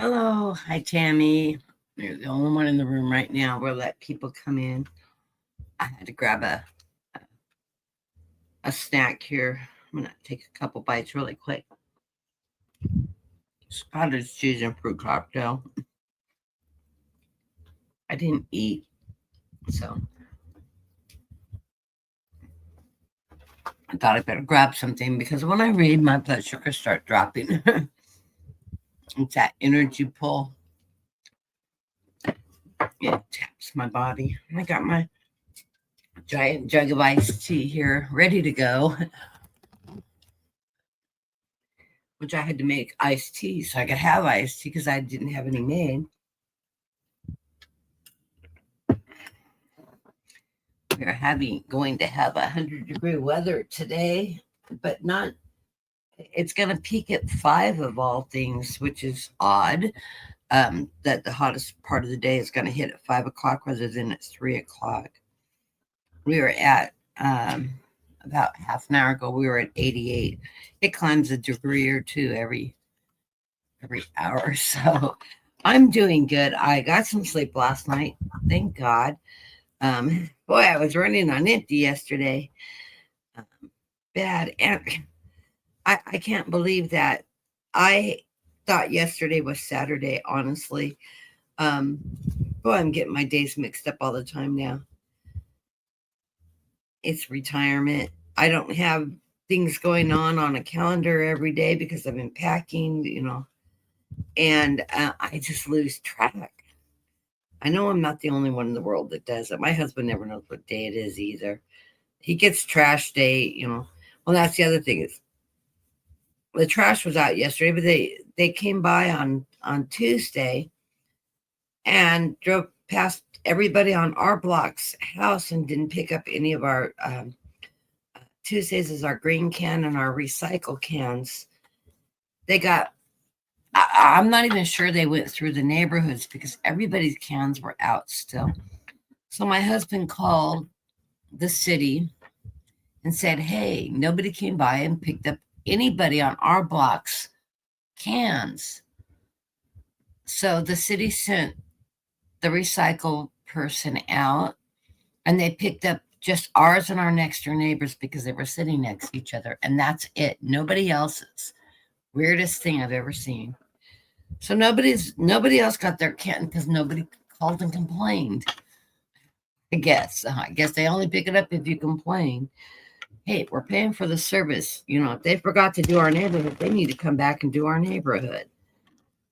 Hello. Hi, Tammy. You're the only one in the room right now. We'll let people come in. I had to grab a snack here. I'm going to take a couple bites really quick. Cottage cheese and fruit cocktail. I didn't eat, so I thought I better grab something because when I read, my blood sugar start dropping. It's that energy pull. It taps my body. I got my giant jug of iced tea here, ready to go, which I had to make iced tea so I could have iced tea because I didn't have any made. We're going to have 100-degree weather today, but not. It's going to peak at 5 of all things, which is odd. That the hottest part of the day is going to hit at 5 o'clock rather than at 3 o'clock. We were at about half an hour ago. We were at 88. It climbs a degree or two every hour. So I'm doing good. I got some sleep last night. Thank God. Boy, I was running on empty yesterday. Bad. And I can't believe that. I thought yesterday was Saturday, honestly. Boy, I'm getting my days mixed up all the time now. It's retirement. I don't have things going on a calendar every day because I've been packing, and I just lose track. I know I'm not the only one in the world that does it. My husband never knows what day it is either. He gets trash day, Well, that's the other thing is the trash was out yesterday, but they came by on Tuesday and drove past everybody on our block's house and didn't pick up any of our Tuesdays is our green can and our recycle cans. They got I'm not even sure they went through the neighborhoods because everybody's cans were out still. So my husband called the city and said, hey, nobody came by and picked up anybody on our blocks cans. So the city sent the recycle person out and they picked up just ours and our next door neighbors because they were sitting next to each other. And that's it. Nobody else's. Weirdest thing I've ever seen. So nobody else got their can because nobody called and complained. I guess they only pick it up if you complain. Hey, we're paying for the service. If they forgot to do our neighborhood, they need to come back and do our neighborhood.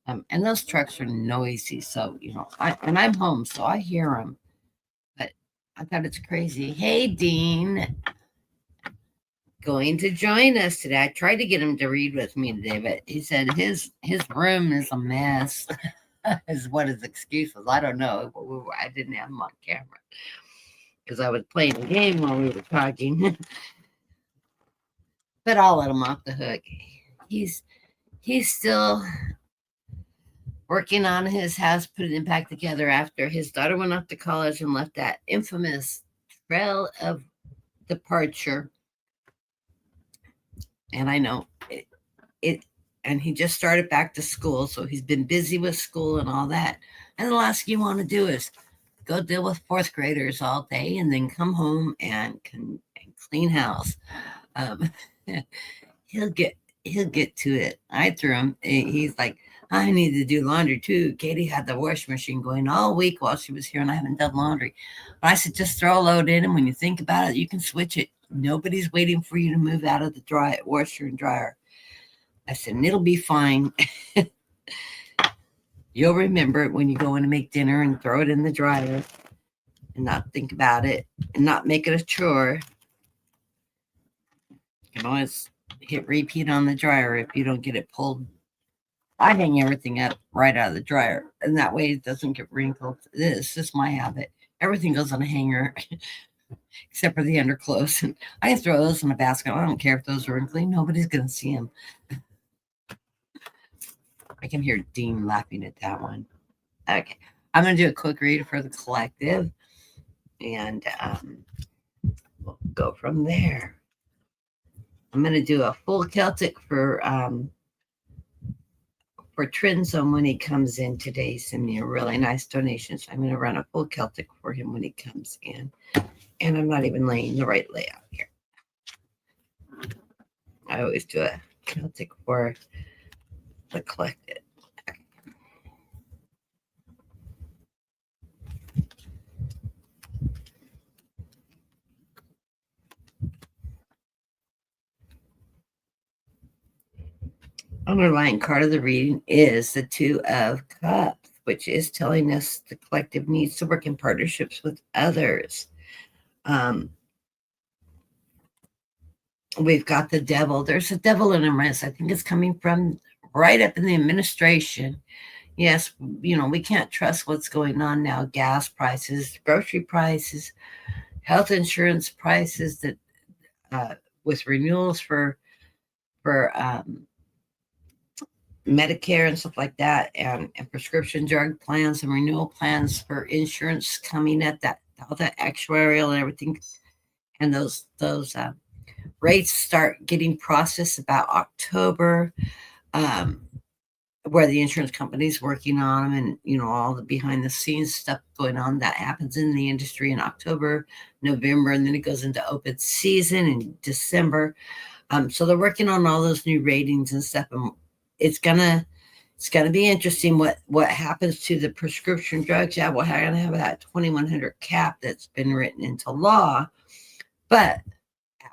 And those trucks are noisy. So, I'm home, so I hear them. But I thought it's crazy. Hey, Dean, going to join us today. I tried to get him to read with me today, but he said his room is a mess. Is what his excuse was. I don't know. I didn't have him on camera because I was playing a game while we were talking. But I'll let him off the hook. He's still working on his house, putting it back together after his daughter went off to college and left that infamous trail of departure. And I know it and he just started back to school, so he's been busy with school and all that. And the last thing you want to do is go deal with fourth graders all day and then come home and clean house. He'll get to it. I threw him. He's like, I need to do laundry too. Katie had the washing machine going all week while she was here, and I haven't done laundry. But I said, just throw a load in, and when you think about it, you can switch it. Nobody's waiting for you to move out of the washer and dryer. I said, and it'll be fine. You'll remember it when you go in to make dinner and throw it in the dryer and not think about it and not make it a chore. You can always hit repeat on the dryer if you don't get it pulled. I hang everything up right out of the dryer, and that way it doesn't get wrinkled. It's just my habit. Everything goes on a hanger, except for the underclothes. And I can throw those in a basket. I don't care if those are wrinkly. Nobody's going to see them. I can hear Dean laughing at that one. Okay. I'm going to do a quick read for the collective, and we'll go from there. I'm going to do a full Celtic for for Trend Zone when he comes in today. Send me a really nice donation. So I'm going to run a full Celtic for him when he comes in. And I'm not even laying the right layout here. I always do a Celtic for the collected. Underlying card of the reading is the Two of Cups, which is telling us the collective needs to work in partnerships with others. We've got the devil. There's a devil in a mess. I think it's coming from right up in the administration. Yes, we can't trust what's going on now. Gas prices, grocery prices, health insurance prices that with renewals for Medicare and stuff like that, and prescription drug plans and renewal plans for insurance coming at that, all that actuarial and everything, and those rates start getting processed about October, where the insurance company's working on them, and all the behind the scenes stuff going on that happens in the industry in October, November, and then it goes into open season in December. So they're working on all those new ratings and stuff, and it's gonna be interesting what happens to the prescription drugs. Yeah, we're gonna have that 2,100 cap that's been written into law, but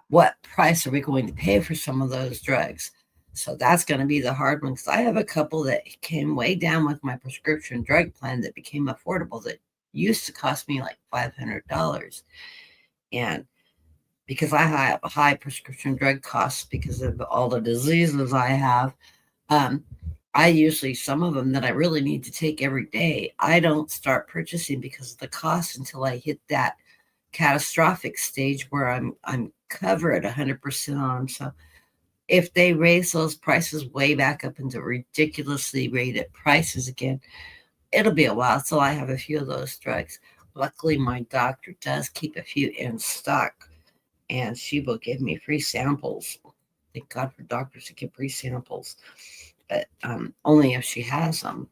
what price are we going to pay for some of those drugs? So that's going to be the hard one, because I have a couple that came way down with my prescription drug plan that became affordable, that used to cost me like $500. And because I have high prescription drug costs because of all the diseases I have, I usually, some of them that I really need to take every day, I don't start purchasing because of the cost until I hit that catastrophic stage where I'm covered 100% on them. So if they raise those prices way back up into ridiculously rated prices again, it'll be a while till I have a few of those drugs. Luckily, my doctor does keep a few in stock, and she will give me free samples. Thank God for doctors to give free samples, but only if she has them.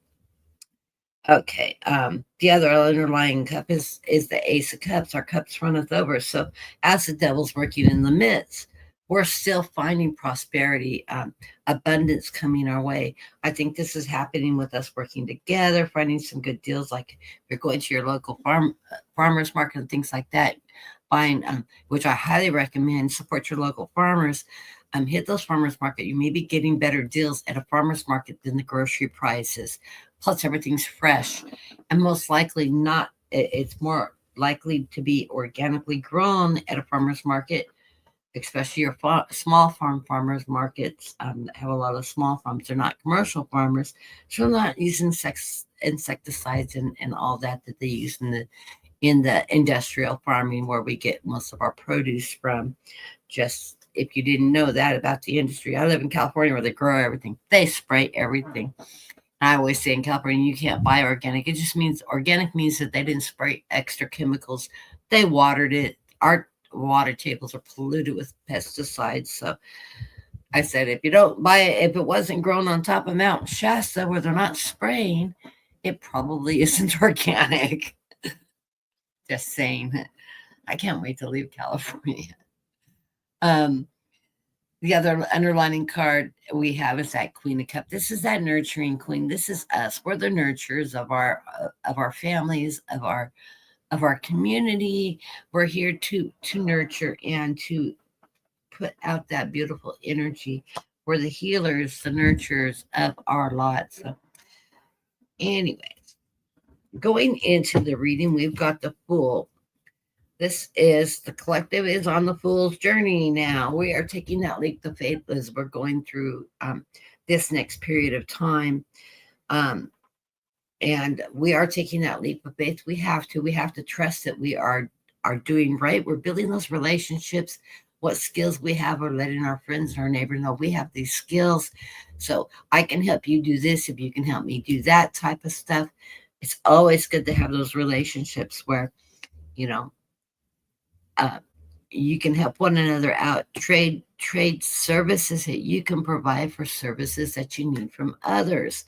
Okay. The other underlying cup is the Ace of Cups. Our cups runneth over. So as the devil's working in the midst, we're still finding prosperity, abundance coming our way. I think this is happening with us working together, finding some good deals. Like you're going to your local farmers market and things like that, buying, which I highly recommend. Support your local farmers. Hit those farmers market. You may be getting better deals at a farmers market than the grocery prices. Plus, everything's fresh, and most likely not. It's more likely to be organically grown at a farmer's market, especially your small farmers markets that have a lot of small farms. They're not commercial farmers, so they're not using insecticides and all that they use in the industrial farming where we get most of our produce from. Just if you didn't know that about the industry, I live in California where they grow everything. They spray everything. I always say in California, you can't buy organic. It just means organic means that they didn't spray extra chemicals. They watered it. Our water tables are polluted with pesticides. So I said, if you don't buy it, if it wasn't grown on top of Mount Shasta where they're not spraying, it probably isn't organic. Just saying. I can't wait to leave California. The other underlining card we have is that Queen of Cups. This is that nurturing queen. This is us. We're the nurturers of our families, of our community. We're here to nurture and to put out that beautiful energy. We're the healers, the nurturers of our lot. So, anyways, going into the reading, we've got the Fool. This is the collective is on the fool's journey now. We are taking that leap of faith as we're going through this next period of time. And we are taking that leap of faith. We have to trust that we are doing right. We're building those relationships. What skills we have, or letting our friends and our neighbors know we have these skills. So I can help you do this if you can help me do that type of stuff. It's always good to have those relationships where, you can help one another out. Trade services that you can provide for services that you need from others.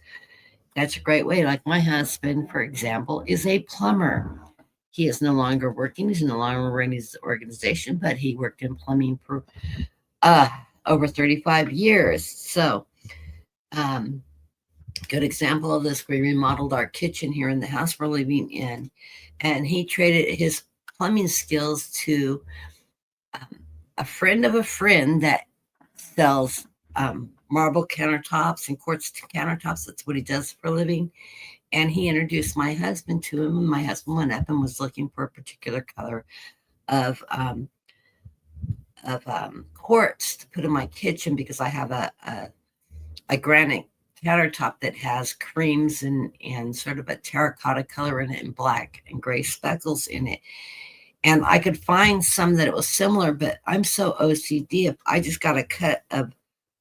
That's a great way. Like my husband, for example, is a plumber. He is no longer working. He's no longer running his organization, but he worked in plumbing for uh, over 35 years. So, um, good example of this. We remodeled our kitchen here in the house we're living in, and he traded his plumbing skills to a friend of a friend that sells marble countertops and quartz countertops. That's what he does for a living. And he introduced my husband to him, and my husband went up and was looking for a particular color of quartz to put in my kitchen because I have a granite countertop that has creams and sort of a terracotta color in it and black and gray speckles in it. And I could find some that it was similar, but I'm so OCD. If I just got a cut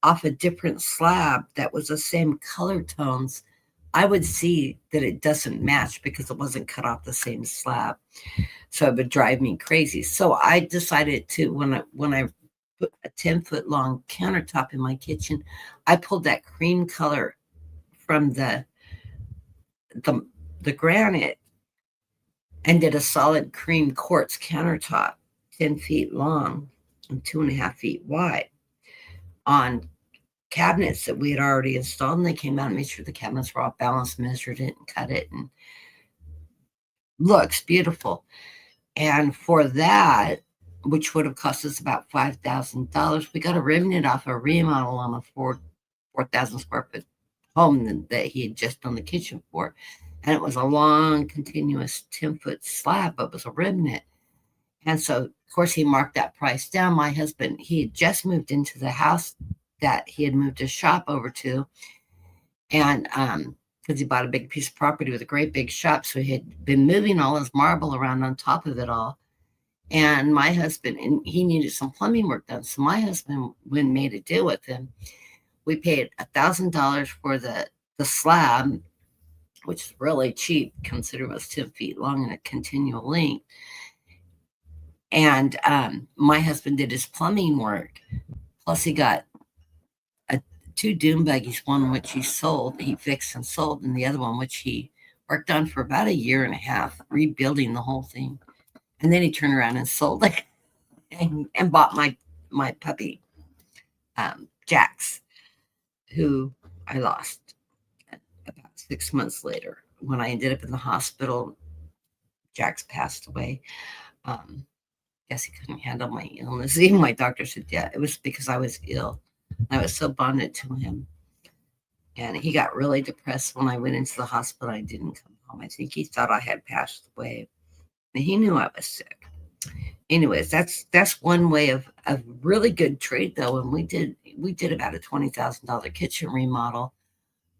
off a different slab that was the same color tones, I would see that it doesn't match because it wasn't cut off the same slab. So it would drive me crazy. So I decided to, when I put a 10-foot long countertop in my kitchen, I pulled that cream color from the granite and did a solid cream quartz countertop, 10 feet long and 2.5 feet wide, on cabinets that we had already installed. And they came out and made sure the cabinets were all balanced, measured it, and cut it, and looks beautiful. And for that, which would have cost us about $5,000, we got a remnant off a remodel on a 4,000 square foot home that he had just done the kitchen for. And it was a long, continuous 10-foot slab, but it was a remnant. And so, of course, he marked that price down. My husband, he had just moved into the house that he had moved his shop over to. And because he bought a big piece of property with a great big shop. So he had been moving all his marble around on top of it all. And my husband, and he needed some plumbing work done. So my husband went and made a deal with him. We paid $1,000 for the slab, which is really cheap considering it was 10 feet long and a continual length. And my husband did his plumbing work. Plus he got two dune buggies, one which he sold, he fixed and sold, and the other one which he worked on for about 1.5 years, rebuilding the whole thing. And then he turned around and sold it and bought my puppy, Jax, who I lost about 6 months later. When I ended up in the hospital, Jax passed away. Guess he couldn't handle my illness. Even my doctor said, yeah, it was because I was ill. I was so bonded to him. And he got really depressed when I went into the hospital. I didn't come home. I think he thought I had passed away. And he knew I was sick. Anyways, that's one way of really good trade though. And we did about a $20,000 kitchen remodel.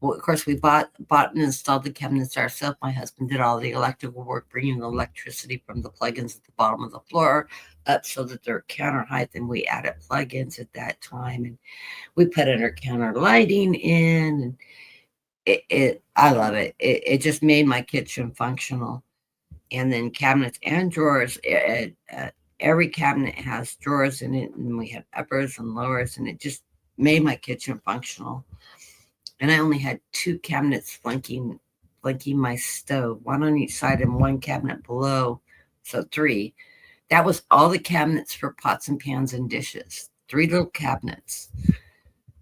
Well, of course, we bought and installed the cabinets ourselves. My husband did all the electrical work, bringing the electricity from the plugins at the bottom of the floor up so that they're counter height. And we added plugins at that time, and we put under counter lighting in. And I love it. It just made my kitchen functional. And then cabinets and drawers. Every cabinet has drawers in it, and we had uppers and lowers, and it just made my kitchen functional. And I only had 2 cabinets flanking my stove, one on each side and one cabinet below, so 3. That was all the cabinets for pots and pans and dishes, 3 little cabinets.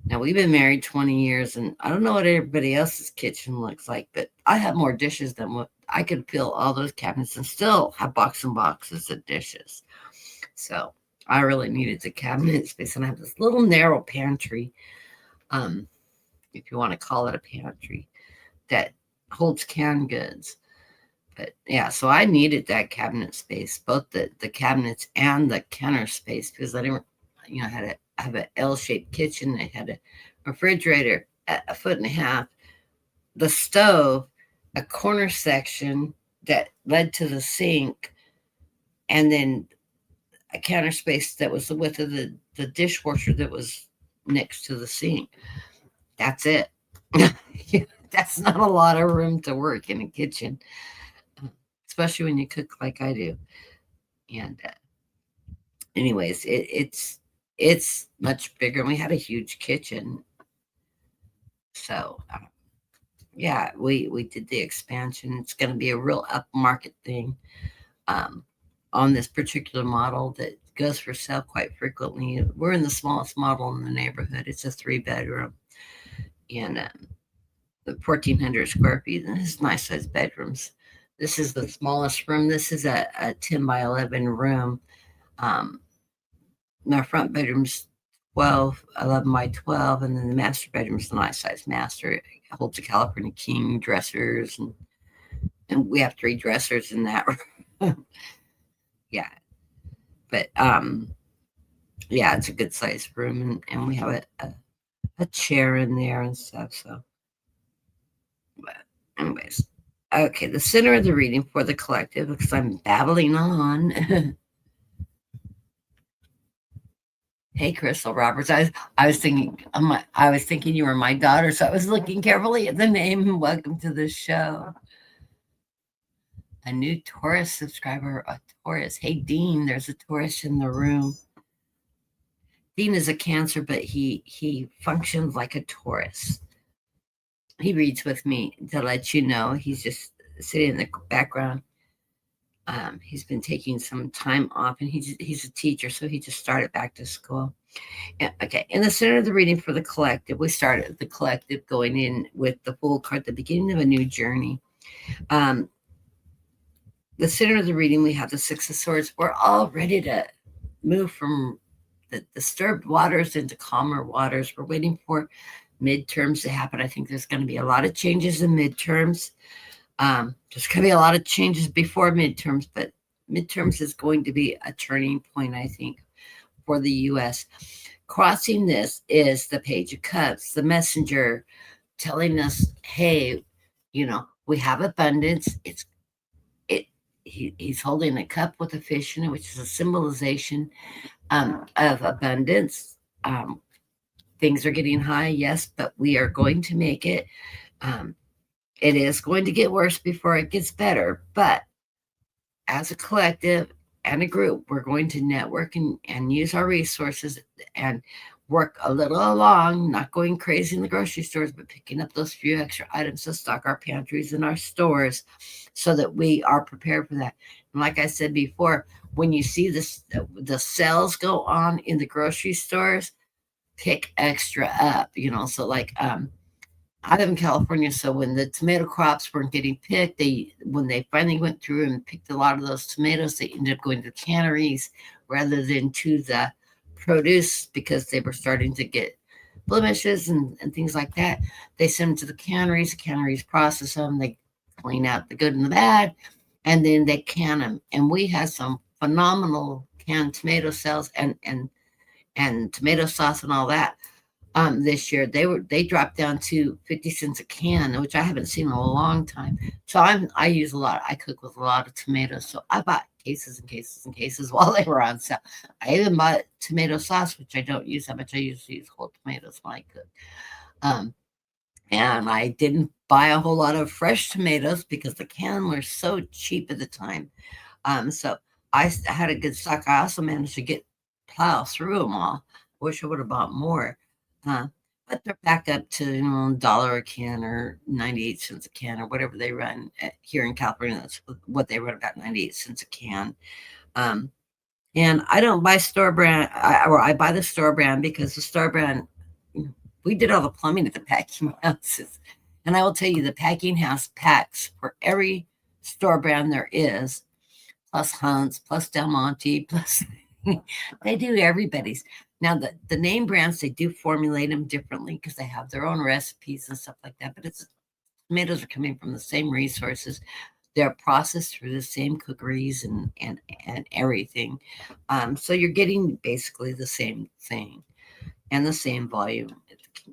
Now, we've been married 20 years, and I don't know what everybody else's kitchen looks like, but I have more dishes than what I could fill all those cabinets and still have boxes and boxes of dishes. So I really needed the cabinet space, and I have this little narrow pantry, if you want to call it a pantry, that holds canned goods. But yeah, so I needed that cabinet space, both the cabinets and the counter space, because I didn't, had to have an L-shaped kitchen. I had a refrigerator at 1.5 feet, the stove, a corner section that led to the sink, and then a counter space that was the width of the dishwasher that was next to the sink. That's it. That's not a lot of room to work in a kitchen, especially when you cook like I do. And anyways, it's much bigger. And we had a huge kitchen, so yeah, we did the expansion. It's going to be a real upmarket thing um, on this particular model that goes for sale quite frequently. We're in the smallest model in the neighborhood. It's a 3 bedroom and 1,400 square feet. And it's nice size bedrooms. This is the smallest room. This is a 10 by 11 room. Um, our front bedroom's 11 by 12, and then the master bedroom's the nice size master. It holds a California king, dressers, and we have 3 dressers in that room. Yeah, but yeah, it's a good sized room, and we have a chair in there and stuff. So, but anyways, okay, the center of the reading for the collective, because I'm babbling on. Hey, Crystal Roberts. I was thinking I was thinking you were my daughter, so I was looking carefully at the name. Welcome to the show. A new Taurus subscriber, a Taurus. Hey, Dean, there's a Taurus in the room. Dean is a Cancer, but he functions like a Taurus. He reads with me to let you know. He's just sitting in the background. He's been taking some time off, and he's a teacher, so he just started back to school. Okay, in the center of the reading for the collective, we started the collective going in with the Fool card, the beginning of a new journey. The center of the reading, we have the Six of Swords. We're all ready to move from the disturbed waters into calmer waters. We're waiting for midterms to happen. I think there's going to be a lot of changes in midterms. There's going to be a lot of changes before midterms, but midterms is going to be a turning point, I think, for the U.S. Crossing this is the Page of Cups, the messenger telling us, hey, we have abundance. He's holding a cup with a fish in it, which is a symbolization of abundance. Things are getting high, yes, but we are going to make it. It is going to get worse before it gets better, but as a collective and a group, we're going to network and use our resources and work a little along, not going crazy in the grocery stores, but picking up those few extra items to stock our pantries and our stores so that we are prepared for that. And like I said before, when you see the sales go on in the grocery stores, pick extra up, so like I live in California, so when the tomato crops weren't getting picked, when they finally went through and picked a lot of those tomatoes, they ended up going to canneries rather than to the produce because they were starting to get blemishes and things like that. They send them to the canneries process them, they clean out the good and the bad, and then they can them. And we had some phenomenal canned tomato sales and tomato sauce and all that. This year they dropped down to 50 cents a can, which I haven't seen in a long time. So I use a lot. I cook with a lot of tomatoes, so I bought cases and cases and cases while they were on sale. I even bought tomato sauce, which I don't use that much. I usually use whole tomatoes when I cook. And I didn't buy a whole lot of fresh tomatoes because the can were so cheap at the time. So I had a good stock. I also managed to plow through them all. Wish I would have bought more. But they're back up to $1 a can or 98 cents a can or whatever they run here in California. That's what they run, about 98 cents a can. And I don't buy store brand, I buy the store brand because the store brand, we did all the plumbing at the packing houses. And I will tell you, the packing house packs for every store brand there is, plus Hunt's, plus Del Monte, plus they do everybody's. Now, the name brands, they do formulate them differently because they have their own recipes and stuff like that. But tomatoes are coming from the same resources. They're processed through the same cookeries and everything. So you're getting basically the same thing and the same volume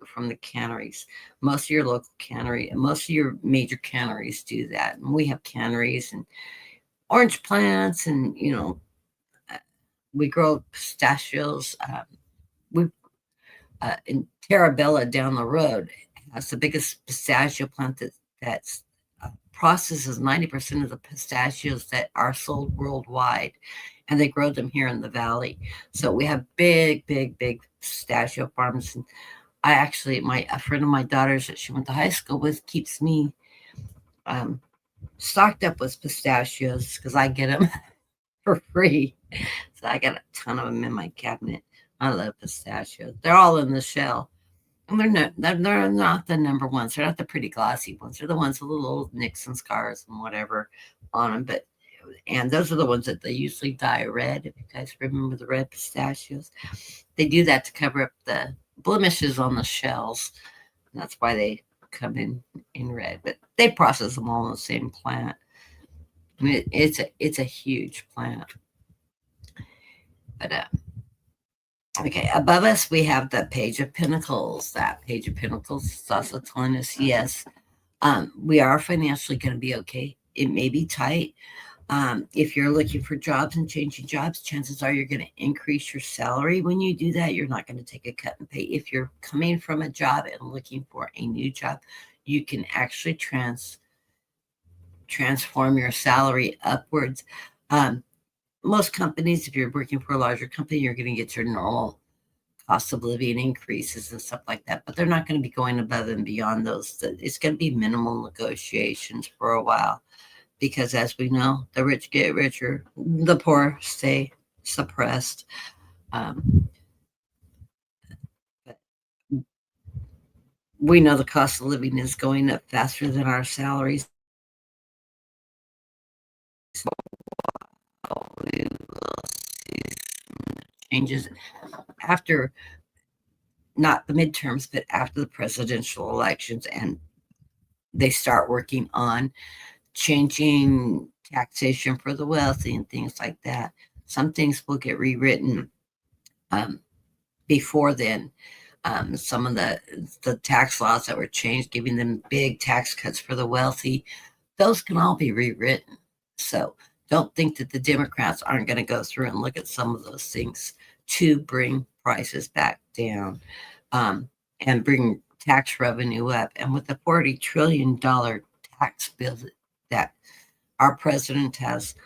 from the canneries. Most of your local cannery, most of your major canneries do that. And we have canneries and orange plants and, we grow pistachios. In Terabella down the road has the biggest pistachio plant that processes 90% of the pistachios that are sold worldwide. and they grow them here in the valley. So we have big, big, big pistachio farms. And I actually, a friend of my daughter's that she went to high school with keeps me um, stocked up with pistachios because I get them for free. So I got a ton of them in my cabinet. I love pistachios. They're all in the shell. And they're not the number ones. They're not the pretty glossy ones. They're the ones with little nicks and scars and whatever on them. And those are the ones that they usually dye red. If you guys remember the red pistachios, they do that to cover up the blemishes on the shells. And that's why they come in red. But they process them all in the same plant. I mean, it's a huge plant. But okay, above us we have the Page of Pentacles. That Page of Pentacles is also telling us, yes, we are financially going to be okay. It may be tight. If you're looking for jobs and changing jobs, chances are you're going to increase your salary. When you do that, you're not going to take a cut in pay. If you're coming from a job and looking for a new job, you can actually transform your salary upwards. Most companies, if you're working for a larger company, you're going to get your normal cost of living increases and stuff like that, but they're not going to be going above and beyond those. It's going to be minimal negotiations for a while because, as we know, the rich get richer, the poor stay suppressed. But we know the cost of living is going up faster than our salaries. So we will see changes after not the midterms, but after the presidential elections, and they start working on changing taxation for the wealthy and things like that. Some things will get rewritten before then. Some of the tax laws that were changed, giving them big tax cuts for the wealthy, those can all be rewritten. So don't think that the Democrats aren't going to go through and look at some of those things to bring prices back down and bring tax revenue up. And with the $40 trillion tax bill that our president has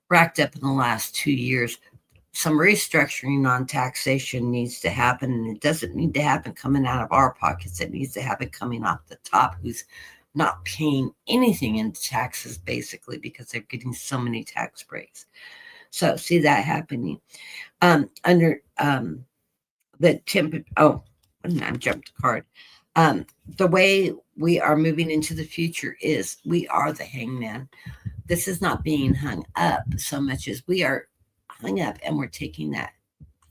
racked up in the last 2 years, some restructuring on taxation needs to happen. And it doesn't need to happen coming out of our pockets. It needs to happen coming off the top, who's not paying anything in taxes, basically, because they're getting so many tax breaks. So see that happening. Under the temp. Oh, I jumped a card. The way we are moving into the future is we are the hangman. This is not being hung up so much as we are hung up, and we're taking that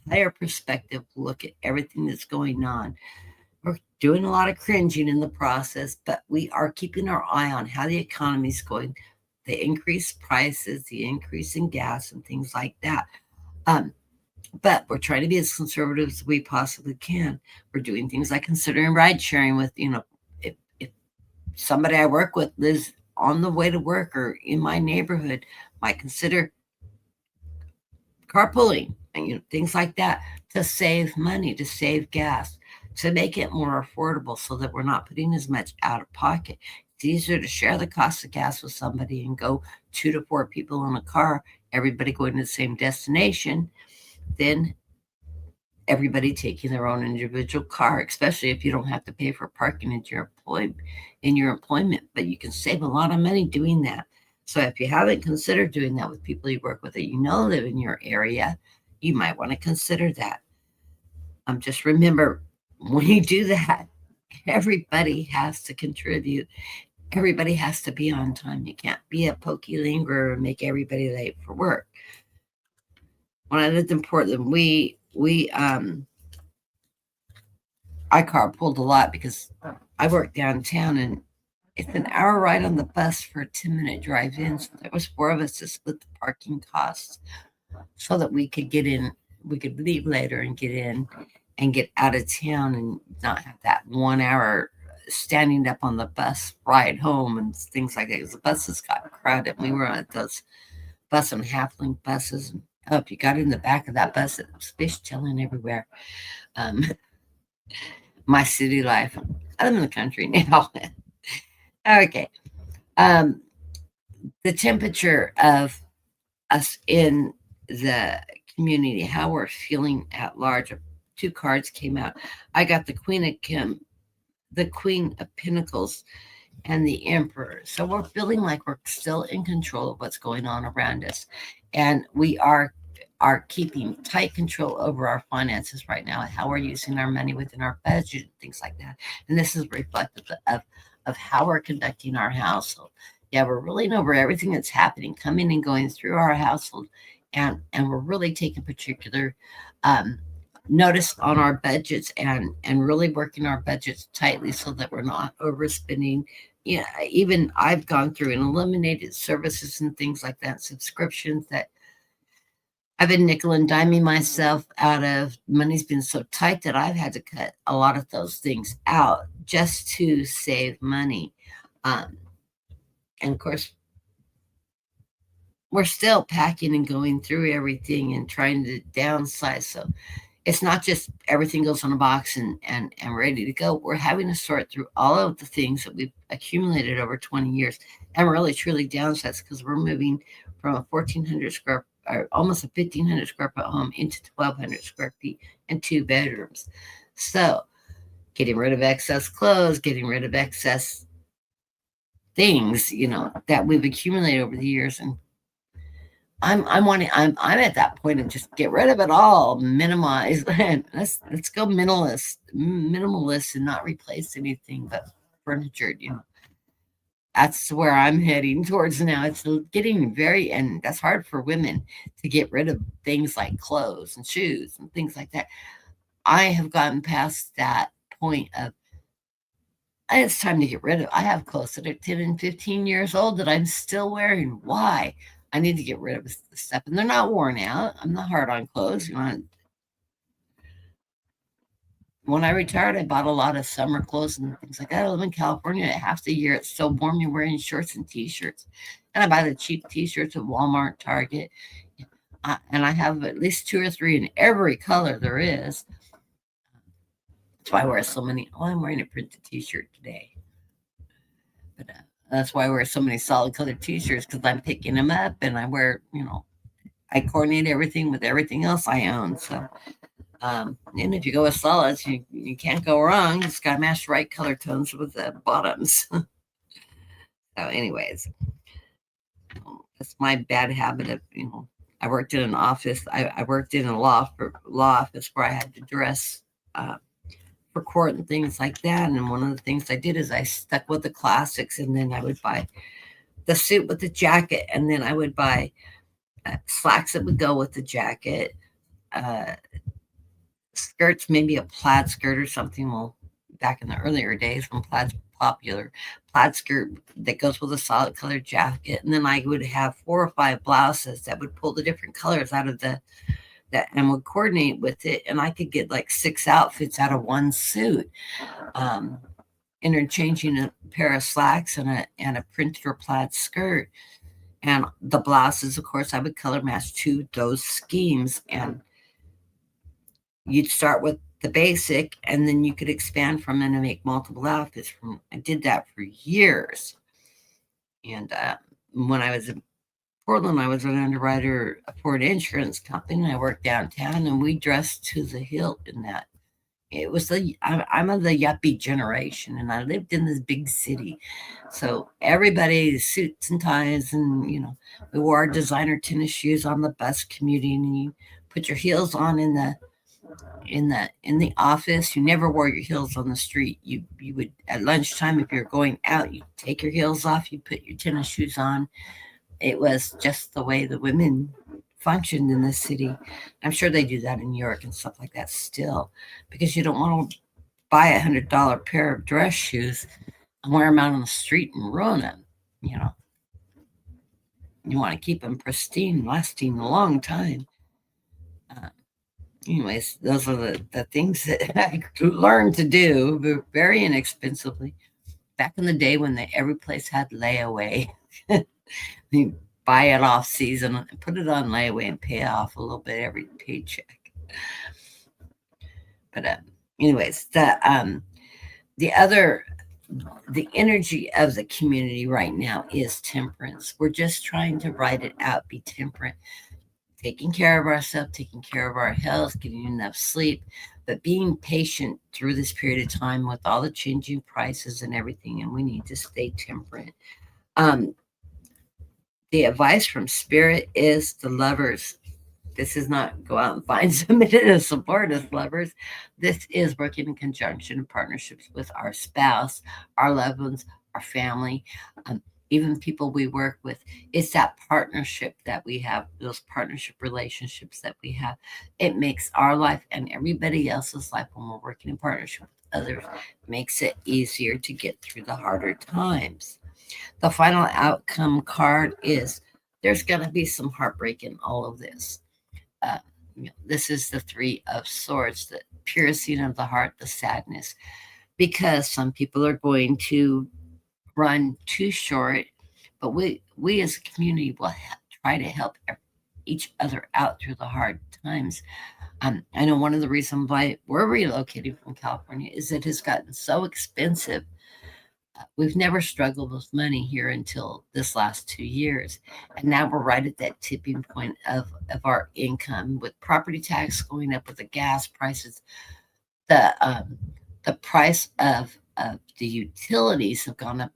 higher perspective look at everything that's going on. We're doing a lot of cringing in the process, but we are keeping our eye on how the economy is going, the increased prices, the increase in gas and things like that. But we're trying to be as conservative as we possibly can. We're doing things like considering ride sharing with, if somebody I work with lives on the way to work or in my neighborhood, might consider carpooling and things like that to save money, to save gas, to make it more affordable so that we're not putting as much out of pocket. It's easier to share the cost of gas with somebody and go 2 to 4 people in a car, everybody going to the same destination, than everybody taking their own individual car, especially if you don't have to pay for parking in your employment. But you can save a lot of money doing that. So if you haven't considered doing that with people you work with that live in your area, you might want to consider that. Just remember, when you do that, everybody has to contribute. Everybody has to be on time. You can't be a pokey lingerer and make everybody late for work. When I lived in Portland, I carpooled a lot because I worked downtown, and it's an hour ride on the bus for a 10-minute drive in. So there was 4 of us to split the parking costs so that we could get in. We could leave later and get in and get out of town and not have that 1 hour standing up on the bus ride home and things like that. Because the buses got crowded. We were at those bus and half-link buses. And if you got in the back of that bus, it was fishtailing everywhere. My city life. I live in the country now. Okay. The temperature of us in the community, how we're feeling at large. Two cards came out. I got the Queen of Pentacles, and the Emperor. So we're feeling like we're still in control of what's going on around us, and we are keeping tight control over our finances right now, how we're using our money within our budget, things like that. And this is reflective of how we're conducting our household. Yeah, we're ruling over everything that's happening, coming and going through our household, and we're really taking particular um, notice on our budgets, and really working our budgets tightly so that we're not overspending. Yeah, even I've gone through and eliminated services and things like that, subscriptions that I've been nickel and diming myself out of. Money's been so tight that I've had to cut a lot of those things out just to save money. Um, and of course, we're still packing and going through everything and trying to downsize. So it's not just everything goes on a box and ready to go. We're having to sort through all of the things that we've accumulated over 20 years and really truly downsize, because we're moving from a 1,400 square or almost a 1,500 square foot home into 1,200 square feet and 2 bedrooms. So getting rid of excess clothes, getting rid of excess things, that we've accumulated over the years. And I'm at that point of just get rid of it all, minimize, and let's go minimalist and not replace anything but furniture. That's where I'm heading towards now. It's getting and that's hard for women to get rid of things like clothes and shoes and things like that. I have gotten past that point of it's time to get rid of. I have clothes that are 10 and 15 years old that I'm still wearing. Why? I need to get rid of the stuff, and they're not worn out. I'm not hard on clothes. When I retired, I bought a lot of summer clothes and things like that. I live in California. Half the year it's so warm, you're wearing shorts and t-shirts. And I buy the cheap t-shirts at Walmart, Target. And I have at least 2 or 3 in every color there is. That's why I wear so many. Oh, I'm wearing a printed t-shirt today. But that's why I wear so many solid colored t-shirts, because I'm picking them up and I wear, I coordinate everything with everything else I own. So, and if you go with solids, you can't go wrong. You just got to match the right color tones with the bottoms. So, anyways, that's my bad habit of, I worked in an office. I worked in a law office where I had to dress for court and things like that. And one of the things I did is I stuck with the classics, and then I would buy the suit with the jacket, and then I would buy slacks that would go with the jacket, skirts, maybe a plaid skirt or something. Well, back in the earlier days when plaid's popular, plaid skirt that goes with a solid colored jacket, and then I would have 4 or 5 blouses that would pull the different colors out of that and would coordinate with it, and I could get like 6 outfits out of one suit. Interchanging a pair of slacks and a printed or plaid skirt, and the blouses, of course, I would color match to those schemes. And you'd start with the basic, and then you could expand from it and make multiple outfits. I did that for years. And when I was in Portland, I was an underwriter for an insurance company, and I worked downtown, and we dressed to the hilt in that. I'm of the yuppie generation, and I lived in this big city. So everybody suits and ties, and, we wore our designer tennis shoes on the bus commuting, and you put your heels on in the office. You never wore your heels on the street. You would, at lunchtime, if you're going out, you take your heels off, you put your tennis shoes on. It was just the way the women functioned in this city. I'm sure they do that in New York and stuff like that still, because you don't want to buy $100 pair of dress shoes and wear them out on the street and ruin them. You want to keep them pristine, lasting a long time. Anyways, those are the things that I learned to do very inexpensively. Back in the day when every place had layaway, you buy it off season and put it on layaway and pay off a little bit every paycheck. But anyways, the energy of the community right now is temperance. We're just trying to write it out, be temperate. taking care of ourselves, taking care of our health, getting enough sleep, but being patient through this period of time with all the changing prices and everything. And we need to stay temperate. Um, the advice from Spirit is the lovers. This is not go out and find somebody to support us, lovers. This is working in conjunction and partnerships with our spouse, our loved ones, our family, um, even people we work with. It's that partnership that we have, those partnership relationships that we have. It makes our life and everybody else's life when we're working in partnership with others, makes it easier to get through the harder times. The final outcome card is there's going to be some heartbreak in all of this. uh, this is the Three of Swords, the piercing of the heart, the sadness, because some people are going to run too short, but we as a community will try to help each other out through the hard times. I know one of the reasons why we're relocating from California is it has gotten so expensive. We've never struggled with money here until this last 2 years. And now we're right at that tipping point of our income with property tax going up, with the gas prices. The price of the utilities have gone up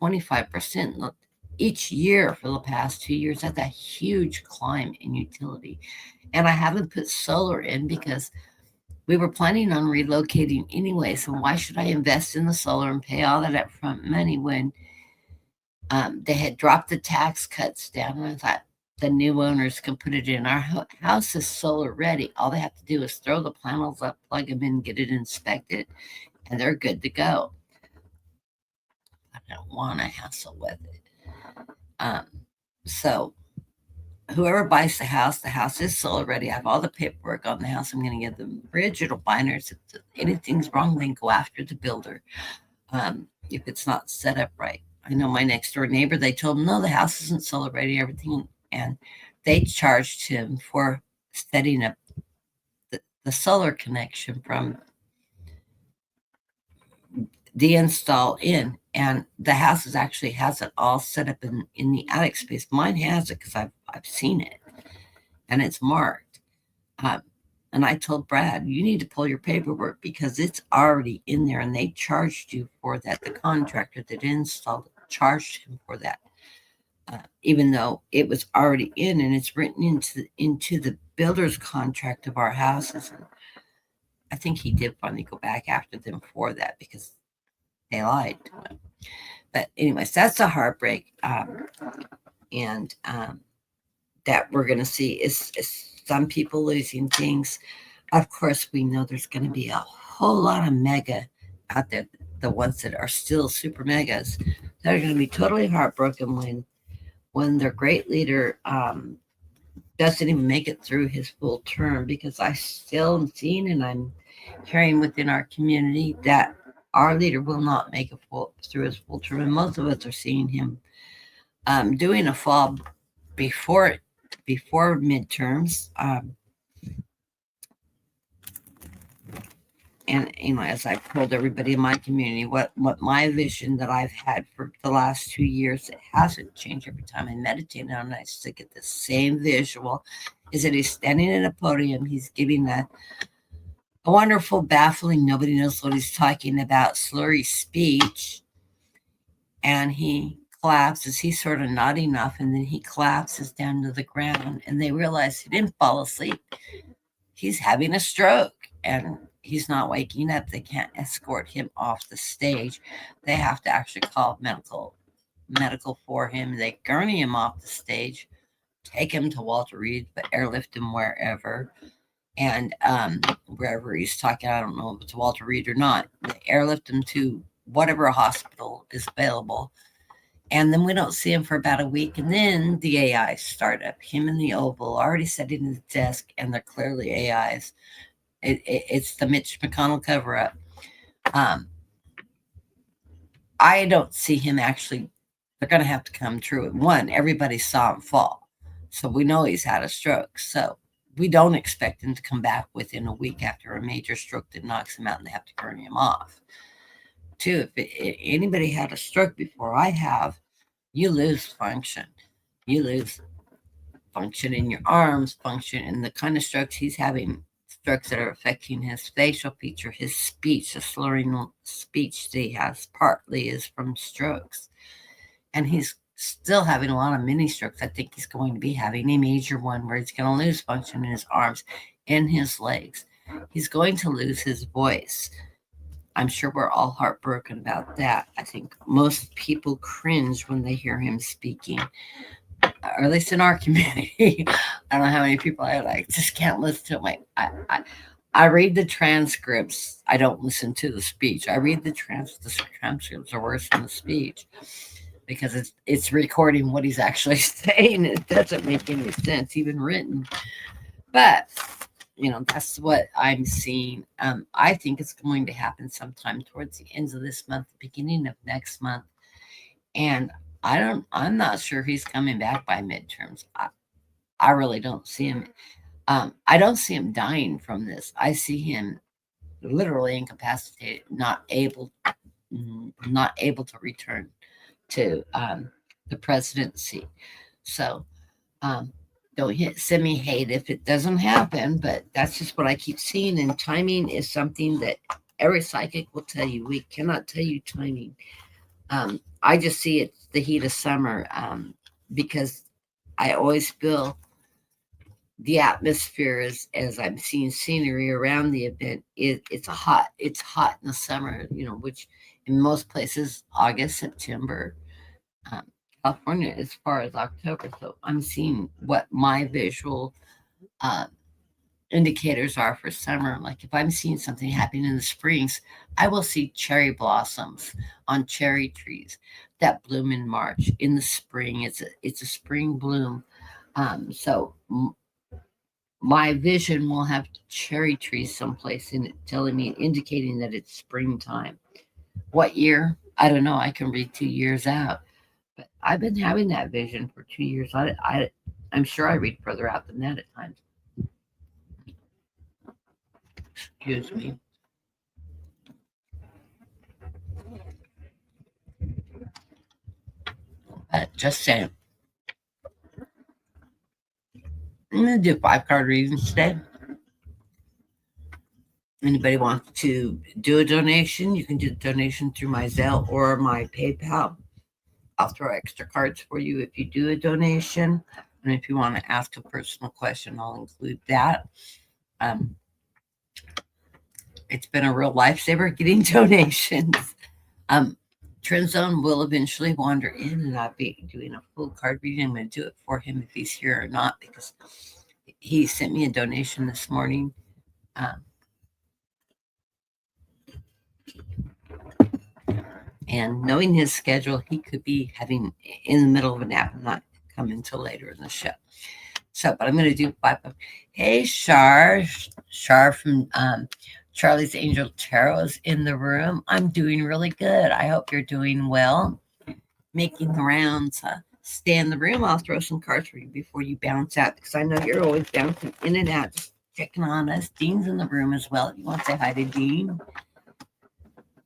25% each year for the past 2 years. That's a huge climb in utility. And I haven't put solar in because we were planning on relocating anyway. So why should I invest in the solar and pay all that upfront money when they had dropped the tax cuts down? And I thought the new owners can put it in. Our house is solar ready. All they have to do is throw the panels up, plug them in, get it inspected, and they're good to go. I don't want to hassle with it. So whoever buys the house is solar ready. I have all the paperwork on the house. I'm going to give them original binders. If anything's wrong, they can go after the builder if it's not set up right. I know my next door neighbor, they told him, no, the house isn't solar ready, everything. And they charged him for setting up the solar connection from the install in. And the house actually has it all set up in the attic space. Mine has it because I've seen it and it's marked. And I told Brad, you need to pull your paperwork because it's already in there and they charged you for that. The contractor that installed it charged him for that, even though it was already in and it's written into the builder's contract of our houses. And I think he did finally go back after them for that because they lied to him. But anyways, that's a heartbreak. And that we're going to see is some people losing things. Of course, we know there's going to be a whole lot of mega out there, the ones that are still super megas, that are going to be totally heartbroken when their great leader doesn't even make it through his full term. Because I still am seeing and I'm hearing within our community that our leader will not make it through his full term, and most of us are seeing him doing a fall before midterms. And as I've told everybody in my community, what my vision that I've had for the last 2 years, it hasn't changed every time I meditate on it. I still get the same visual, is that he's standing at a podium, he's giving a wonderful, baffling, nobody knows what he's talking about, slurry speech, and he collapses. He's sort of nodding off, and then he collapses down to the ground, and they realize he didn't fall asleep. He's having a stroke, and he's not waking up. They can't escort him off the stage. They have to actually call medical for him. They gurney him off the stage, take him to Walter Reed, but airlift him wherever. And wherever he's talking, I don't know if it's Walter Reed or not. They airlift him to whatever hospital is available. And then we don't see him for about a week. And then the AIs start up. Him in the Oval, already sitting at his desk, and they're clearly AIs. It's the Mitch McConnell cover-up. I don't see him actually. They're going to have to come true. One, everybody saw him fall. So we know he's had a stroke. So we don't expect him to come back within a week after a major stroke that knocks him out and they have to gurney him off. Two, if anybody had a stroke before I have, you lose function. You lose function in your arms, function in the kind of strokes he's having, strokes that are affecting his facial feature, his speech, the slurring speech that he has partly is from strokes. And he's still having a lot of mini strokes. I think he's going to be having a major one where he's going to lose function in his arms, in his legs. He's going to lose his voice. I'm sure we're all heartbroken about that. I think most people cringe when they hear him speaking, or at least in our community. I don't know how many people I like just can't listen to him. I read the transcripts. I don't listen to the speech. I read the transcripts are worse than the speech because it's recording what he's actually saying. It doesn't make any sense, even written. But that's what I'm seeing. I think it's going to happen sometime towards the end of this month, beginning of next month. And I'm not sure he's coming back by midterms. I really don't see him. I don't see him dying from this. I see him literally incapacitated, not able to return to the presidency. So don't send me hate if it doesn't happen, but that's just what I keep seeing. And timing is something that every psychic will tell you. We cannot tell you timing. I just see it the heat of summer because I always feel the atmosphere as I'm seeing scenery around the event. It's hot in the summer, which in most places August, September. California as far as October. So I'm seeing what my visual indicators are for summer. Like if I'm seeing something happening in the springs, I will see cherry blossoms on cherry trees that bloom in March. In the spring, it's a spring bloom. So my vision will have cherry trees someplace in it, telling me, indicating that it's springtime. What year? I don't know. I can read 2 years out. But I've been having that vision for 2 years. I'm sure I read further out than that at times. Excuse me. But just saying. I'm going to do 5-card readings today. Anybody wants to do a donation, you can do the donation through my Zelle or my PayPal. I'll throw extra cards for you if you do a donation. And if you want to ask a personal question, I'll include that. It's been a real lifesaver getting donations. Trend Zone will eventually wander in, and I'll be doing a full card reading. I'm going to do it for him if he's here or not, because he sent me a donation this morning. And knowing his schedule, he could be having in the middle of a nap and not come until later in the show. So, but I'm going to do 5. Hey, Shar from Charlie's Angel Tarot is in the room. I'm doing really good. I hope you're doing well. Making the rounds. Stay in the room. I'll throw some cards for you before you bounce out, because I know you're always bouncing in and out, just checking on us. Dean's in the room as well. If you want to say hi to Dean.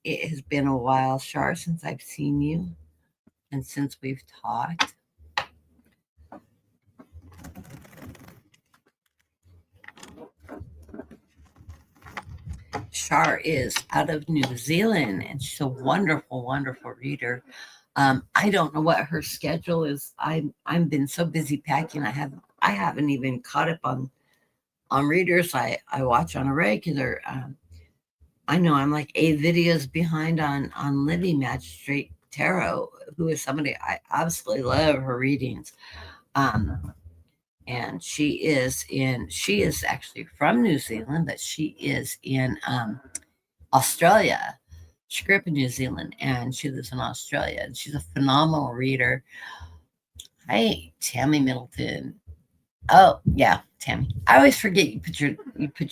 It has been a while, Shar, since I've seen you and since we've talked. Shar is out of New Zealand, and she's a wonderful, wonderful reader. I don't know what her schedule is. I've been so busy packing. I haven't even caught up on readers. I watch on a regular. I know I'm like 8 videos behind on Livy Magistrate Tarot, who is somebody I absolutely love her readings. And she is actually from New Zealand, but she is in Australia. She grew up in New Zealand and she lives in Australia, and she's a phenomenal reader. Hi, Tammy Middleton. Oh yeah, Tammy. I always forget you put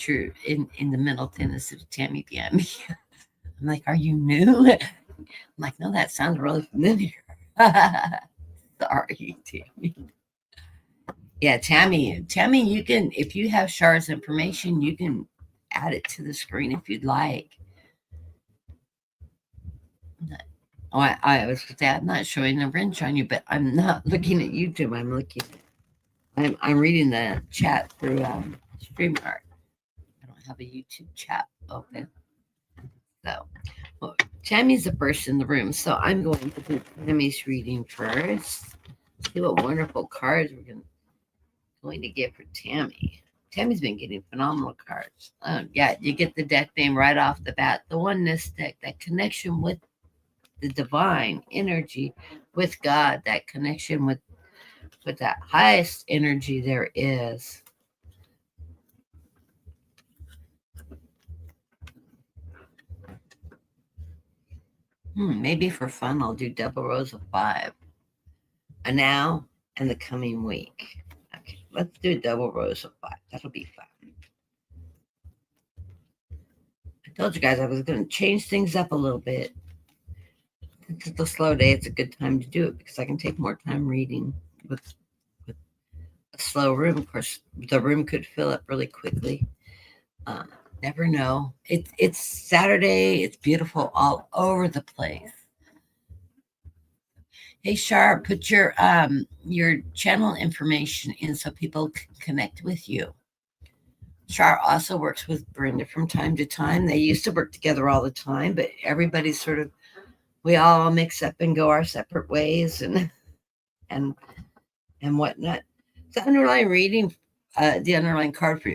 your in the Middleton instead of Tammy PM. I'm like, are you new? I'm like, no, that sounds really familiar. Sorry, Tammy. Yeah, Tammy, you can, if you have Shar's information, you can add it to the screen if you'd like. I was going to say, I'm not showing the wrench on you, but I'm not looking at YouTube. I'm looking I'm reading the chat through StreamYard. I don't have a YouTube chat open. So, well, Tammy's the first in the room, so I'm going to do Tammy's reading first. See what wonderful cards we're going to get for Tammy. Tammy's been getting phenomenal cards. Yeah, you get the deck name right off the bat. The oneness deck, that connection with the divine energy, with God, that connection with that highest energy there is. Maybe for fun, I'll do double rows of 5. A now and the coming week. Okay, let's do double rows of 5. That'll be fun. I told you guys I was going to change things up a little bit. Since it's a slow day, it's a good time to do it because I can take more time reading with a slow room. Of course, the room could fill up really quickly. Never know. It's Saturday. It's beautiful all over the place. Hey, Shar, put your channel information in so people can connect with you. Shar also works with Brenda from time to time. They used to work together all the time, but everybody's sort of, we all mix up and go our separate ways and whatnot. The underlying reading, the underlying card for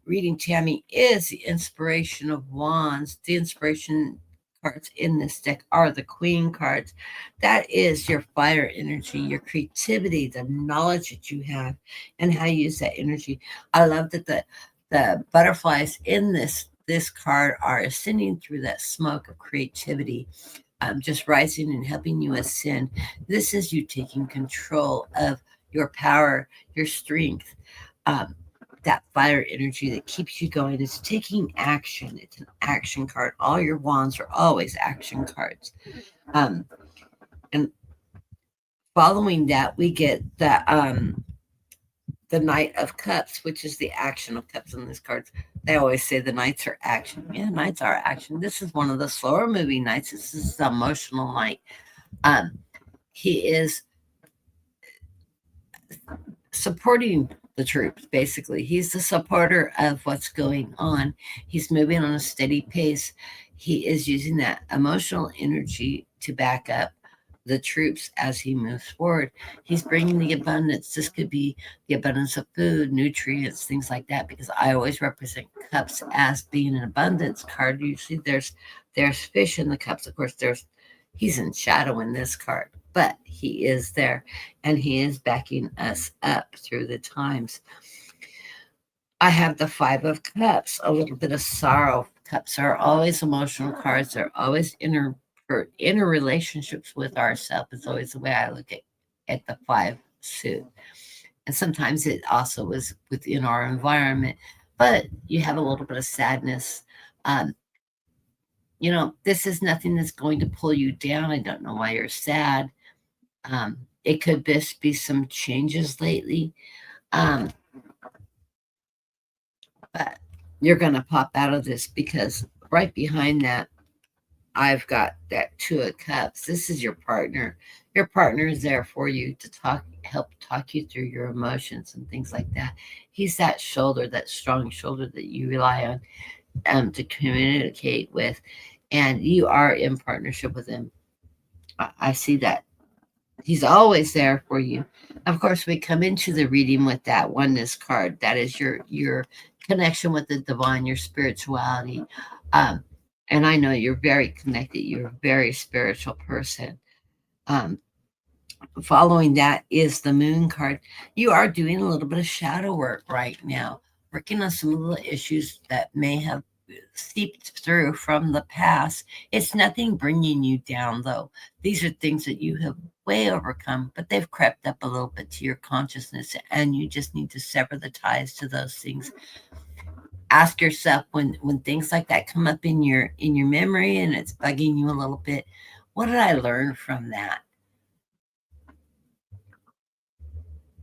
reading Tammy is the Inspiration of Wands. The inspiration cards in this deck are the Queen cards. That is your fire energy, your creativity, the knowledge that you have, and how you use that energy. I love that the butterflies in this card are ascending through that smoke of creativity, just rising and helping you ascend. This is you taking control of your power, your strength, that fire energy that keeps you going. It's taking action. It's an action card. All your wands are always action cards. And following that, we get the Knight of Cups, which is the action of cups in these cards. They always say the knights are action. Yeah, knights are action. This is one of the slower moving knights. This is the emotional knight. He is supporting the troops, basically. He's the supporter of what's going on. He's moving on a steady pace. He is using that emotional energy to back up the troops as he moves forward. He's bringing the abundance. This could be the abundance of food, nutrients, things like that, because I always represent cups as being an abundance card. Usually there's fish in the cups. Of course, he's in shadow in this card, but he is there and he is backing us up through the times. I have the 5 of Cups, a little bit of sorrow. Cups are always emotional cards. They're always inner relationships with ourselves is always the way I look at the 5 suit. And sometimes it also is within our environment, but you have a little bit of sadness. This is nothing that's going to pull you down. I don't know why you're sad. It could just be some changes lately. But you're going to pop out of this because right behind that, I've got that 2 of Cups. This is your partner. Your partner is there for you to help talk you through your emotions and things like that. He's that shoulder, that strong shoulder that you rely on to communicate with, and you are in partnership with him. I see that. He's always there for you. Of course, we come into the reading with that oneness card. That is your connection with the divine, your spirituality. And I know you're very connected. You're a very spiritual person. Following that is the moon card. You are doing a little bit of shadow work right now, working on some little issues that may have seeped through from the past. It's nothing bringing you down, though. These are things that you have way overcome, but they've crept up a little bit to your consciousness, and you just need to sever the ties to those things. Ask yourself when things like that come up in your memory and it's bugging you a little bit, what did I learn from that?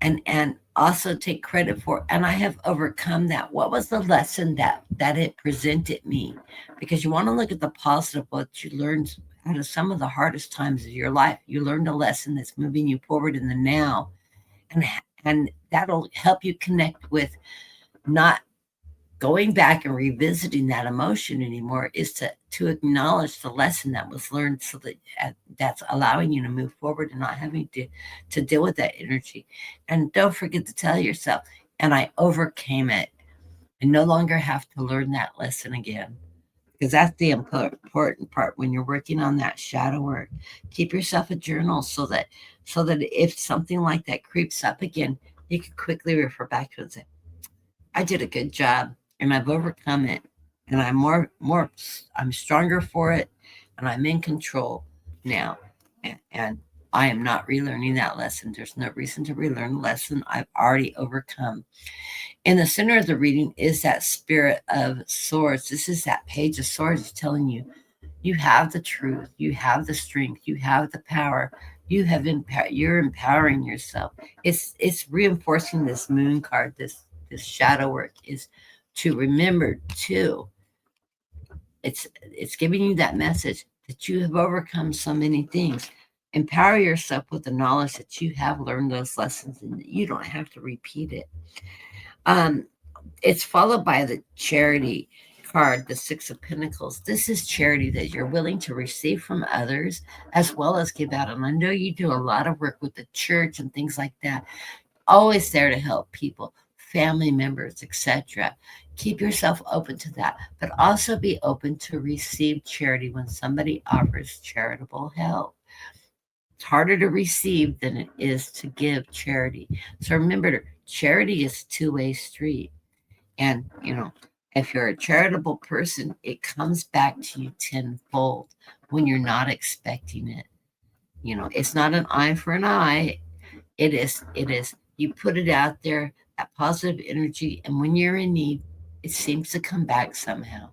And also take credit for, and I have overcome that. What was the lesson that it presented me? Because you want to look at the positive, what you learned out of some of the hardest times of your life. You learned a lesson that's moving you forward in the now, And that'll help you connect with not going back and revisiting that emotion anymore, is to acknowledge the lesson that was learned, so that that's allowing you to move forward and not having to deal with that energy. And don't forget to tell yourself, and I overcame it. I no longer have to learn that lesson again, because that's the important part when you're working on that shadow work. Keep yourself a journal, so that if something like that creeps up again, you can quickly refer back to it and say, I did a good job and I've overcome it, and I'm stronger for it, and I'm in control now. And I am not relearning that lesson. There's no reason to relearn the lesson I've already overcome. In the center of the reading is that Spirit of Swords. This is that Page of Swords telling you, you have the truth, you have the strength, you have the power. You're empowering yourself. It's reinforcing this Moon card, this shadow work, is to remember too. It's giving you that message that you have overcome so many things. Empower yourself with the knowledge that you have learned those lessons and that you don't have to repeat it. It's followed by the Charity card, the Six of Pentacles. This is charity that you're willing to receive from others as well as give out. And I know you do a lot of work with the church and things like that. Always there to help people, family members, etc. Keep yourself open to that, but also be open to receive charity when somebody offers charitable help. It's harder to receive than it is to give charity. So remember, charity is a two-way street. And, if you're a charitable person, it comes back to you tenfold when you're not expecting it. It's not an eye for an eye. It is, you put it out there, that positive energy, and when you're in need, it seems to come back somehow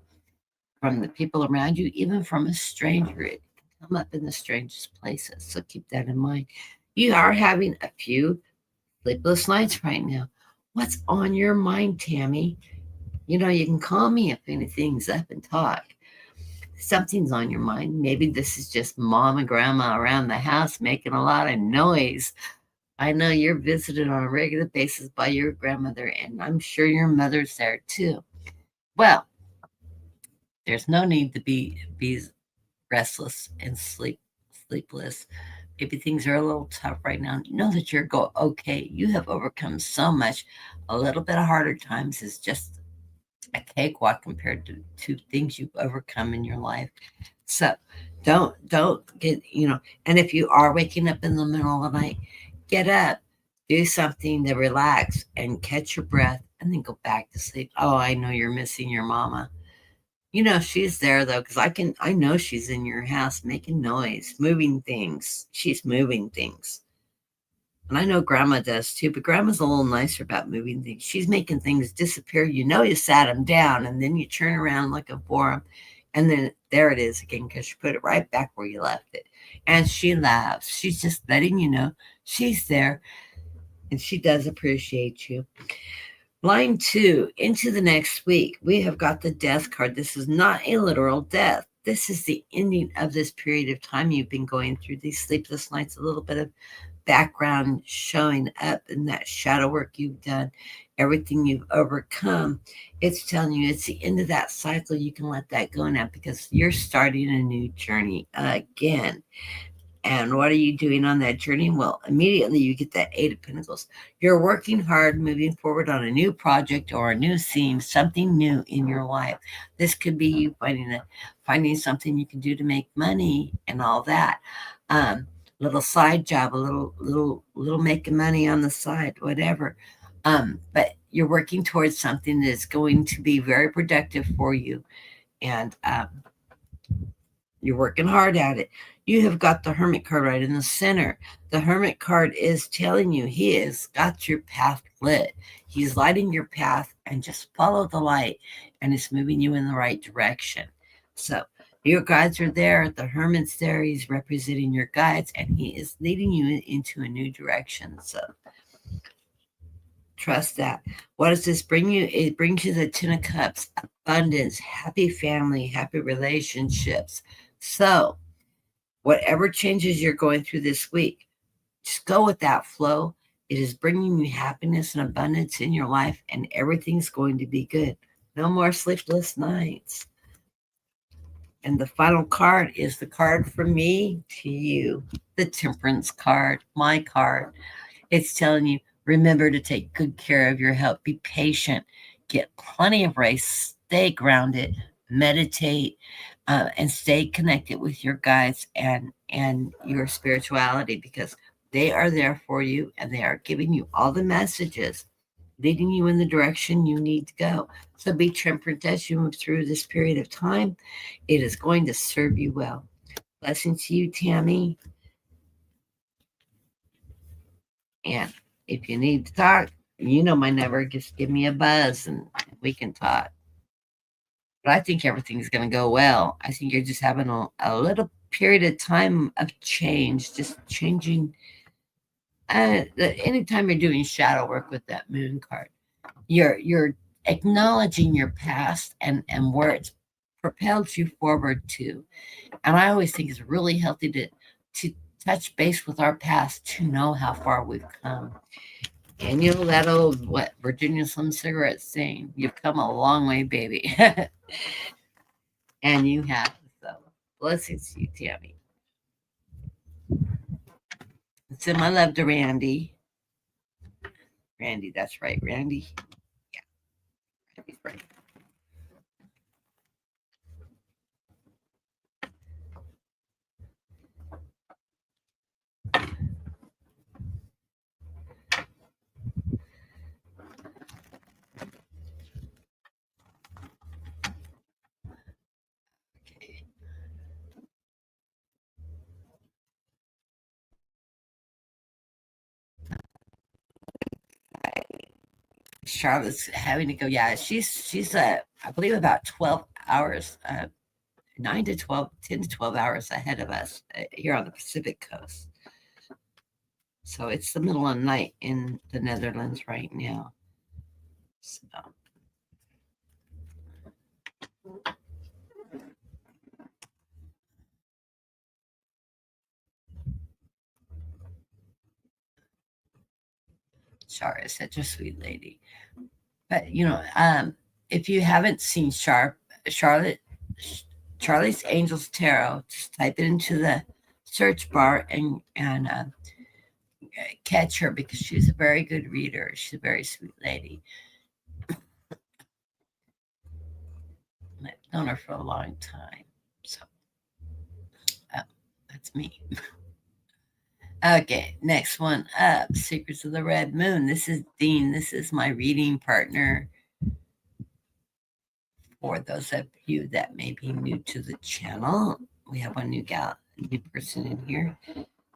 from the people around you, even from a stranger. It can come up in the strangest places. So keep that in mind. You are having a few sleepless nights right now. What's on your mind, Tammy? You can call me if anything's up and talk. Something's on your mind. Maybe this is just mom and grandma around the house making a lot of noise. I know you're visited on a regular basis by your grandmother, and I'm sure your mother's there too. Well, there's no need to be restless and sleepless. Maybe things are a little tough right now. Know that you're okay. You have overcome so much. A little bit of harder times is just a cakewalk compared to things you've overcome in your life. So don't get, and if you are waking up in the middle of the night, get up, do something to relax and catch your breath, and then go back to sleep. Oh, I know you're missing your mama. She's there though, because I know she's in your house making noise, moving things. She's moving things. And I know grandma does too, but grandma's a little nicer about moving things. She's making things disappear. You sat them down, and then you turn around looking for them. And then there it is again, because you put it right back where you left it. And she laughs. She's just letting you know she's there, and she does appreciate you. Line 2, into the next week, we have got the Death card. This is not a literal death. This is the ending of this period of time you've been going through, these sleepless nights, a little bit of background showing up in that shadow work you've done, everything you've overcome. It's telling you it's the end of that cycle. You can let that go now because you're starting a new journey again. And what are you doing on that journey? Well, immediately you get that Eight of Pentacles. You're working hard, moving forward on a new project or a new scene, something new in your life. This could be you finding something you can do to make money and all that. Little side job, a little making money on the side, whatever. But you're working towards something that's going to be very productive for you. And you're working hard at it. You have got the Hermit card right in the center. The Hermit card is telling you he has got your path lit. He's lighting your path, and just follow the light, and it's moving you in the right direction. So your guides are there. The Hermit's there. He's representing your guides, and he is leading you into a new direction. So trust that. What does this bring you? It brings you the Ten of Cups, abundance, happy family, happy relationships. So whatever changes you're going through this week, just go with that flow It is bringing you happiness and abundance in your life, and everything's going to be good. No more sleepless nights. And the final card is the card from me to you, the Temperance card, my card. It's telling you, remember to take good care of your health. Be patient. Get plenty of rest. Stay grounded. Meditate, and stay connected with your guides and your spirituality, because they are there for you and they are giving you all the messages, leading you in the direction you need to go. So be temperate as you move through this period of time. It is going to serve you well. Blessings to you, Tammy. And if you need to talk, you know my number. Just give me a buzz and we can talk. But I think everything's going to go well. I think you're just having a little period of time of change, just changing. Anytime you're doing shadow work with that moon card, you're acknowledging your past and where it's propelled you forward to. And I always think it's really healthy to touch base with our past to know how far we've come. And you know that old what Virginia Slim cigarette saying, "You've come a long way, baby," and you have. So blessings to you, Tammy. Send my love to Randy. Randy, that's right, Randy. Yeah, Randy's right. Okay. Charlotte's having to go. Yeah, she's I believe about 12 hours, 9 to 12, 10 to 12 hours ahead of us here on the Pacific coast. So it's the middle of the night in the Netherlands right now. So Char is such a sweet lady. But if you haven't seen Charlotte, Charlie's Angels Tarot, just type it into the search bar and catch her, because she's a very good reader. She's a very sweet lady. I've known her for a long time. So that's me. Okay, next one up, Secrets of the Red Moon. This is Dean. This is my reading partner. For those of you that may be new to the channel, we have one new person in here.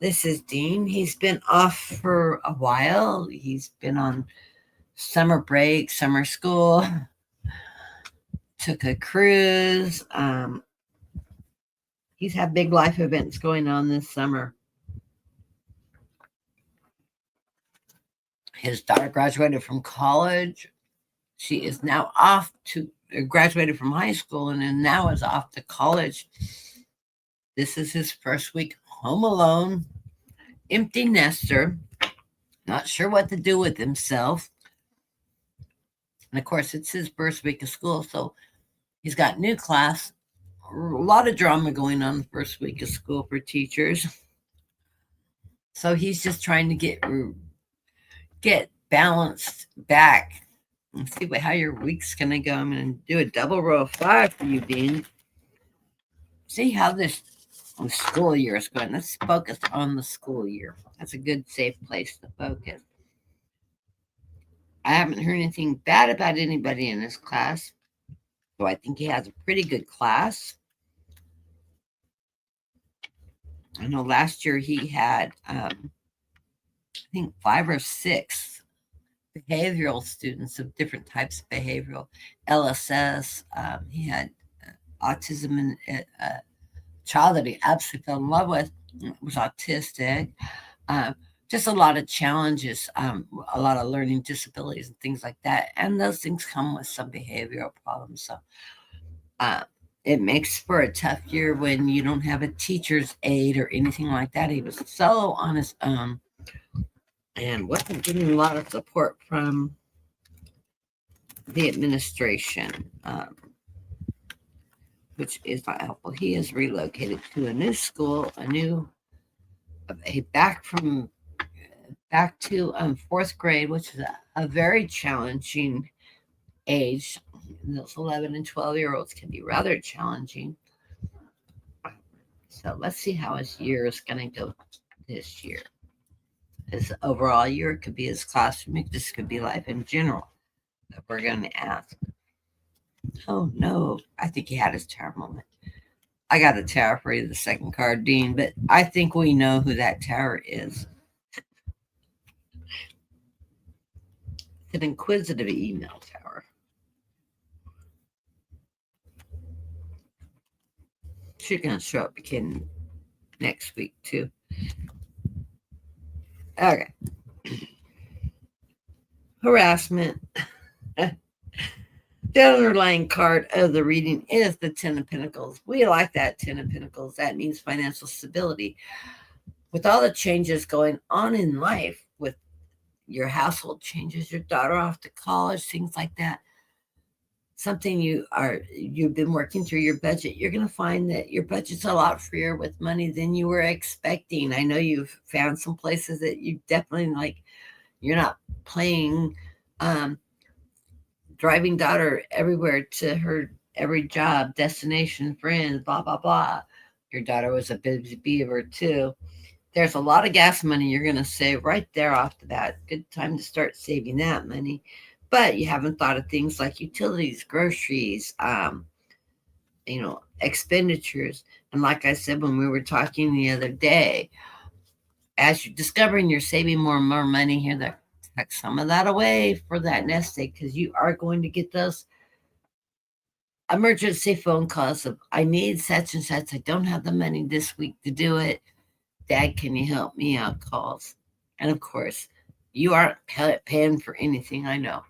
This is Dean. He's been off for a while. He's been on summer break, summer school, took a cruise. He's had big life events going on this summer. His daughter graduated from college. She is now off to graduated from high school and now is off to college. This is his first week home alone, empty nester, not sure what to do with himself. And of course, it's his first week of school, so he's got new class. A lot of drama going on the first week of school for teachers. So he's just trying to get balanced back. Let's see how your week's going to go. I'm going to do a double row of 5 for you, Dean. See how this school year is going. Let's focus on the school year. That's a good, safe place to focus. I haven't heard anything bad about anybody in this class, so I think he has a pretty good class. I know last year he had, I think, 5 or 6 behavioral students of different types of behavioral LSS. He had autism, and a child that he absolutely fell in love with was autistic. Just a lot of challenges, a lot of learning disabilities and things like that. And those things come with some behavioral problems. So it makes for a tough year when you don't have a teacher's aide or anything like that. He was solo on his own. and wasn't getting a lot of support from the administration, which is not helpful. He is relocated to a new school, back to fourth grade, which is a very challenging age. Those 11 and 12-year-olds can be rather challenging. So let's see how his year is going to go this year. His overall year could be his classroom. This could be life in general that we're going to ask. Oh no, I think he had his tower moment. I got a tower for you, the second card, Dean, but I think we know who that tower is. It's an inquisitive email tower. She's going to show up again next week, too. Okay. Harassment. The underlying card of the reading is the Ten of Pentacles. We like that Ten of Pentacles. That means financial stability. With all the changes going on in life, with your household changes, your daughter off to college, things like that, something you've been working through your budget, you're going to find that your budget's a lot freer with money than you were expecting. I know you've found some places that you definitely like. You're not playing driving daughter everywhere to her every job, destination, friends, blah, blah, blah. Your daughter was a busy beaver too. There's a lot of gas money you're going to save right there off the bat. Good time to start saving that money. But you haven't thought of things like utilities, groceries, expenditures. And like I said, when we were talking the other day, as you're discovering you're saving more and more money here, that tuck some of that away for that nest egg, because you are going to get those emergency phone calls of, I need such and such. I don't have the money this week to do it. Dad, can you help me out? Calls. And of course, you aren't paying for anything. I know.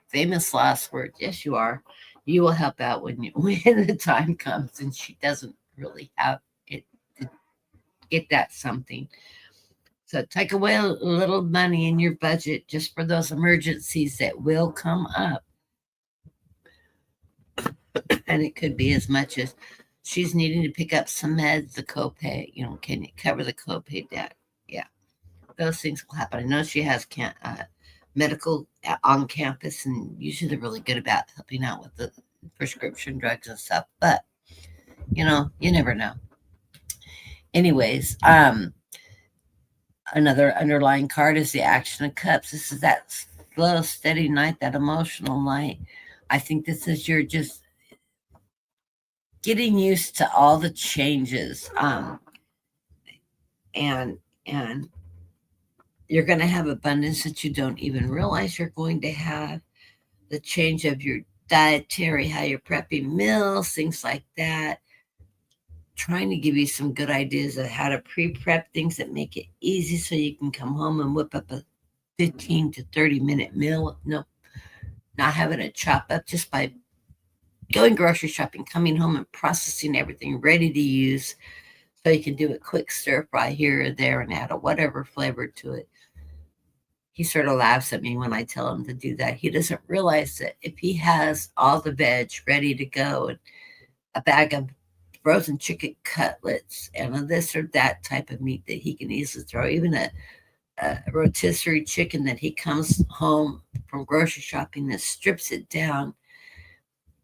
Famous last word. Yes, you are. You will help out when the time comes, and she doesn't really have it to get that something. So take away a little money in your budget just for those emergencies that will come up. And it could be as much as she's needing to pick up some meds, the copay. Can you cover the copay debt? Yeah, those things will happen. I know she has medical on campus, and usually they're really good about helping out with the prescription drugs and stuff. But you never know. Anyways, another underlying card is the Action of Cups. This is that slow, steady night, that emotional night. I think this is your just getting used to all the changes. And you're going to have abundance that you don't even realize you're going to have. The change of your dietary, how you're prepping meals, things like that. Trying to give you some good ideas of how to pre-prep things that make it easy so you can come home and whip up a 15 to 30-minute meal. No, not having it chop up, just by going grocery shopping, coming home and processing everything ready to use, so you can do a quick stir fry here or there and add a whatever flavor to it. He sort of laughs at me when I tell him to do that. He doesn't realize that if he has all the veg ready to go and a bag of frozen chicken cutlets and a this or that type of meat that he can easily throw, even a rotisserie chicken that he comes home from grocery shopping and strips it down.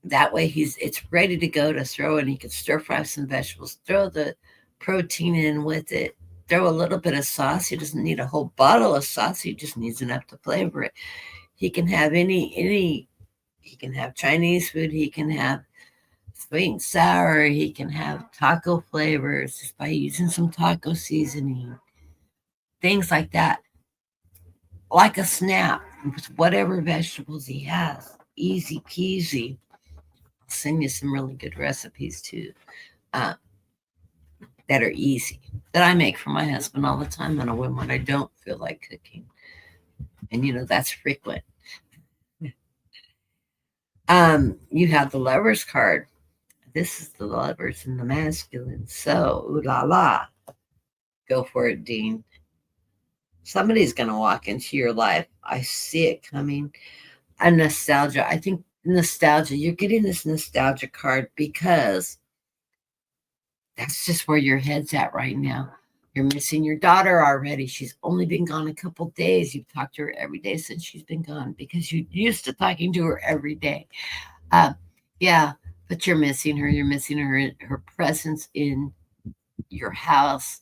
That way it's ready to go to throw, and he can stir fry some vegetables, throw the protein in with it, throw a little bit of sauce. He doesn't need a whole bottle of sauce. He just needs enough to flavor it. He can have he can have Chinese food. He can have sweet and sour. He can have taco flavors just by using some taco seasoning. Things like that. Like a snap with whatever vegetables he has. Easy peasy. I'll send you some really good recipes too. That are easy, that I make for my husband all the time on a whim when I don't feel like cooking. And that's frequent. You have the Lovers card. This is the Lovers in the masculine. So, ooh la la. Go for it, Dean. Somebody's going to walk into your life. I see it coming. A nostalgia. I think nostalgia, you're getting this nostalgia card because that's just where your head's at right now. You're missing your daughter already. She's only been gone a couple days. You've talked to her every day since she's been gone because you used to talking to her every day. Uh, yeah, but you're missing her. You're missing her presence in your house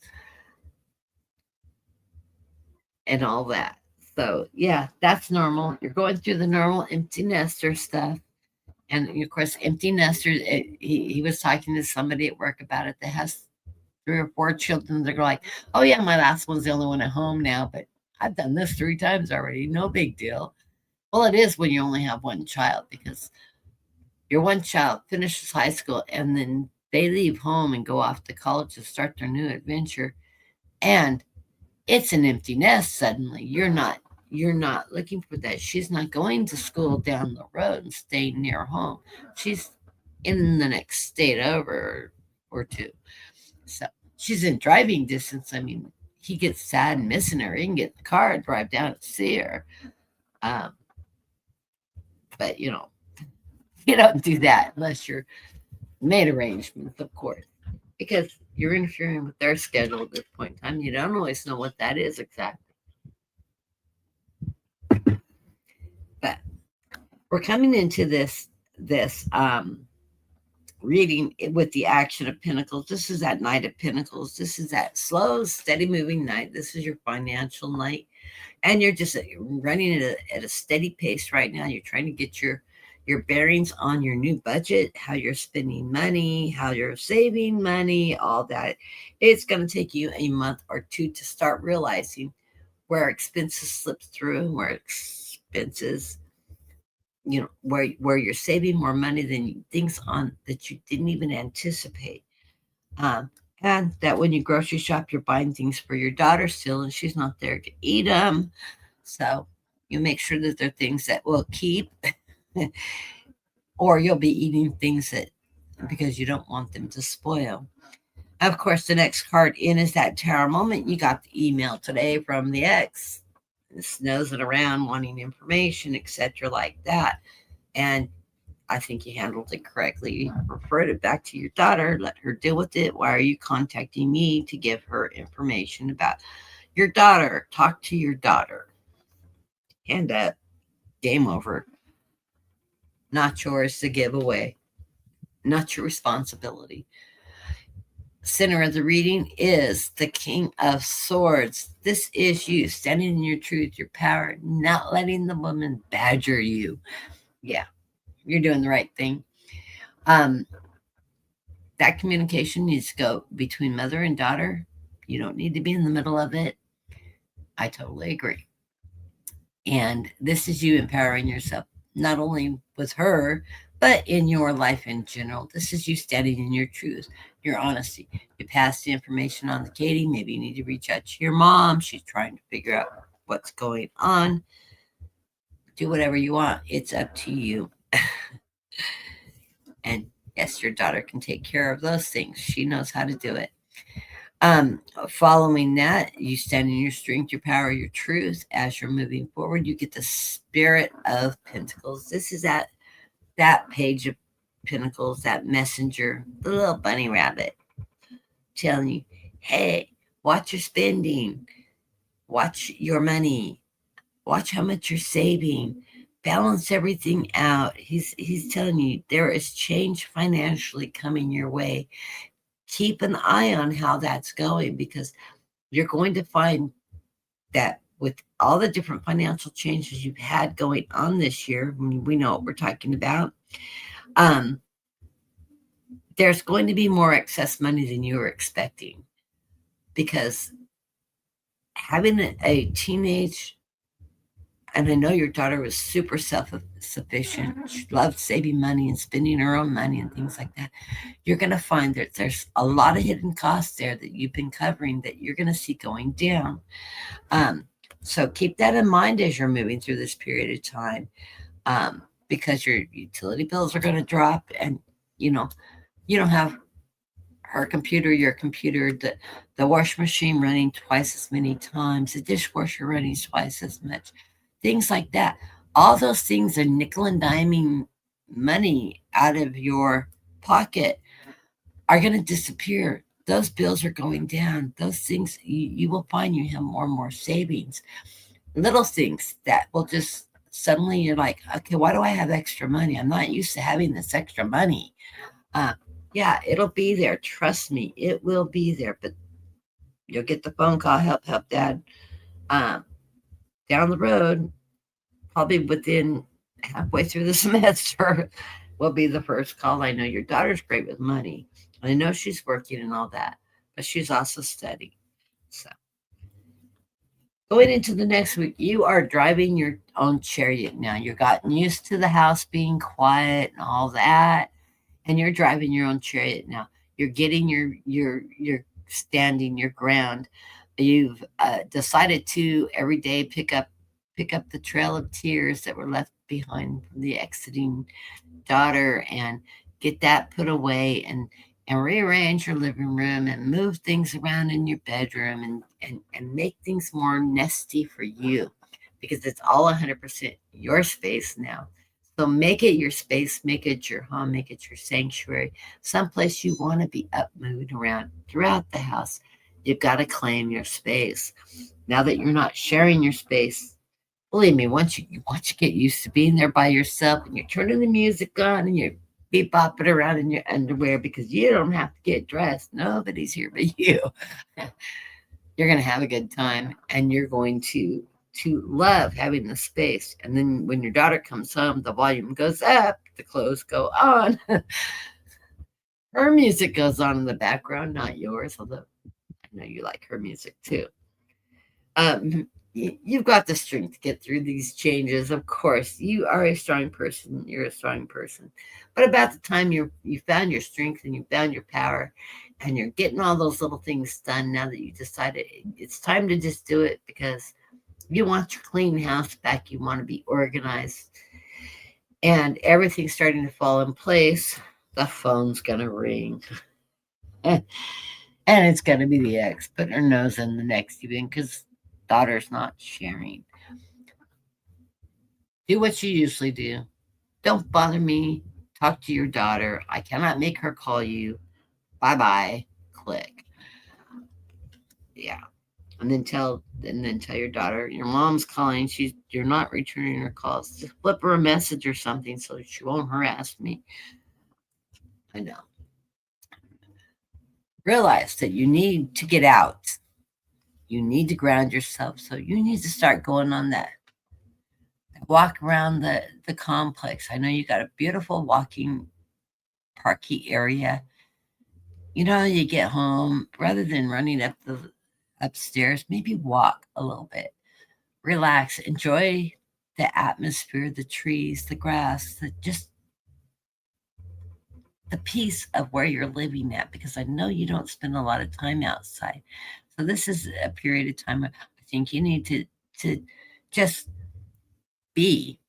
and all that. So yeah, that's normal. You're going through the normal empty nester stuff. And of course, empty nesters, he was talking to somebody at work about it that has 3 or 4 children. They're like, oh, yeah, my last one's the only one at home now, but I've done this 3 times already. No big deal. Well, it is when you only have one child because your one child finishes high school and then they leave home and go off to college to start their new adventure. And it's an empty nest suddenly. You're not looking for that. She's not going to school down the road and staying near home. She's in the next state over or two. So she's in driving distance. I mean, he gets sad and missing her. He can get in the car and drive down and see her. Um, but you don't do that unless you're made arrangements, of course, because you're interfering with their schedule at this point in time. You don't always know what that is exactly. But we're coming into this reading with the action of pentacles. This is that Knight of Pentacles. This is that slow, steady moving knight. This is your financial knight, and you're just running at a steady pace right now. You're trying to get your bearings on your new budget, how you're spending money, how you're saving money, all that. It's going to take you a month or two to start realizing where expenses slip through and where expenses, where you're saving more money than things on that you didn't even anticipate. And that when you grocery shop, you're buying things for your daughter still, and she's not there to eat them. So you make sure that they're things that will keep, or you'll be eating things that because you don't want them to spoil. Of course, the next card in is that Tower moment. You got the email today from the ex, nosing around, wanting information, etc., like that. And I think you handled it correctly. You referred it back to your daughter, let her deal with it. Why are you contacting me to give her information about your daughter? Talk to your daughter. Hand up. Game over. Not yours to give away. Not your responsibility. Center of the reading is the King of Swords. This is you standing in your truth, your power, not letting the woman badger you. Yeah, you're doing the right thing. That communication needs to go between mother and daughter. You don't need to be in the middle of it. I totally agree. And this is you empowering yourself, not only with her, but in your life in general. This is you standing in your truth, your honesty. You pass the information on to Katie. Maybe you need to reach out to your mom. She's trying to figure out what's going on. Do whatever you want. It's up to you. And yes, your daughter can take care of those things. She knows how to do it. Following that, you stand in your strength, your power, your truth. As you're moving forward, you get the Spirit of Pentacles. This is that page of Pentacles, that messenger, the little bunny rabbit, telling you, hey, watch your spending, watch your money, watch how much you're saving, balance everything out. He's telling you there is change financially coming your way. Keep an eye on how that's going, because you're going to find that with all the different financial changes you've had going on this year, we know what we're talking about. There's going to be more excess money than you were expecting, because having a teenage, and I know your daughter was super self-sufficient. She loved saving money and spending her own money and things like that. You're going to find that there's a lot of hidden costs there that you've been covering that you're going to see going down. So keep that in mind as you're moving through this period of time, because your utility bills are going to drop, and you don't have her computer, your computer, the washing machine running twice as many times, the dishwasher running twice as much, things like that. All those things are nickel and diming money out of your pocket are going to disappear. Those bills are going down. Those things, you will find you have more and more savings. Little things that will just suddenly you're like, okay, why do I have extra money? I'm not used to having this extra money. Uh, yeah, it'll be there. Trust me, it will be there. But you'll get the phone call, help, help, dad. Um, Down the road, probably within halfway through the semester, will be the first call. I know your daughter's great with money. I know she's working and all that, but she's also studying. So going into the next week, you are driving your own chariot now. You've gotten used to the house being quiet and all that, and you're driving your own chariot now. You're getting your standing your ground. You've decided to every day pick up the trail of tears that were left behind from the exiting daughter and get that put away and rearrange your living room and move things around in your bedroom and make things more nesty for you because it's all 100% your space now. So make it your space, make it your home, make it your sanctuary, someplace you want to be up, moving around throughout the house. You've got to claim your space. Now that you're not sharing your space, believe me, once you get used to being there by yourself and you're turning the music on and you're be bopping around in your underwear because you don't have to get dressed. Nobody's here but you. You're gonna have a good time and you're going to love having the space. And then when your daughter comes home, the volume goes up, the clothes go on. Her music goes on in the background, not yours, although I know you like her music too. You've got the strength to get through these changes. Of course, you are a strong person. You're a strong person. But about the time you found your strength and you found your power, and you're getting all those little things done, now that you decided it's time to just do it because you want your clean house back. You want to be organized, and everything's starting to fall in place. The phone's gonna ring. And it's going to be the ex putting her nose in the next even because daughter's not sharing. Do what you usually do. Don't bother me. Talk to your daughter. I cannot make her call you. Bye bye. Click. Yeah. And then tell your daughter your mom's calling. You're not returning her calls. Just flip her a message or something so she won't harass me. I know. Realize that you need to get out. You need to ground yourself. So you need to start going on that walk around the complex. I know you got a beautiful walking parky area. You know, you get home rather than running up the upstairs, maybe walk a little bit, relax, enjoy the atmosphere, the trees, the grass, just the peace of where you're living at. Because I know you don't spend a lot of time outside, so this is a period of time I think you need to just be.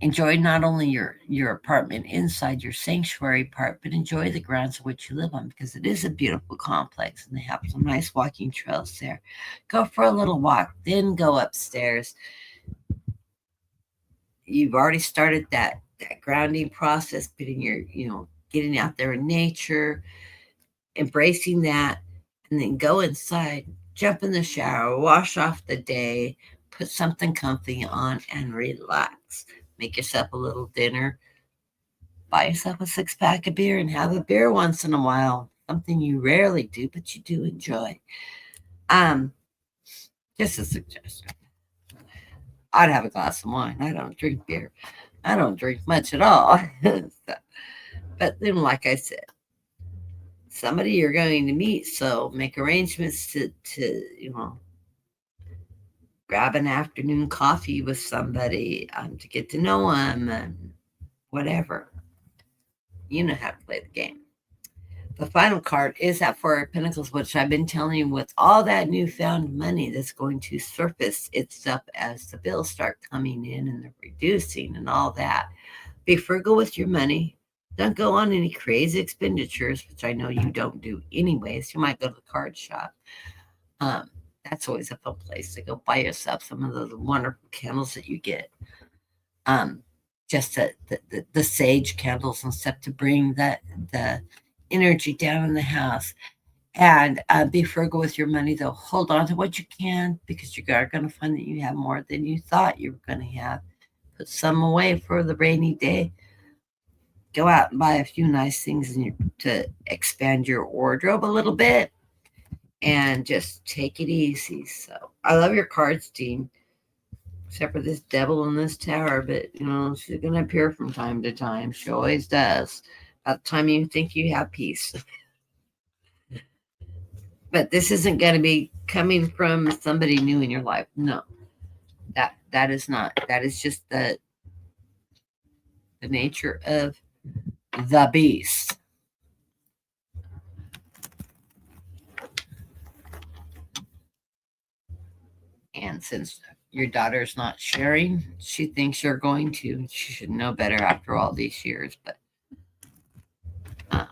Enjoy not only your apartment inside your sanctuary part, but enjoy the grounds of which you live on because it is a beautiful complex and they have some nice walking trails there. Go for a little walk, then go upstairs. You've already started that grounding process, getting out there in nature, embracing that, and then go inside, jump in the shower, wash off the day, put something comfy on, and relax. Make yourself a little dinner, buy yourself a six-pack of beer, and have a beer once in a while. Something you rarely do, but you do enjoy. Um, just a suggestion. I'd have a glass of wine. I don't drink beer. I don't drink much at all. But then, like I said, somebody you're going to meet, so make arrangements to grab an afternoon coffee with somebody to get to know them and whatever. You know how to play the game. The final card is that Four of Pentacles, which I've been telling you with all that newfound money that's going to surface itself as the bills start coming in and they're reducing and all that. Be frugal with your money. Don't go on any crazy expenditures, which I know you don't do anyways. You might go to the card shop. Um, that's always a fun place to go buy yourself some of those wonderful candles that you get. Um, just the sage candles and stuff to bring the energy down in the house. And be frugal with your money, though. Hold on to what you can because you are going to find that you have more than you thought you were going to have. Put some away for the rainy day. Go out and buy a few nice things to expand your wardrobe a little bit and just take it easy. So I love your cards, Dean, except for this devil in this tower. But, she's going to appear from time to time. She always does. About the time you think you have peace. But this isn't going to be coming from somebody new in your life. No, that is not. That is just the nature of the beast. And since your daughter's not sharing, she thinks you're going to. She should know better after all these years. But uh,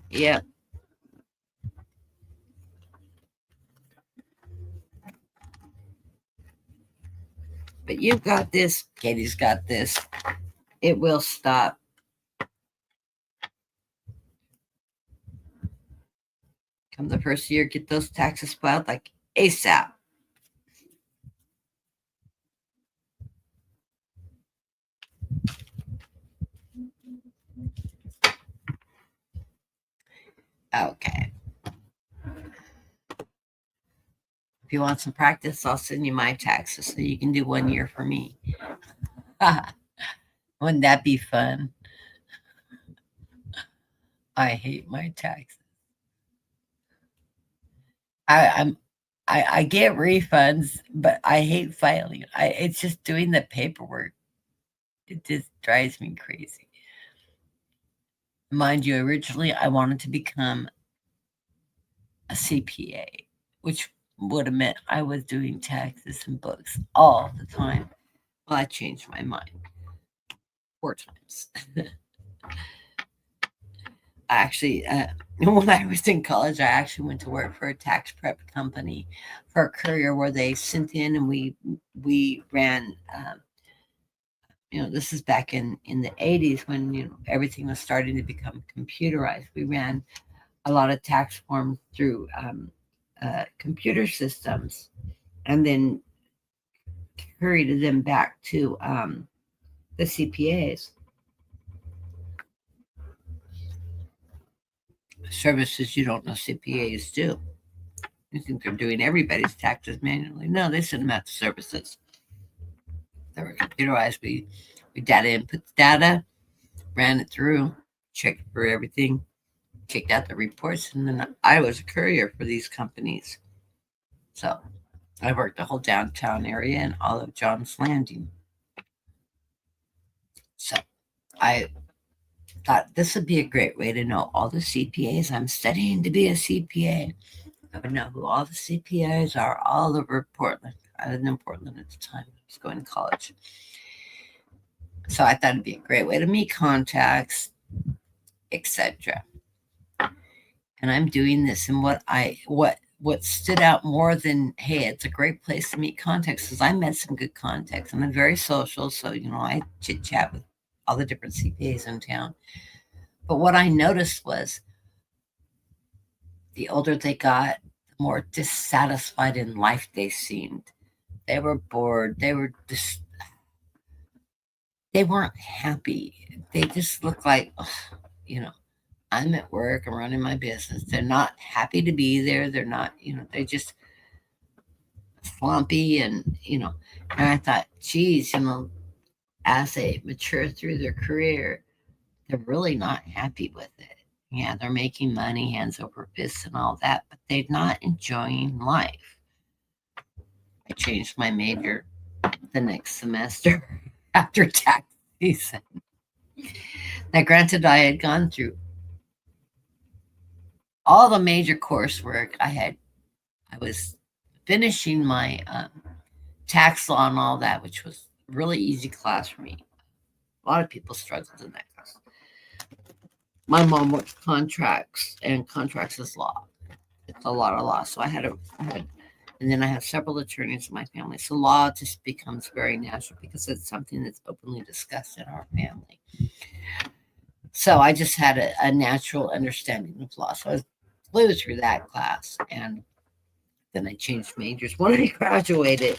yeah. But you've got this. Katie's got this. It will stop. Come the first year, get those taxes filed like ASAP. Okay. If you want some practice, I'll send you my taxes so you can do 1 year for me. Wouldn't that be fun? I hate my taxes. I'm I get refunds, but I hate filing. It's just doing the paperwork. It just drives me crazy. Mind you, originally I wanted to become a CPA, which would have meant I was doing taxes and books all the time. Well, I changed my mind 4 times. Actually, when I was in college, I actually went to work for a tax prep company for a courier where they sent in and we ran. This is back in the 80s when everything was starting to become computerized. We ran a lot of tax forms through computer systems, and then carried them back to the CPAs. Services you don't know CPAs do. You think they're doing everybody's taxes manually? No, they send them out to services. They were computerized. We data input the data, ran it through, checked for everything, kicked out the reports, and then I was a courier for these companies. So I worked the whole downtown area and all of John's Landing. So I thought this would be a great way to know all the CPAs. I'm studying to be a CPA. I would know who all the CPAs are all over Portland. I lived in Portland at the time. I was going to college. So I thought it'd be a great way to meet contacts, etc. And I'm doing this, and what stood out more than, hey, it's a great place to meet contacts, is I met some good contacts. I'm very social, so I chit chat with all the different CPAs in town. But what I noticed was the older they got, the more dissatisfied in life they seemed. They were bored. They weren't happy. They just looked like, I'm at work, I'm running my business. They're not happy to be there. They're not, they just slumpy and I thought, geez, as they mature through their career, they're really not happy with it. Yeah, they're making money, hands over fists and all that, but they're not enjoying life. I changed my major the next semester after tax season. Now, granted, I had gone through all the major coursework. I was finishing my tax law and all that, which was a really easy class for me. A lot of people struggled in that class. my mom worked contracts, and contracts is law. It's a lot of law. So and then I have several attorneys in my family. So law just becomes very natural because it's something that's openly discussed in our family. So I just had a natural understanding of law. So I flew through that class, and then I changed majors. When I graduated,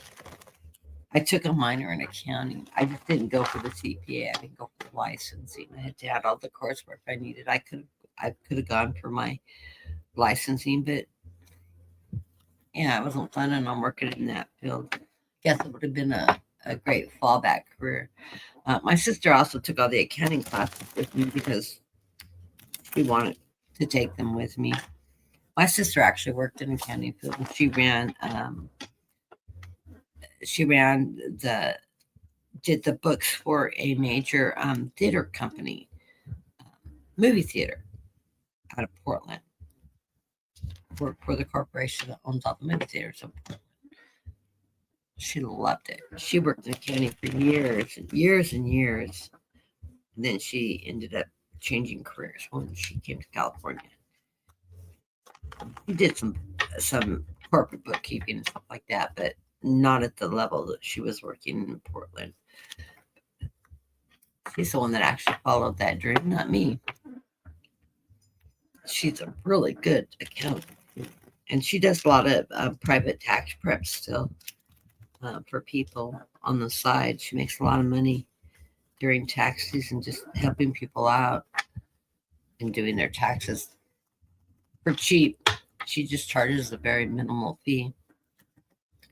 I took a minor in accounting. I just didn't go for the CPA. I didn't go for the licensing. I had to add all the coursework I needed. I could have gone for my licensing, but yeah, I wasn't planning on working in that field. Guess it would have been a great fallback career. My sister also took all the accounting classes with me because she wanted to take them with me. My sister actually worked in accounting field, and she did the books for a major theater company, movie theater out of Portland, for the corporation that owns all the movie theaters. So she loved it. She worked in accounting for years and years and years. And then she ended up changing careers when she came to California. She did some corporate bookkeeping and stuff like that, but not at the level that she was working in Portland. She's the one that actually followed that dream, not me. She's a really good accountant, and she does a lot of private tax prep still for people on the side. She makes a lot of money during tax season, just helping people out and doing their taxes for cheap. She just charges a very minimal fee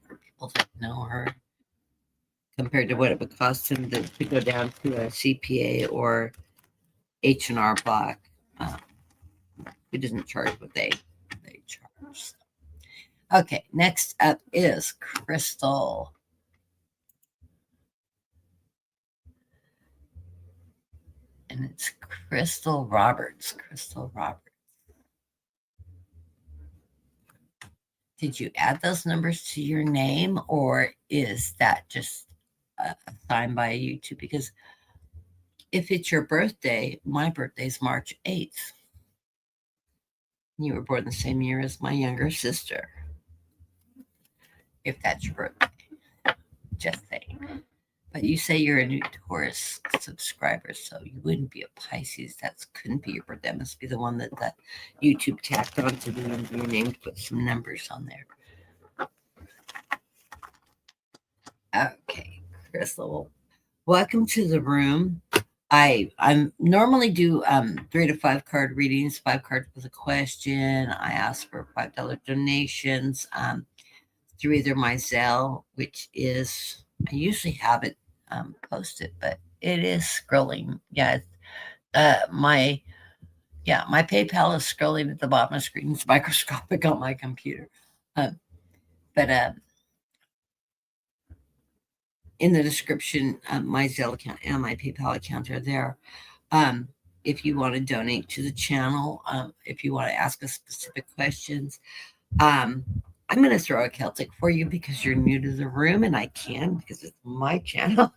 for people that know her compared to what it would cost them to go down to a CPA or H&R Block. Who doesn't charge what they charge. Okay, next up is Crystal. And it's Crystal Roberts. Crystal Roberts. Did you add those numbers to your name, or is that just assigned by YouTube? Because if it's your birthday, my birthday is March 8th. You were born the same year as my younger sister. If that's your birthday, just saying. But you say you're a new Taurus subscriber, so you wouldn't be a Pisces. That couldn't be your birthday. That must be the one that YouTube tacked onto the end of your name to put some numbers on there. Okay, Crystal, welcome to the room. I normally do 3 to 5 card readings, 5 cards with a question. I ask for $5 donations through either my Zelle, which is, I usually have it posted, but it is scrolling. Yeah, my PayPal is scrolling at the bottom of the screen. It's microscopic on my computer, but in the description, my Zelle account and my PayPal account are there. If you want to donate to the channel, if you want to ask us specific questions, I'm going to throw a Celtic for you because you're new to the room, and I can because it's my channel.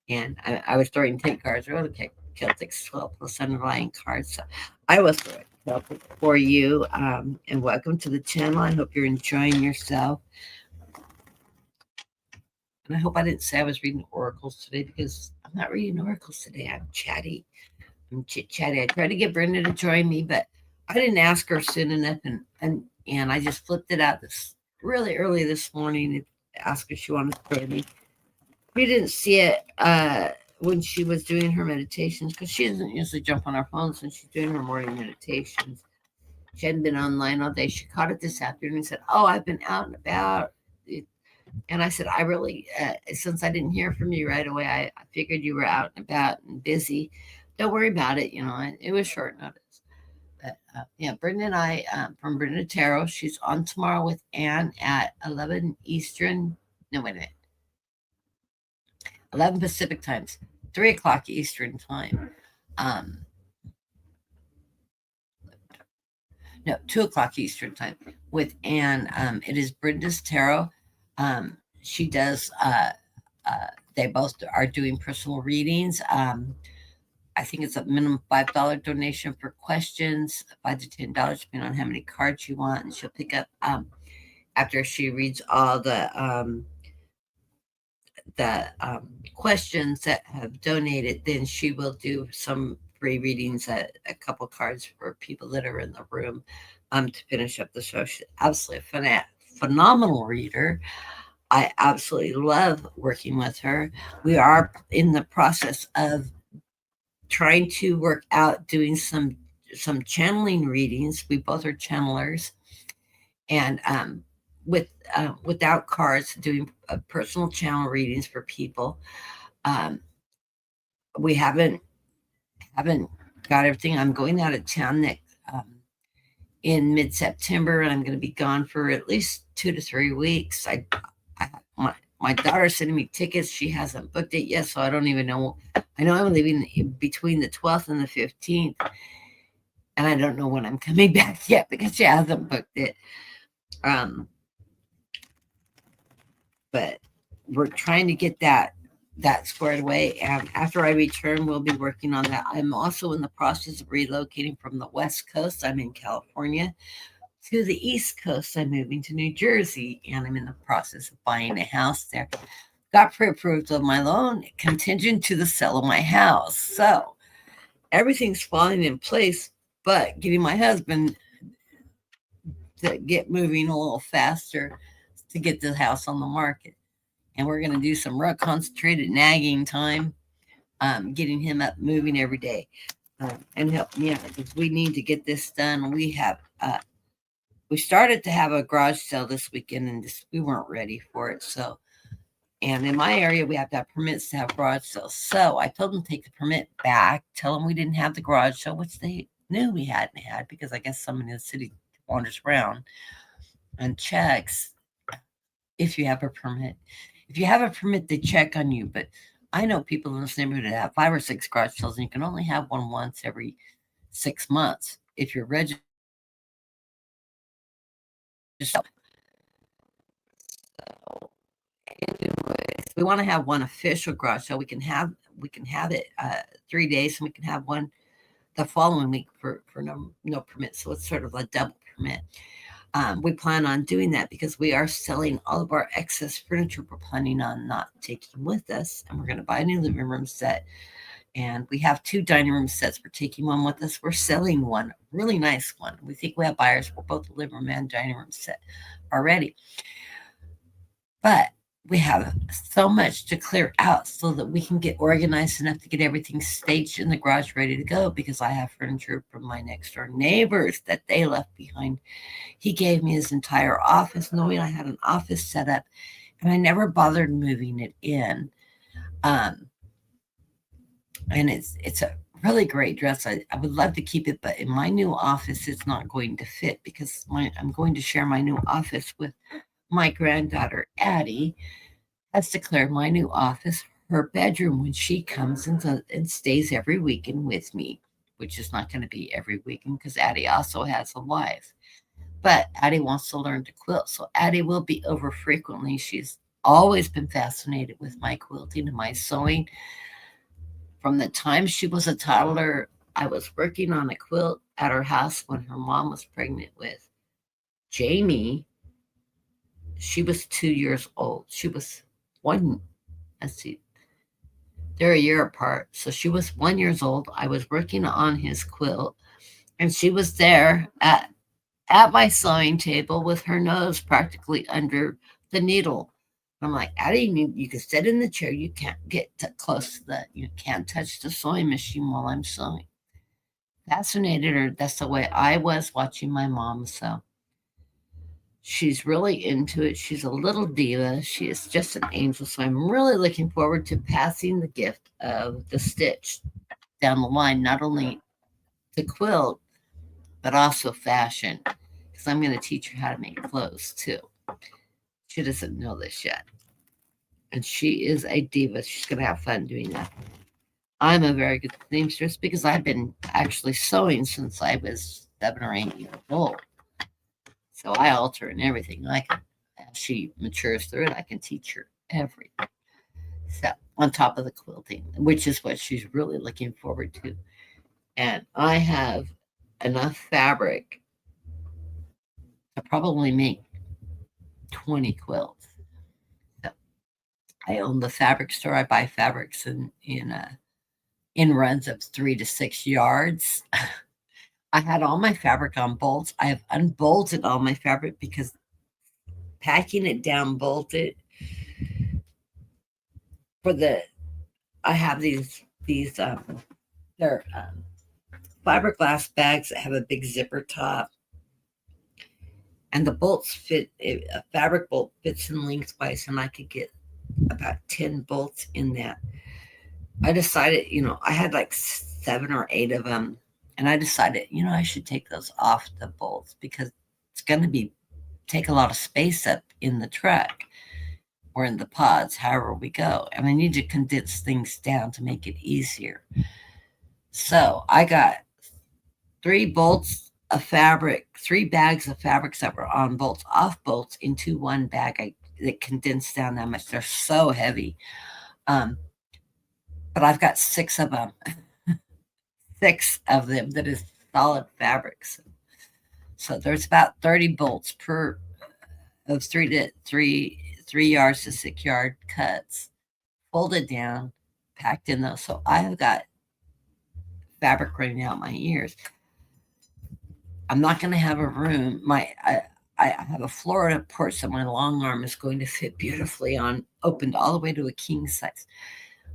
And I was throwing 10 cards. Okay, Celtic's 12 plus underlying cards. So I will throw a Celtic for you. And welcome to the channel. I hope you're enjoying yourself. And I hope I didn't say I was reading oracles today because I'm not reading oracles today. I'm chatty. I'm chit-chatty. I tried to get Brenda to join me, but I didn't ask her soon enough. And I just flipped it out this really early this morning to ask her if she wanted to join me. We didn't see it when she was doing her meditations because she doesn't usually jump on her phone since she's doing her morning meditations. She hadn't been online all day. She caught it this afternoon and said, "Oh, I've been out and about." And I said, "I really, since I didn't hear from you right away, I figured you were out and about and busy. Don't worry about it. It was short notice." But yeah, Brenda and I, from Brenda Tarot, she's on tomorrow with Anne at 11 Eastern. No, wait a minute. 11 Pacific times, 3 o'clock Eastern time. No, 2 o'clock Eastern time with Anne. It is Brenda's Tarot. She does, they both are doing personal readings. I think it's a minimum $5 donation for questions, $5 to $10, depending on how many cards you want. And she'll pick up after she reads all the questions that have donated. Then she will do some free readings, a couple cards for people that are in the room to finish up the show. She's absolutely a phenomenal reader. I absolutely love working with her. We are in the process of trying to work out doing some channeling readings. We both are channelers, and without cards, doing personal channel readings for people. We haven't got everything. I'm going out of town in mid-September, and I'm going to be gone for at least 2 to 3 weeks. My daughter's sending me tickets. She hasn't booked it yet, so I don't even know. I know I'm leaving between the 12th and the 15th, and I don't know when I'm coming back yet because she hasn't booked it. But we're trying to get that squared away, and after I return, we'll be working on that. I'm also in the process of relocating from the West Coast. I'm in California to the East Coast. I'm moving to New Jersey, and I'm in the process of buying a house there. Got pre-approved of my loan contingent to the sale of my house. So everything's falling in place, but getting my husband to get moving a little faster to get the house on the market. And we're going to do some real concentrated nagging time, getting him up moving every day, and help me out because we need to get this done. We started to have a garage sale this weekend, and we weren't ready for it. So, and in my area, we have to have permits to have garage sales. So I told them to take the permit back, tell them we didn't have the garage sale, which they knew we hadn't had because I guess someone in the city wanders around and checks if you have a permit. If you have a permit, they check on you. But I know people in this neighborhood that have 5 or 6 garage sales, and you can only have one once every 6 months if you're registered. So, anyways, we want to have one official garage sale. We can have it 3 days, and we can have one the following week for no permit. So it's sort of a double permit. We plan on doing that because we are selling all of our excess furniture we're planning on not taking with us, and we're going to buy a new living room set. And we have 2 dining room sets. We're taking one with us. We're selling one, really nice one. We think we have buyers for both the living room and dining room set already. But we have so much to clear out so that we can get organized enough to get everything staged in the garage ready to go, because I have furniture from my next door neighbors that they left behind. He gave me his entire office, knowing I had an office set up, and I never bothered moving it in. And it's a really great dress. I would love to keep it, but in my new office, it's not going to fit because I'm going to share my new office with my granddaughter, Addie. Has declared my new office her bedroom when she comes and stays every weekend with me, which is not going to be every weekend because Addie also has a life. But Addie wants to learn to quilt, so Addie will be over frequently. She's always been fascinated with my quilting and my sewing. From the time she was a toddler, I was working on a quilt at her house when her mom was pregnant with Jamie. She was 2 years old. She was one, let's see, they're a year apart. So she was 1 year old. I was working on his quilt, and she was there at my sewing table with her nose practically under the needle. I'm like, Addie, you can sit in the chair. You can't get close to you can't touch the sewing machine while I'm sewing. Fascinated her. That's the way I was watching my mom sew. She's really into it. She's a little diva. She is just an angel. So I'm really looking forward to passing the gift of the stitch down the line, not only the quilt, but also fashion, because I'm going to teach her how to make clothes too. She doesn't know this yet. And she is a diva. She's going to have fun doing that. I'm a very good seamstress because I've been actually sewing since I was 7 or 8 years old. So I alter and everything. As she matures through it, I can teach her everything. So on top of the quilting, which is what she's really looking forward to. And I have enough fabric to probably make 20 quilts. So I own the fabric store. I buy fabrics in runs of 3 to 6 yards. I had all my fabric on bolts. I have unbolted all my fabric because packing it down bolted for the I have these they're fiberglass bags that have a big zipper top, and the bolts fit. A fabric bolt fits in lengthwise, and I could get about 10 bolts in that. I decided, I had like 7 or 8 of them, and I decided, I should take those off the bolts because it's going to take a lot of space up in the truck or in the pods, however we go. And I need to condense things down to make it easier. So I got 3 bags of fabrics that were on bolts, off bolts into one bag. That condensed down that much. They're so heavy. But I've got 6 of them. 6 of them that is solid fabrics. So there's about 30 bolts per of 3 yards to 6 yard cuts, folded down, packed in those. So I have got fabric running out my ears. I'm not going to have a room. I have a Florida porch that my long arm is going to fit beautifully on, opened all the way to a king size.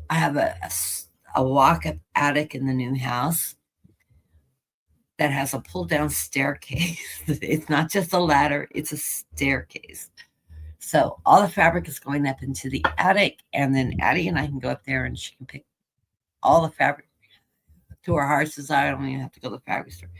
I have a walk-up attic in the new house that has a pull-down staircase. It's not just a ladder, it's a staircase. So all the fabric is going up into the attic, and then Addie and I can go up there and she can pick all the fabric to her heart's desire. I don't even have to go to the fabric store.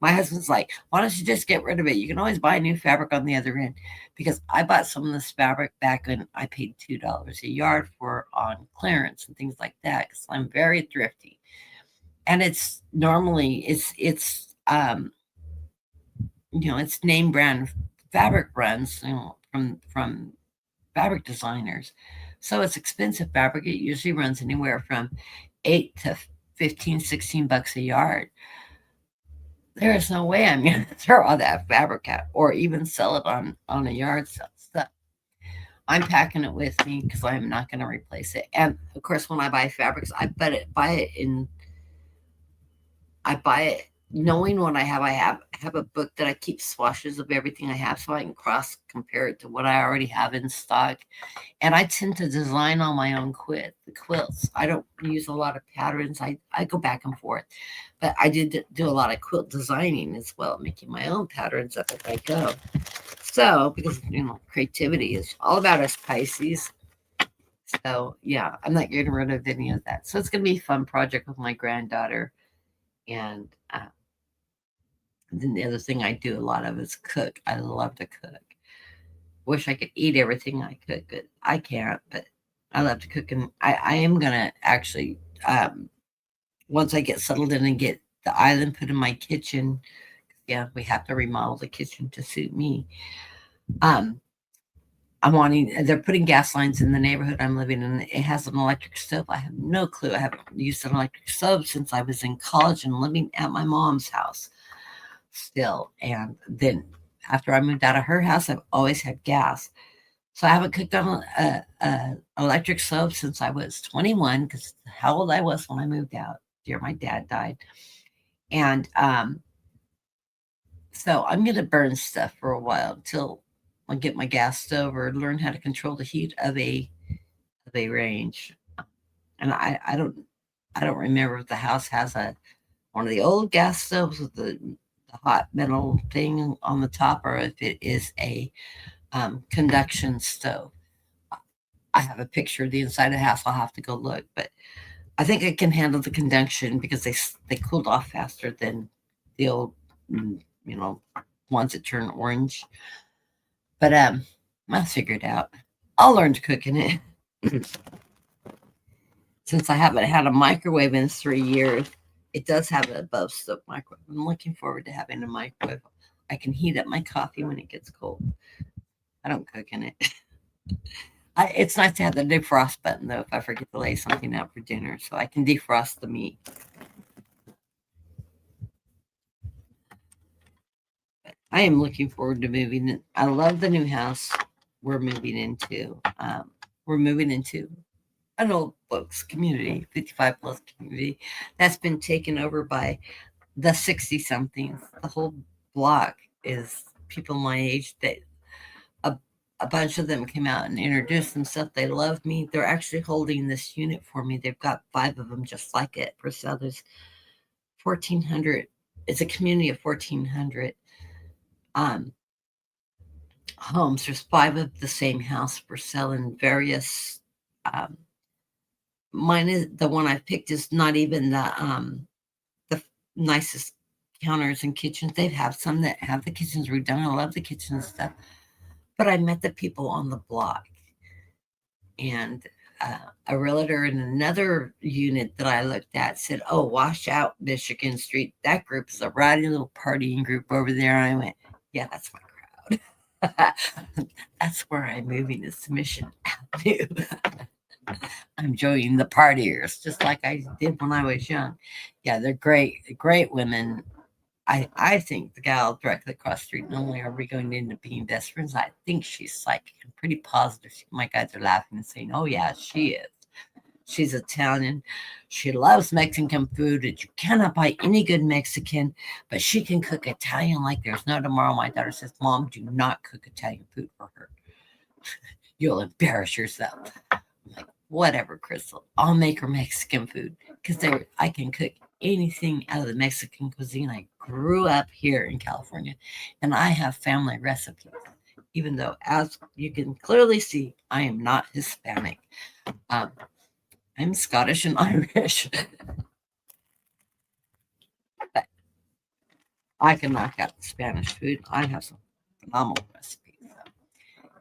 My husband's like, why don't you just get rid of it? You can always buy new fabric on the other end. Because I bought some of this fabric back when I paid $2 a yard for on clearance and things like that. Because I'm very thrifty. And it's normally it's name brand fabric runs, from fabric designers. So it's expensive fabric. It usually runs anywhere from $8 to $15, $16 a yard. There is no way I'm going to throw all that fabric out or even sell it on a yard sale. So I'm packing it with me because I'm not going to replace it. And of course, when I buy fabrics, I buy it knowing what I have. I have a book that I keep swatches of everything I have so I can cross compare it to what I already have in stock. And I tend to design all my own quilts. I don't use a lot of patterns. I go back and forth. But I did do a lot of quilt designing as well, making my own patterns up as I go. So, because, creativity is all about us Pisces. So, yeah, I'm not getting rid of any of that. So it's going to be a fun project with my granddaughter. And then the other thing I do a lot of is cook. I love to cook. Wish I could eat everything I could, but I can't. But I love to cook. And I am going to actually... once I get settled in and get the island put in my kitchen, we have to remodel the kitchen to suit me. They're putting gas lines in the neighborhood I'm living in. It has an electric stove. I have no clue. I haven't used an electric stove since I was in college and living at my mom's house still. And then after I moved out of her house, I've always had gas. So I haven't cooked on an electric stove since I was 21, because how old I was when I moved out. Year my dad died. And so I'm going to burn stuff for a while until I get my gas stove or learn how to control the heat of a range. And I don't remember if the house has one of the old gas stoves with the hot metal thing on the top, or if it is a conduction stove. I have a picture of the inside of the house. I'll have to go look, but I think I can handle the conduction because they cooled off faster than the old, ones that turn orange. But I'll figure it out. I'll learn to cook in it. Since I haven't had a microwave in 3 years, it does have an above stove microwave. I'm looking forward to having a microwave. I can heat up my coffee when it gets cold. I don't cook in it. It's nice to have the defrost button, though, if I forget to lay something out for dinner, so I can defrost the meat. I am looking forward to moving in. I love the new house we're moving into. We're moving into an old folks community, 55 plus community, that's been taken over by the 60 somethings. The whole block is people my age that a, a bunch of them came out and introduced themselves. They love me. They're actually holding this unit for me. They've got 5 of them just like it for sale. There's 1,400. It's a community of 1,400 um, homes. There's 5 of the same house for sale in various. Mine is the one I picked is not even the nicest counters and kitchens. They have some that have the kitchens redone. I love the kitchen and stuff. But I met the people on the block, and a realtor in another unit that I looked at said, "Oh, wash out Michigan Street. That group is a rowdy little partying group over there." And I went, "Yeah, that's my crowd." That's where I'm moving is to Mission Avenue. I'm joining the partiers, just like I did when I was young. Yeah, they're great, great women. I think the gal directly across the street, not only are we going to end up being best friends, I think she's psychic and pretty positive. My guys are laughing and saying, "Oh, yeah, she is. She's Italian. She loves Mexican food. And you cannot buy any good Mexican, but she can cook Italian like there's no tomorrow." My daughter says, "Mom, do not cook Italian food for her. You'll embarrass yourself." I'm like, "Whatever, Crystal. I'll make her Mexican food because I can cook anything out of the Mexican cuisine. I grew up here in California, and I have family recipes, even though, as you can clearly see, I am not Hispanic. I'm Scottish and Irish. But I can knock out the Spanish food. I have some phenomenal recipes. So.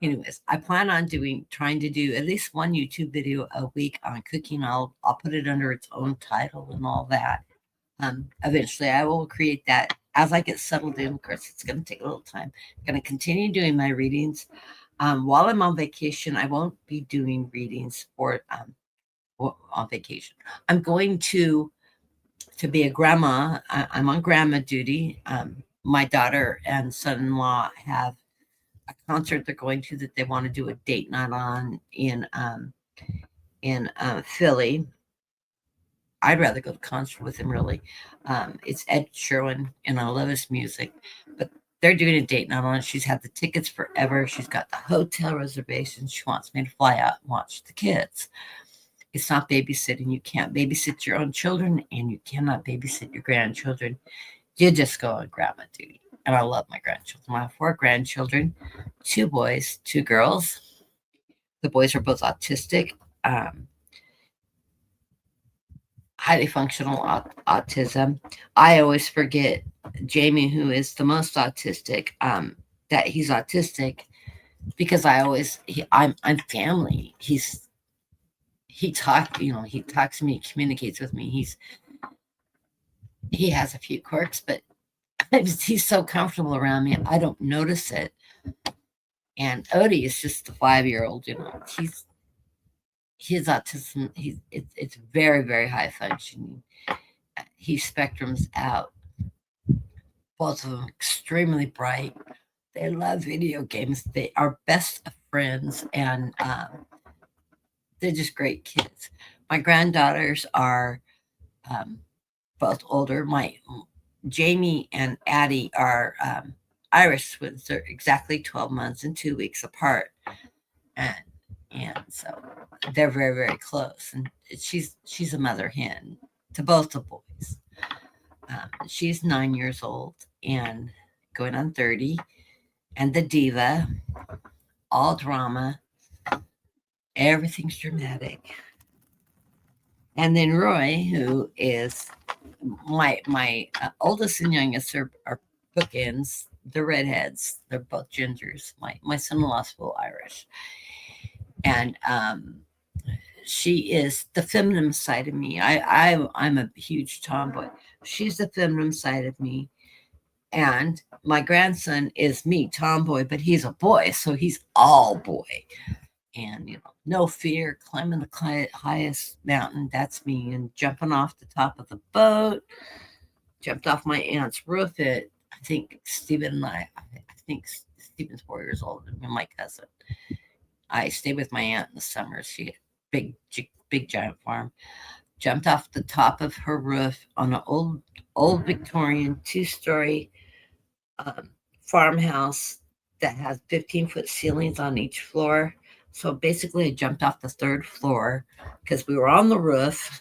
Anyways, I plan on trying to do at least one YouTube video a week on cooking. I'll put it under its own title and all that. Eventually, I will create that as I get settled in. Of course, it's going to take a little time. I'm going to continue doing my readings. While I'm on vacation, I won't be doing readings for on vacation. I'm going to be a grandma. I'm on grandma duty. My daughter and son-in-law have a concert they're going to that they want to do a date night on in Philly. I'd rather go to concert with him, really. It's Ed Sherwin, and I love his music. But they're doing a date night on it. She's had the tickets forever. She's got the hotel reservations. She wants me to fly out and watch the kids. It's not babysitting. You can't babysit your own children, and you cannot babysit your grandchildren. You just go on grandma duty. And I love my grandchildren. I have 4 grandchildren, 2 boys, 2 girls. The boys are both autistic. Highly functional autism. I always forget Jamie, who is the most autistic, that he's autistic because I'm family. He talks to me, communicates with me. He has a few quirks, but he's so comfortable around me, I don't notice it. And Odie is just a 5-year-old. His autism, it's very, very high functioning. He spectrums out. Both of them extremely bright. They love video games. They are best of friends, and they're just great kids. My granddaughters are both older. My Jamie and Addie are Irish twins. They're exactly 12 months and 2 weeks apart, and so they're very, very close. And she's a mother hen to both the boys. She's 9 years old and going on 30, and the diva, all drama, everything's dramatic. And then Roy, who is my oldest and youngest, are bookends. They're redheads. They're both gingers. My son-in-law's full Irish, and she is the feminine side of me. I'm a huge tomboy. She's the feminine side of me, and my grandson is me, tomboy, but he's a boy, so he's all boy. And, no fear, climbing the highest mountain, that's me. And jumping off the top of the boat, jumped off my aunt's roof at, I think Stephen and I think Stephen's 4 years older than me, my cousin. I stayed with my aunt in the summer. She had a big giant farm. Jumped off the top of her roof on an old Victorian 2-story um, farmhouse that has 15-foot ceilings on each floor. So basically, I jumped off the third floor because we were on the roof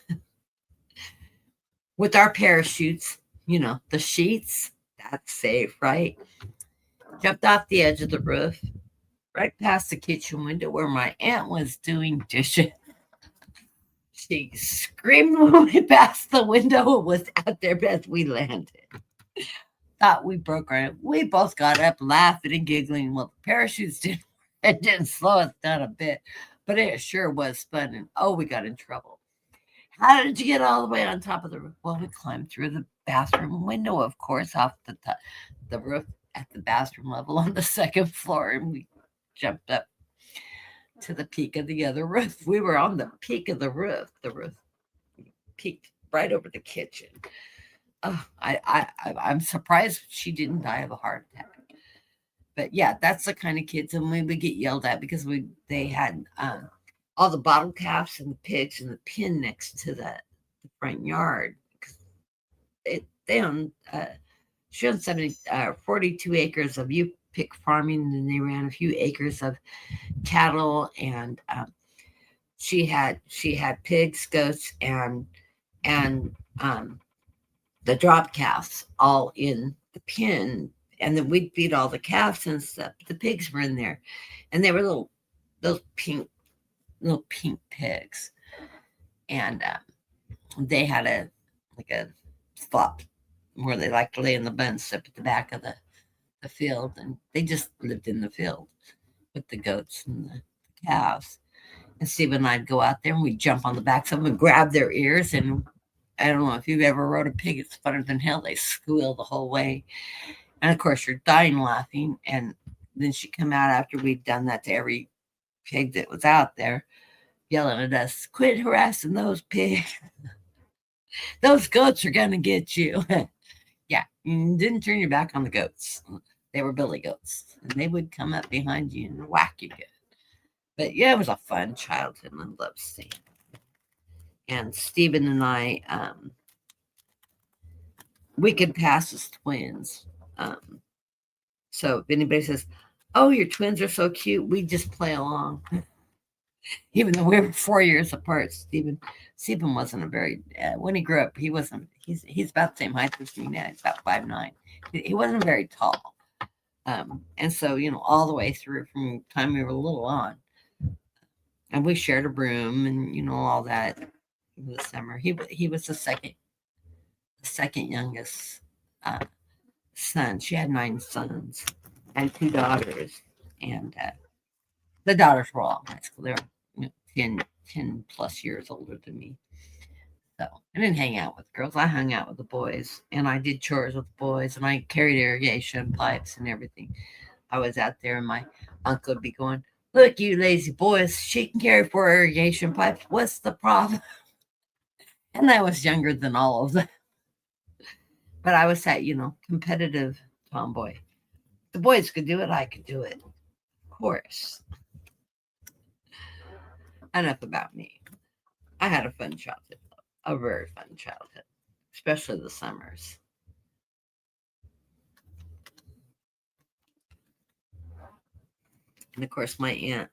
with our parachutes, the sheets. That's safe, right? Jumped off the edge of the roof, right past the kitchen window where my aunt was doing dishes. She screamed when we passed the window and was out there as we landed. Thought we broke our. We both got up laughing and giggling. Well, the parachutes didn't slow us down a bit, but it sure was fun. And we got in trouble. How did you get all the way on top of the roof? Well, we climbed through the bathroom window, of course, off the roof at the bathroom level on the second floor, and we jumped up to the peak of the other roof. We were on the peak of the roof. The roof peaked right over the kitchen. I'm surprised she didn't die of a heart attack. But yeah, that's the kind of kids, and we would get yelled at because they had all the bottle caps and the pigs and the pin next to the front yard. They owned she owned 42 acres of pick farming, and then they ran a few acres of cattle, and she had pigs, goats, and the drop calves all in the pen, and then we'd feed all the calves and stuff. The pigs were in there, and they were those pink pigs, and they had a spot where they like to lay in the bunch up at the back of the field, and they just lived in the field with the goats and the calves. And Steve and I'd go out there and we'd jump on the backs of them and grab their ears. And I don't know if you've ever rode a pig, it's funner than hell. They squeal the whole way. And of course, you're dying laughing. And then she'd come out after we'd done that to every pig that was out there, yelling at us, "Quit harassing those pigs. Those goats are going to get you." Yeah, you didn't turn your back on the goats. They were billy goats, and they would come up behind you and whack you good. But yeah, it was a fun childhood, and I loved seeing it. And Stephen and I, we could pass as twins. So if anybody says, "Oh, your twins are so cute," we just play along. Even though we were 4 years apart, Stephen wasn't a very when he grew up, he wasn't. He's about the same height as me now. He's about 5'9". He wasn't very tall, and so all the way through from the time we were little on, and we shared a room and all that. In the summer, he was the second youngest son. She had 9 sons and 2 daughters, and the daughters were all in high school. They were 10 plus years older than me. So I didn't hang out with girls. I hung out with the boys, and I did chores with the boys, and I carried irrigation pipes and everything. I was out there, and my uncle would be going, "Look, you lazy boys, she can carry 4 irrigation pipes. What's the problem?" And I was younger than all of them. But I was that, competitive tomboy. The boys could do it. I could do it. Of course. Enough about me. I had a fun childhood. A very fun childhood. Especially the summers. And of course, my aunt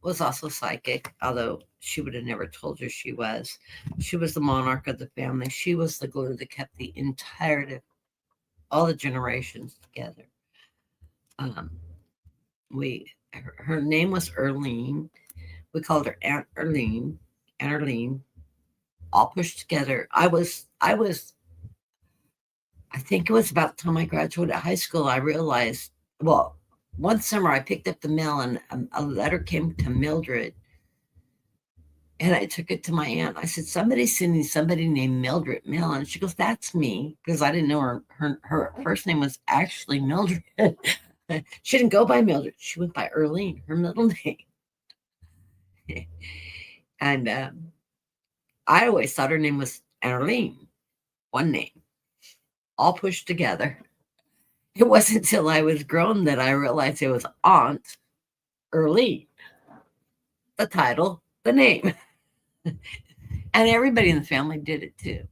was also psychic, although she would have never told you she was. She was the monarch of the family. She was the glue that kept the entirety, all the generations together. Her name was Erlene. We called her Aunt Erlene. Aunt Erlene, all pushed together. I think it was about the time I graduated high school, I realized, well, one summer I picked up the mail and a letter came to Mildred. And I took it to my aunt. I said, "Somebody's sending somebody named Mildred mail." And she goes, "That's me." Because I didn't know her first name was actually Mildred. She didn't go by Mildred. She went by Erlene, her middle name. And I always thought her name was Arlene, one name, all pushed together. It wasn't until I was grown that I realized it was Aunt Erlene, the title, the name. And everybody in the family did it too.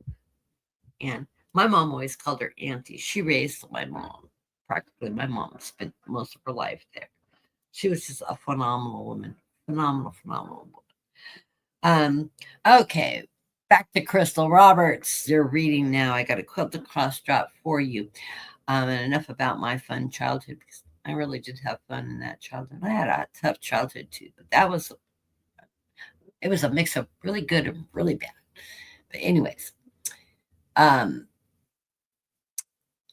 And my mom always called her Auntie. She raised my mom. Practically, my mom spent most of her life there. She was just a phenomenal woman. Phenomenal woman. Okay, back to Crystal Roberts. You're reading now. I got a quilt to cross drop for you. And enough about my fun childhood, because I really did have fun in that childhood. I had a tough childhood too, but it was a mix of really good and really bad. But anyways, um,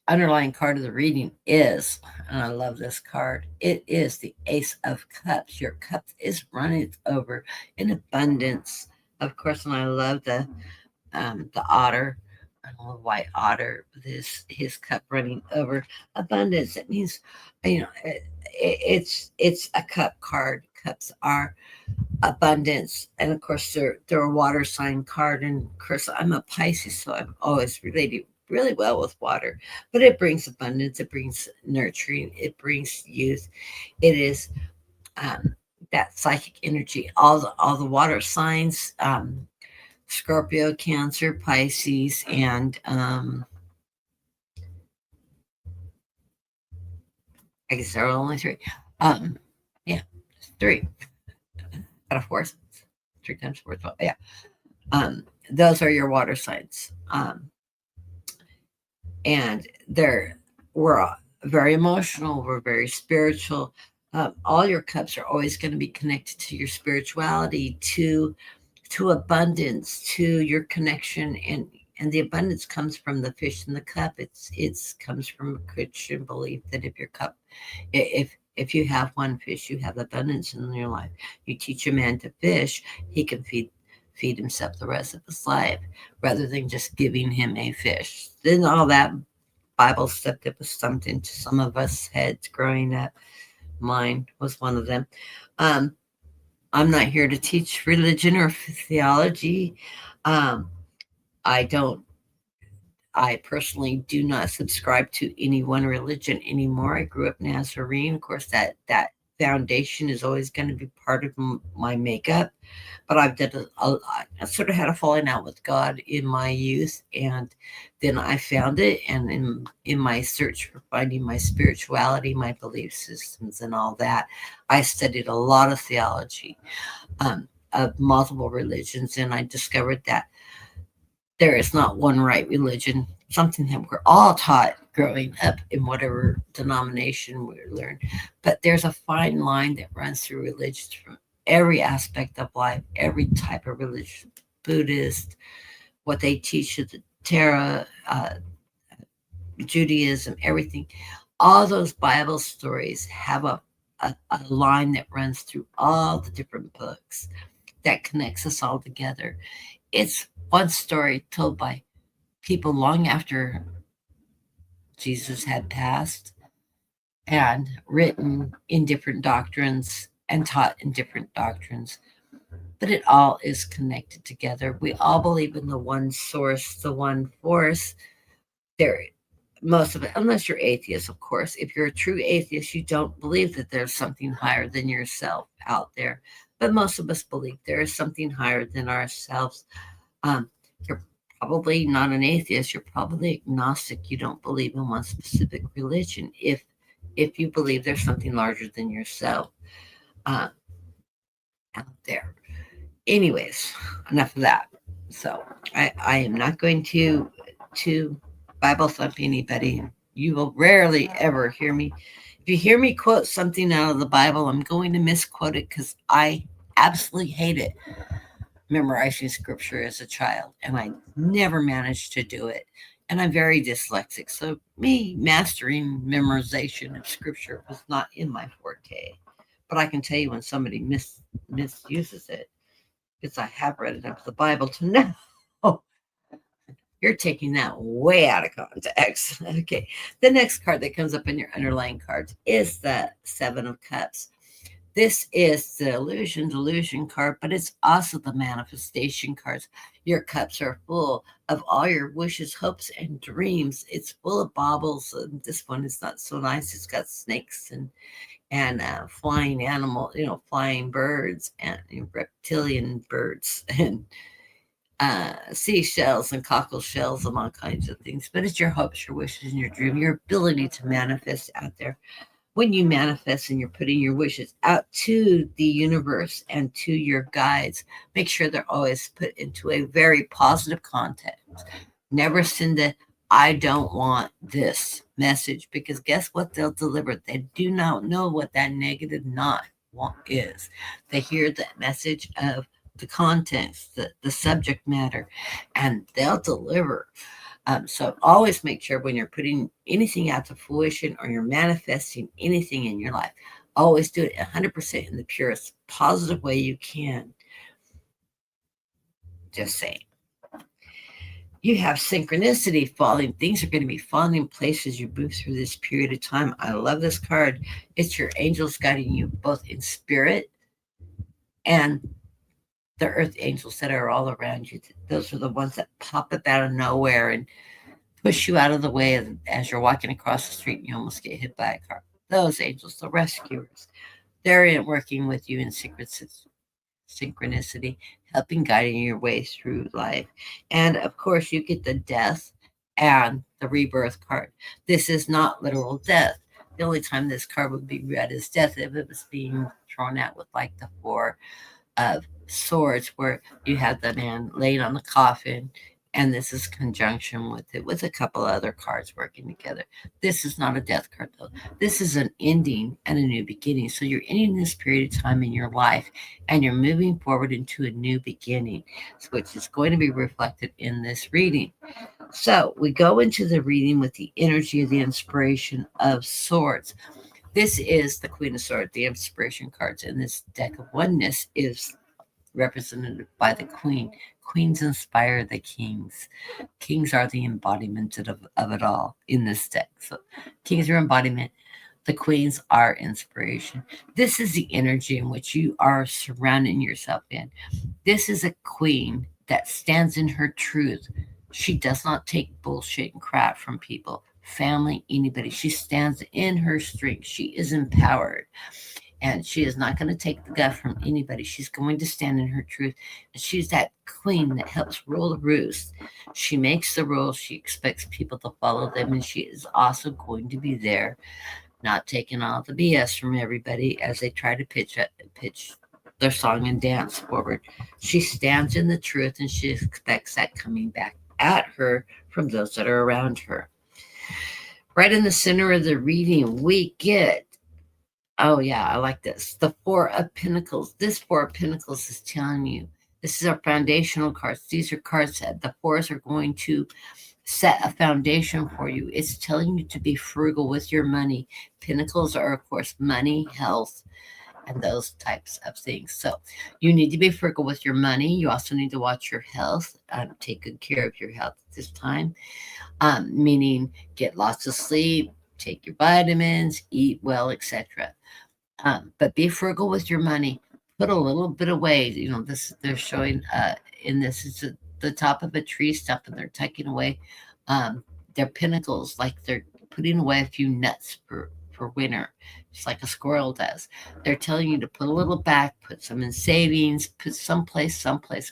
underlying card of the reading is, and I love this card, it is the Ace of Cups. Your cup is running over in abundance, of course, and I love the otter, the white otter with his cup running over. Abundance. It means, it's a cup card. Cups are abundance, and of course they're a water sign card. And of course, I'm a Pisces, so I've always related really well with water. But it brings abundance. It brings nurturing. It brings youth. It is that psychic energy. All the water signs. Scorpio, Cancer, Pisces, and I guess there are only three. Yeah, three out of four. 3 times 4 is 12. Yeah. Those are your water signs. And we're very emotional. We're very spiritual. All your cups are always going to be connected to your spirituality, to abundance, to your connection, and the abundance comes from the fish in the cup. It's comes from a Christian belief that if you have one fish, you have abundance in your life. You teach a man to fish, he can feed himself the rest of his life, rather than just giving him a fish. Then all that Bible stuff that was something to some of us heads growing up. Mine was one of them. I'm not here to teach religion or theology. Um, I personally do not subscribe to any one religion anymore. I grew up Nazarene. Of course, that foundation is always going to be part of my makeup. But I sort of had a falling out with God in my youth, and then I found it. And in my search for finding my spirituality, my belief systems, and all that, I studied a lot of theology of multiple religions, and I discovered that there is not one right religion, something that we're all taught growing up in whatever denomination we learn. But there's a fine line that runs through religions from every aspect of life, every type of religion, Buddhist, what they teach you, the Torah, Judaism, everything. All those Bible stories have a line that runs through all the different books that connects us all together. It's one story told by people long after Jesus had passed, and written in different doctrines and taught in different doctrines. But it all is connected together. We all believe in the one source, the one force. There, most of it, unless you're atheist, of course. If you're a true atheist, you don't believe that there's something higher than yourself out there. But most of us believe there is something higher than ourselves. You're probably not an atheist. You're probably agnostic. You don't believe in one specific religion. If you believe there's something larger than yourself out there. Anyways, enough of that. So I am not going to Bible thump anybody. You will rarely ever hear me. If you hear me quote something out of the Bible, I'm going to misquote it because I absolutely hate it. Memorizing scripture as a child, and I never managed to do it. And I'm very dyslexic, so me mastering memorization of scripture was not in my forte. But I can tell you when somebody misuses it, because I have read enough of the Bible to know. Oh, you're taking that way out of context. Okay. The next card that comes up in your underlying cards is the Seven of Cups. This is the delusion card, but it's also the manifestation cards. Your cups are full of all your wishes, hopes, and dreams. It's full of baubles. And this one is not so nice. It's got snakes and flying animal, flying birds and reptilian birds and seashells and cockle shells and all kinds of things. But it's your hopes, your wishes, and your dream, your ability to manifest out there. When you manifest and you're putting your wishes out to the universe and to your guides, make sure they're always put into a very positive context. Never send a I don't want this message, because guess what they'll deliver? They do not know what that negative not want is. They hear the message of the contents, the subject matter, and they'll deliver. So always make sure when you're putting anything out to fruition or you're manifesting anything in your life, always do it 100% in the purest positive way you can. Just saying. You have synchronicity falling. Things are going to be falling in place as you move through this period of time. I love this card. It's your angels guiding you both in spirit and the earth angels that are all around you. Those are the ones that pop up out of nowhere and push you out of the way as you're walking across the street and you almost get hit by a car. Those angels, the rescuers, they're working with you in synchronicity, helping guiding your way through life. And of course, you get the death and the rebirth card. This is not literal death. The only time this card would be read as death if it was being thrown out with like the Four of Swords, where you have the man laying on the coffin, and this is conjunction with it with a couple other cards working together. This is not a death card though. This is an ending and a new beginning. So you're ending this period of time in your life and you're moving forward into a new beginning, which is going to be reflected in this reading. So we go into the reading with the energy of the inspiration of swords. This is the Queen of Swords, the inspiration cards, and this deck of oneness is represented by the Queen. Queens inspire the kings. Kings are the embodiment of it all in this deck. So kings are embodiment. The queens are inspiration. This is the energy in which you are surrounding yourself in. This is a queen that stands in her truth. She does not take bullshit and crap from people, family, anybody. She stands in her strength. She is empowered. And she is not going to take the guff from anybody. She's going to stand in her truth. And she's that queen that helps rule the roost. She makes the rules. She expects people to follow them. And she is also going to be there, not taking all the BS from everybody as they try to pitch their song and dance forward. She stands in the truth, and she expects that coming back at her from those that are around her. Right in the center of the reading, we get, oh yeah, I like this, the Four of Pentacles. This Four of Pentacles is telling you, this is our foundational cards. These are cards that the fours are going to set a foundation for you. It's telling you to be frugal with your money. Pentacles are, of course, money, health, and those types of things. So you need to be frugal with your money. You also need to watch your health. Take good care of your health at this time, meaning get lots of sleep, take your vitamins, eat well, etc. But be frugal with your money. Put a little bit away. This they're showing in this is the top of a tree stump, and they're tucking away their pinnacles, like they're putting away a few nuts for winter, just like a squirrel does. They're telling you to put a little back, put some in savings, put someplace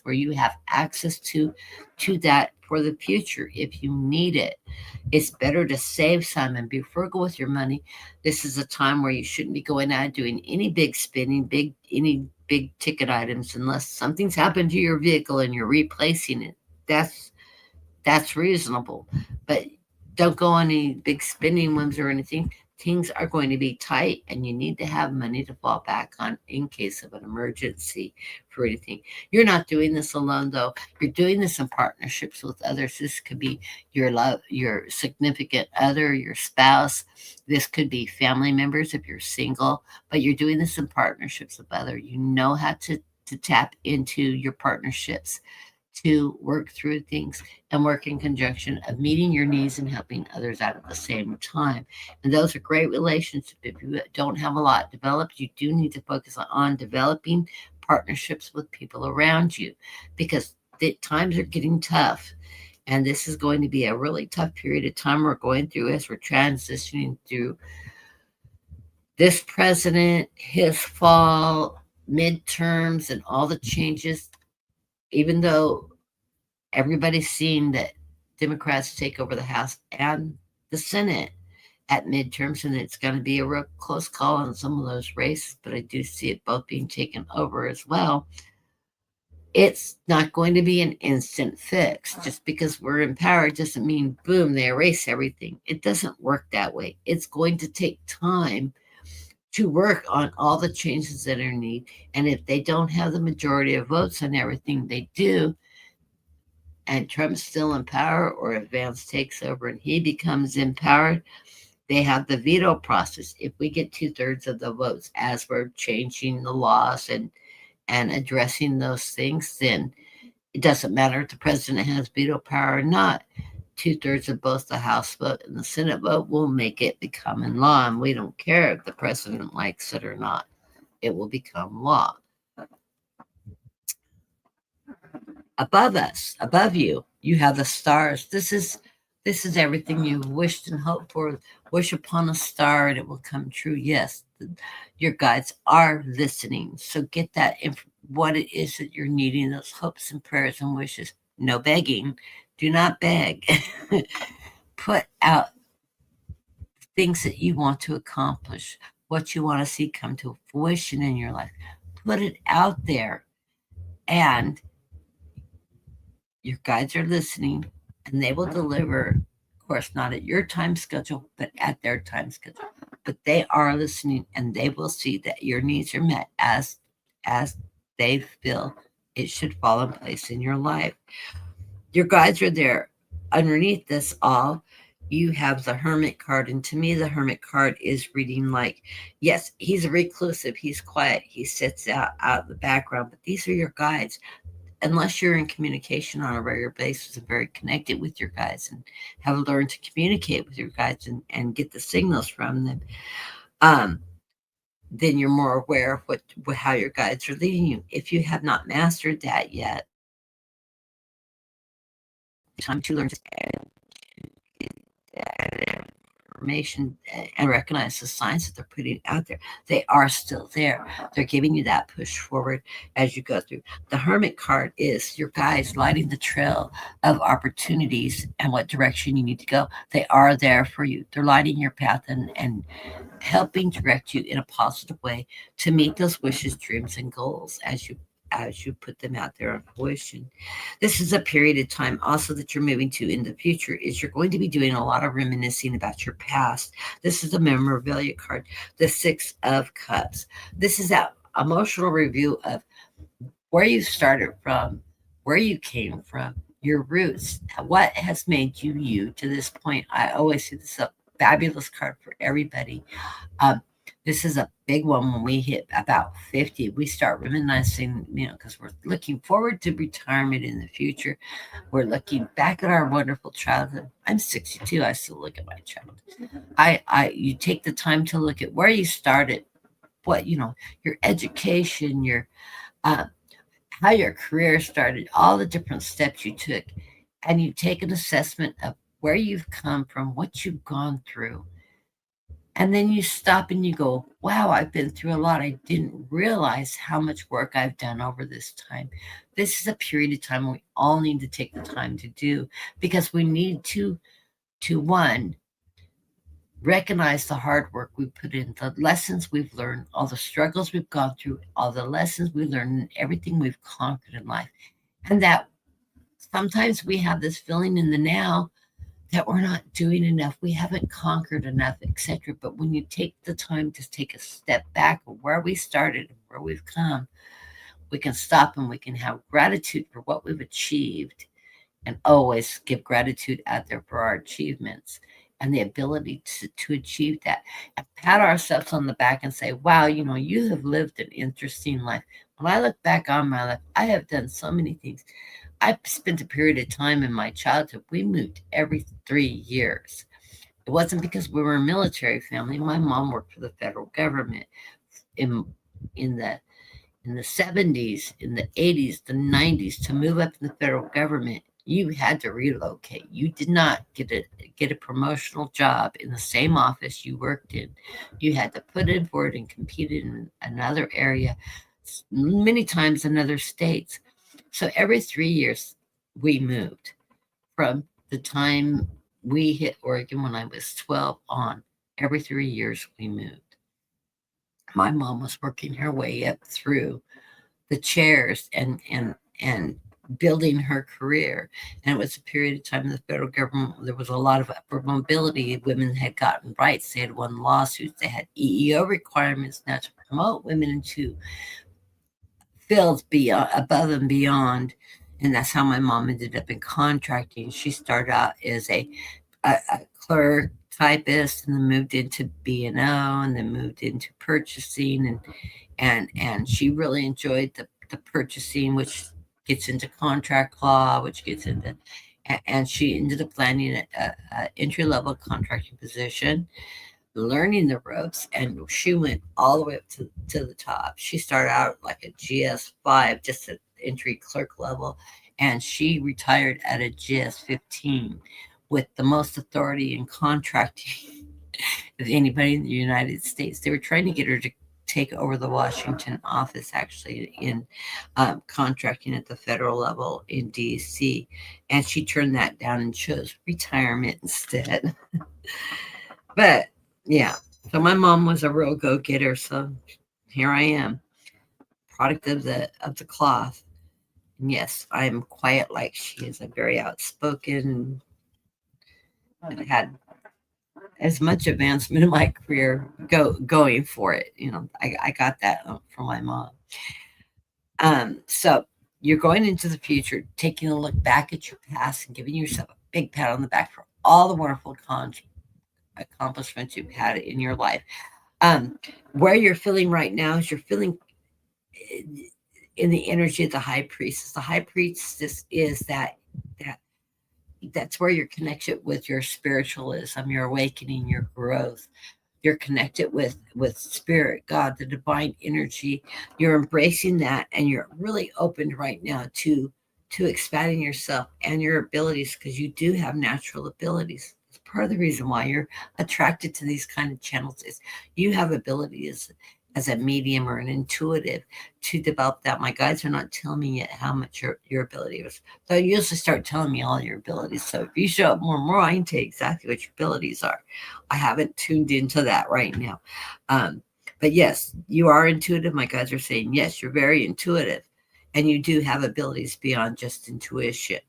where you have access to that for the future if you need it. It's better to save some and be frugal with your money. This is a time where you shouldn't be going out doing any big spending, any big ticket items, unless something's happened to your vehicle and you're replacing it. That's reasonable, but don't go on any big spending whims or anything. Things are going to be tight, and you need to have money to fall back on in case of an emergency for anything. You're not doing this alone, though. You're doing this in partnerships with others. This could be your significant other, your spouse. This could be family members if you're single, but you're doing this in partnerships with others. You know how to tap into your partnerships to work through things and work in conjunction of meeting your needs and helping others out at the same time. And those are great relationships. If you don't have a lot developed, you do need to focus on developing partnerships with people around you, because the times are getting tough. And this is going to be a really tough period of time we're going through as we're transitioning through this president, his fall, midterms, and all the changes. Even though everybody's seeing that Democrats take over the House and the Senate at midterms, and it's going to be a real close call on some of those races, but I do see it both being taken over as well. It's not going to be an instant fix. Just because we're in power doesn't mean, boom, they erase everything. It doesn't work that way. It's going to take time to work on all the changes that are needed. And if they don't have the majority of votes on everything they do, and Trump's still in power, or if Vance takes over and he becomes empowered, they have the veto process. If we get 2/3 of the votes as we're changing the laws and addressing those things, then it doesn't matter if the president has veto power or not. 2/3 of both the House vote and the Senate vote will make it become in law, and we don't care if the president likes it or not. It will become law. Above us, above you, you have the stars. This is everything you've wished and hoped for. Wish upon a star and it will come true. Yes, your guides are listening. So get that what it is that you're needing, those hopes and prayers and wishes. No begging. Do not beg. Put out things that you want to accomplish, what you want to see come to fruition in your life. Put it out there, and your guides are listening, and they will deliver. Of course, not at your time schedule, but at their time schedule. But they are listening, and they will see that your needs are met as they feel it should fall in place in your life. Your guides are there. Underneath this all, you have the hermit card. And to me, the hermit card is reading like, yes, he's reclusive, he's quiet, he sits out in the background, but these are your guides. Unless you're in communication on a regular basis and very connected with your guides and have learned to communicate with your guides and get the signals from them, then you're more aware of how your guides are leading you. If you have not mastered that yet, time to learn to add information and recognize the signs that they're putting out there. They are still there. They're giving you that push forward as you go through. The Hermit card is your guides lighting the trail of opportunities and what direction you need to go. They are there for you. They're lighting your path and helping direct you in a positive way to meet those wishes, dreams, and goals as you put them out there on fruition. This is a period of time also that you're moving to in the future is you're going to be doing a lot of reminiscing about your past. This is a memorabilia card, the 6 of Cups. This is that emotional review of where you started from, where you came from, your roots, what has made you you to this point. I always see this a fabulous card for everybody. Um, this is a big one when we hit about 50. We start reminiscing, because we're looking forward to retirement in the future. We're looking back at our wonderful childhood. I'm 62. I still look at my childhood. You take the time to look at where you started, what, your education, your, uh, how your career started, all the different steps you took, and you take an assessment of where you've come from, what you've gone through. And then you stop and you go, wow, I've been through a lot. I didn't realize how much work I've done over this time. This is a period of time we all need to take the time to do because we need to one, recognize the hard work we put in, the lessons we've learned, all the struggles we've gone through, all the lessons we learned, and everything we've conquered in life. And that sometimes we have this feeling in the now that we're not doing enough, we haven't conquered enough, etc. But when you take the time to take a step back of where we started and where we've come, we can stop and we can have gratitude for what we've achieved and always give gratitude out there for our achievements and the ability to achieve that and pat ourselves on the back and say, wow, you have lived an interesting life. When I look back on my life, I have done so many things. I spent a period of time in my childhood. We moved every 3 years. It wasn't because we were a military family. My mom worked for the federal government in in the in the 70s, in the 80s, the 90s. To move up in the federal government, you had to relocate. You did not get a promotional job in the same office you worked in. You had to put in for it and compete in another area, many times in other states. So every 3 years, we moved from the time we hit Oregon when I was 12 on. Every 3 years, we moved. My mom was working her way up through the chairs and building her career. And it was a period of time in the federal government there was a lot of upward mobility. Women had gotten rights. They had won lawsuits. They had EEO requirements now to promote women into fields beyond, above and beyond. And that's how my mom ended up in contracting. She started out as a clerk typist and then moved into B&O and then moved into purchasing and she really enjoyed the purchasing, which gets into contract law, which gets into, and she ended up landing a entry level contracting position, learning the ropes, and she went all the way up to the top. She started out like a GS5, just at entry clerk level, and she retired at a GS15 with the most authority in contracting of anybody in the United States. They were trying to get her to take over the Washington office, actually, in contracting at the federal level in DC. And she turned that down and chose retirement instead. But yeah, so my mom was a real go getter. So here I am, product of the cloth. And yes, I'm quiet like she is. I'm very outspoken and had as much advancement in my career going for it. I got that from my mom. So you're going into the future, taking a look back at your past and giving yourself a big pat on the back for all the wonderful accomplishments you've had in your life. Where you're feeling right now is you're feeling in the energy of the high priestess. The high priestess is that's where your connection with your spiritualism, your awakening, your growth. You're connected with spirit, God, the divine energy. You're embracing that, and you're really open right now to expanding yourself and your abilities, because you do have natural abilities. It's part of the reason why you're attracted to these kind of channels is you have abilities as a medium or an intuitive to develop that. My guides are not telling me yet how much your ability is. They'll usually start telling me all your abilities. So if you show up more and more, I can tell you exactly what your abilities are. I haven't tuned into that right now. But yes, you are intuitive. My guides are saying, yes, you're very intuitive. And you do have abilities beyond just intuition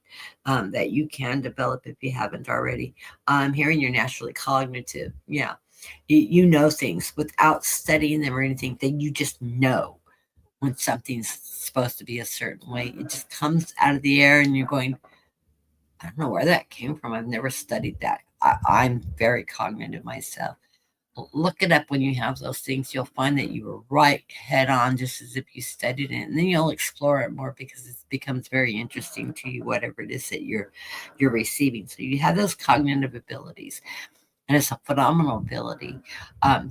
that you can develop if you haven't already. I'm hearing you're naturally cognitive. Yeah. You know things without studying them or anything. Then you just know when something's supposed to be a certain way. It just comes out of the air and you're going, I don't know where that came from. I've never studied that. I'm very cognitive myself. Look it up when you have those things. You'll find that you were right head on, just as if you studied it, and then you'll explore it more because it becomes very interesting to you, whatever it is that you're receiving. So you have those cognitive abilities, and it's a phenomenal ability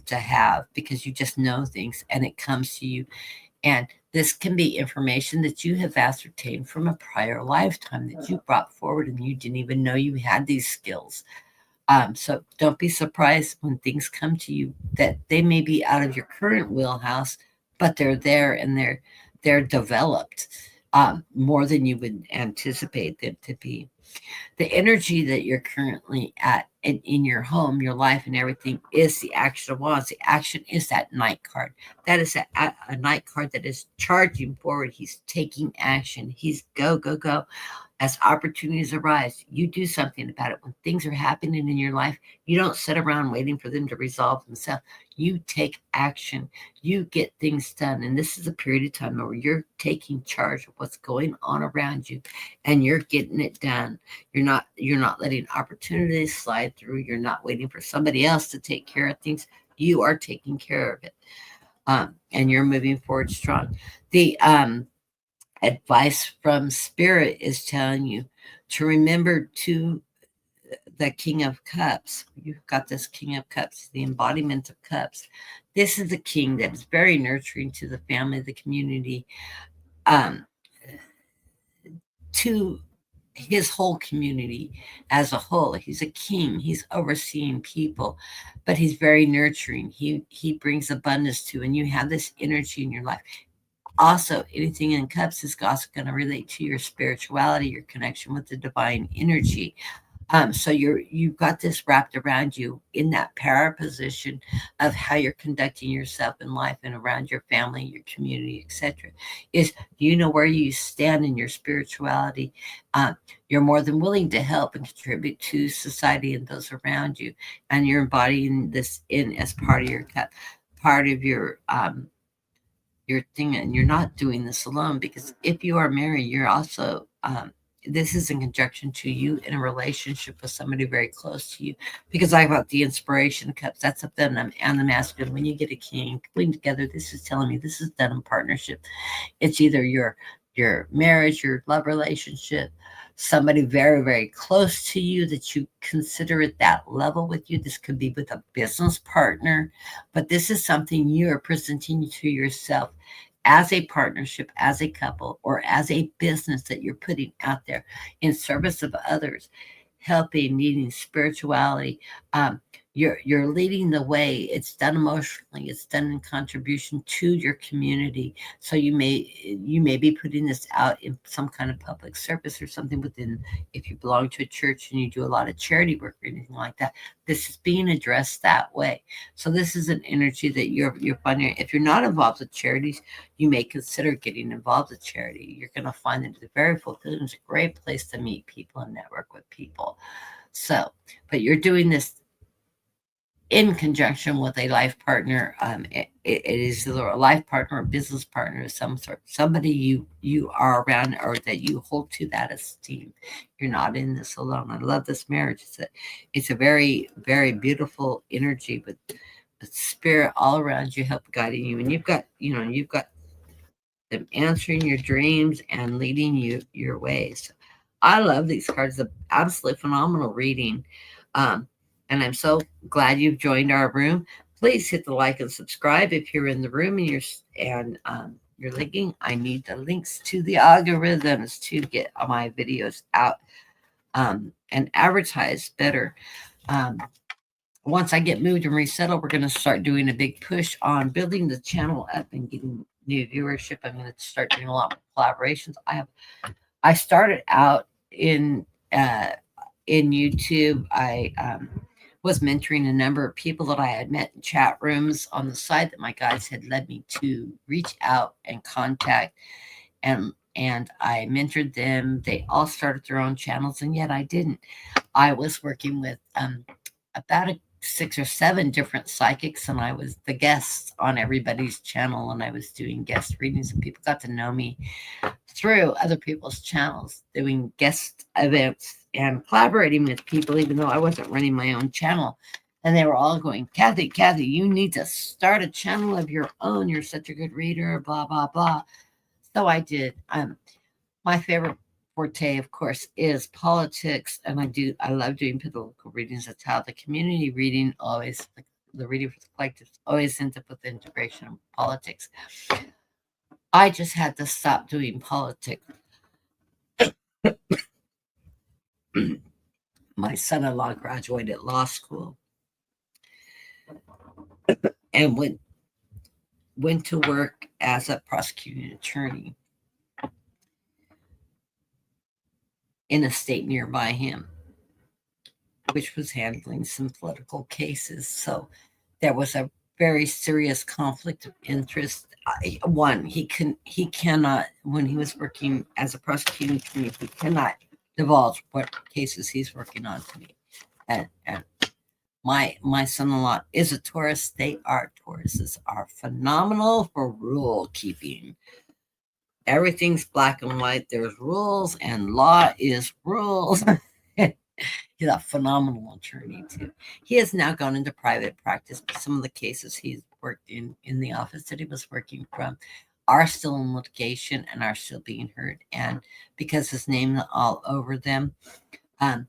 to have because you just know things and it comes to you. And this can be information that you have ascertained from a prior lifetime that you brought forward and you didn't even know you had these skills. So don't be surprised when things come to you that they may be out of your current wheelhouse, but they're there and they're developed more than you would anticipate them to be. The energy that you're currently at in your home, your life, and everything is the action of wands. The action is that knight card. That is a knight card that is charging forward. He's taking action. He's go, go, go. As opportunities arise, you do something about it. When things are happening in your life, you don't sit around waiting for them to resolve themselves. You take action. You get things done. And this is a period of time where you're taking charge of what's going on around you and you're getting it done. You're not letting opportunities slide through. You're not waiting for somebody else to take care of things. You are taking care of it. And you're moving forward strong. The advice from Spirit is telling you to remember to the King of Cups. You've got this King of Cups, the embodiment of cups. This is a king that is very nurturing to the family, the community, um, to his whole community as a whole. He's a king. He's overseeing people, but he's very nurturing. He brings abundance to, and you have this energy in your life. Also, anything in cups is also going to relate to your spirituality, your connection with the divine energy. So you've got this wrapped around you in that power position of how you're conducting yourself in life and around your family, your community, etc. Is you know where you stand in your spirituality. You're more than willing to help and contribute to society and those around you, and you're embodying this in as part of your part of your thing, and you're not doing this alone, because if you are married, you're also this is in conjunction to you in a relationship with somebody very close to you, because I got the inspiration cups, that's a feminine and the masculine. When you get a king putting together, this is telling me this is done in partnership. It's either your marriage, your love relationship, somebody very, very close to you that you consider at that level with you. This could be with a business partner, but this is something you are presenting to yourself as a partnership, as a couple, or as a business that you're putting out there in service of others, helping, needing spirituality. You're leading the way. It's done emotionally. It's done in contribution to your community. So you may be putting this out in some kind of public service or something within. If you belong to a church and you do a lot of charity work or anything like that, this is being addressed that way. So this is an energy that you're finding. If you're not involved with charities, you may consider getting involved with charity. You're going to find that it's very fulfilling. It's a great place to meet people and network with people. So, but you're doing this in conjunction with a life partner. It is either a life partner or business partner of some sort, somebody you are around or that you hold to that esteem. You're not in this alone. I love this marriage. It's a very, very beautiful energy with spirit all around you, help guiding you, and you've got them answering your dreams and leading you your ways. I love these cards. It's an absolutely phenomenal reading. Um, and I'm so glad you've joined our room. Please hit the like and subscribe if you're in the room and you're linking. I need the links to the algorithms to get my videos out and advertise better. Once I get moved and resettled, we're going to start doing a big push on building the channel up and getting new viewership. I'm going to start doing a lot more collaborations. I started out in YouTube. I was mentoring a number of people that I had met in chat rooms on the side that my guides had led me to reach out and contact, and I mentored them. They all started their own channels, and yet I didn't. I was working with about 6 or 7 different psychics, and I was the guest on everybody's channel, and I was doing guest readings, and people got to know me through other people's channels, doing guest events and collaborating with people, even though I wasn't running my own channel. And they were all going, Kathy, you need to start a channel of your own. You're such a good reader, blah, blah, blah. So I did. My favorite forte, of course, is politics, and I love doing political readings. That's how the community reading always, the reading for the collective, always ends up with the integration of politics. I just had to stop doing politics. My son-in-law graduated law school and went to work as a prosecuting attorney in a state nearby him, which was handling some political cases. So there was a very serious conflict of interest. One, he cannot, when he was working as a prosecuting attorney, he cannot divulge what cases he's working on to me. And my son-in-law is a Taurus. Tauruses are phenomenal for rule keeping. Everything's black and white. There's rules, and law is rules. He's a phenomenal attorney too. He has now gone into private practice, but some of the cases he's worked in the office that he was working from, are still in litigation and are still being heard. And because his name all over them, um,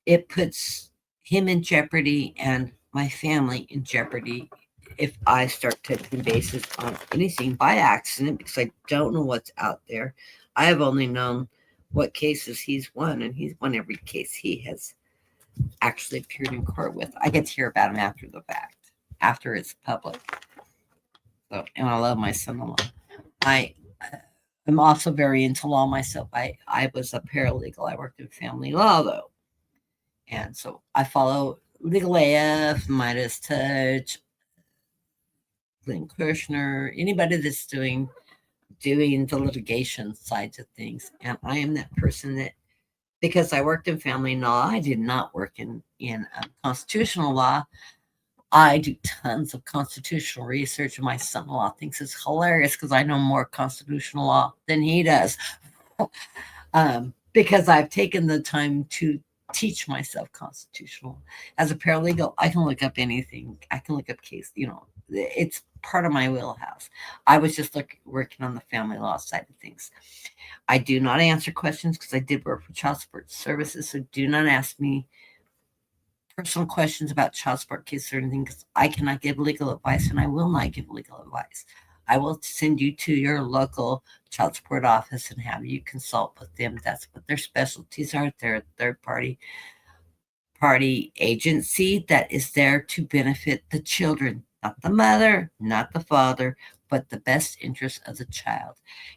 it puts him in jeopardy and my family in jeopardy if I start touching bases on anything by accident because I don't know what's out there. I have only known what cases he's won, and he's won every case he has actually appeared in court with. I get to hear about him after the fact, after it's public. So, and I love my son-in-law. I am also very into law myself. I was a paralegal. I worked in family law though, and so I follow Legal AF, Midas Touch, Glenn Kirshner, anybody that's doing the litigation sides of things. And I am that person that, because I worked in family law, I did not work in constitutional law. I do tons of constitutional research, and my son-in-law thinks it's hilarious because I know more constitutional law than he does. Because I've taken the time to teach myself constitutional. As a paralegal, I can look up anything. I can look up case, it's part of my wheelhouse. I was just working on the family law side of things. I do not answer questions because I did work for child support services, so do not ask me personal questions about child support cases or anything because I cannot give legal advice and I will not give legal advice. I will send you to your local child support office and have you consult with them. That's what their specialties are. They're a third party agency that is there to benefit the children, not the mother, not the father, but the best interest of the child.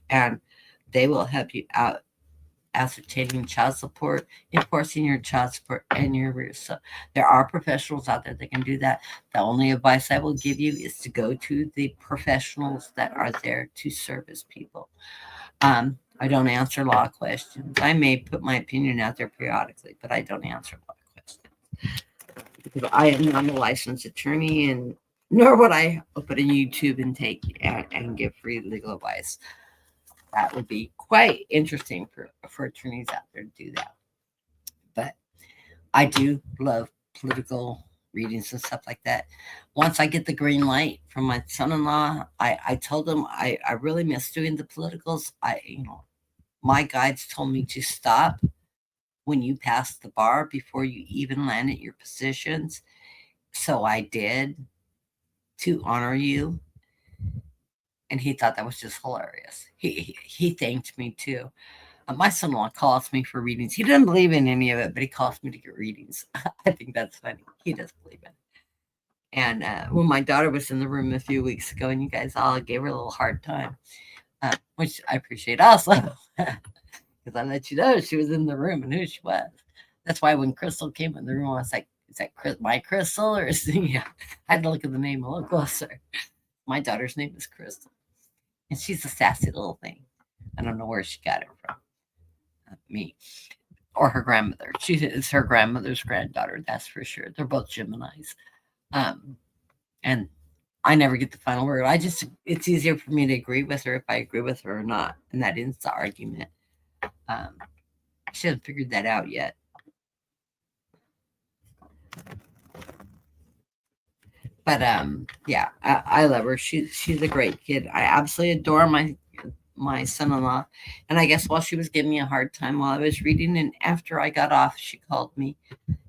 And they will help you out ascertaining child support, enforcing your child support, and your arrears. So there are professionals out there that can do that. The only advice I will give you is to go to the professionals that are there to service people. I don't answer law questions. I may put my opinion out there periodically, but I don't answer law questions because I am not a licensed attorney, and nor would I open a YouTube and take and give free legal advice. That would be quite interesting for attorneys out there to do that. But I do love political readings and stuff like that. Once I get the green light from my son-in-law, I told him I really miss doing the politicals. My guides told me to stop when you pass the bar before you even land at your positions. So I did, to honor you. And he thought that was just hilarious. He thanked me too. My son-in-law calls me for readings. He doesn't believe in any of it, but he calls me to get readings. I think that's funny. He does believe in it. And when my daughter was in the room a few weeks ago, and you guys all gave her a little hard time, which I appreciate also, because I let you know she was in the room and who she was. That's why when Crystal came in the room, I was like, is that my Crystal? Or is I had to look at the name a little closer. My daughter's name is Crystal. And she's a sassy little thing. I don't know where she got it from. Me or her grandmother. She is her grandmother's granddaughter, that's for sure. They're both Geminis. And I never get the final word. It's easier for me to agree with her if I agree with her or not. And that ends the argument. She hasn't figured that out yet. But yeah, I love her. She's a great kid. I absolutely adore my son-in-law. And I guess while she was giving me a hard time while I was reading, and after I got off, she called me.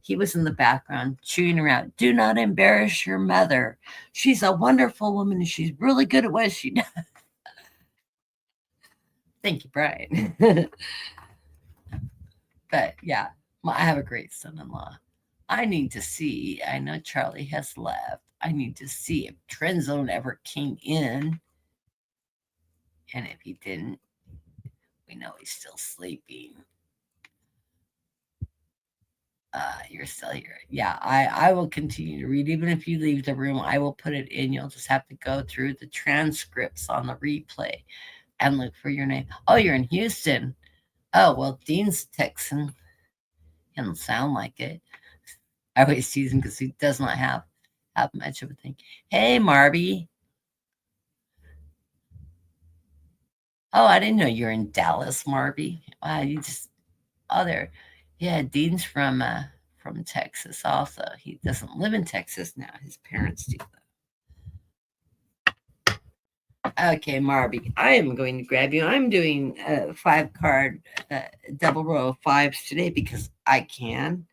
He was in the background chewing her out. Do not embarrass your mother. She's a wonderful woman and she's really good at what she does. Thank you, Brian. But yeah, I have a great son-in-law. I need to see. I know Charlie has left. I need to see if Trend Zone ever came in. And if he didn't, we know he's still sleeping. You're still here. Yeah, I will continue to read. Even if you leave the room, I will put it in. You'll just have to go through the transcripts on the replay and look for your name. Oh, you're in Houston. Oh, well, Dean's Texan. He doesn't sound like it. I always tease him because he does not have much of a thing. Hey, Marby. Oh, I didn't know you're in Dallas, Marby. Wow, there. Yeah, Dean's from Texas also. He doesn't live in Texas now. His parents do Okay, Marby, I am going to grab you. I'm doing a 5 card double row of fives today because I can.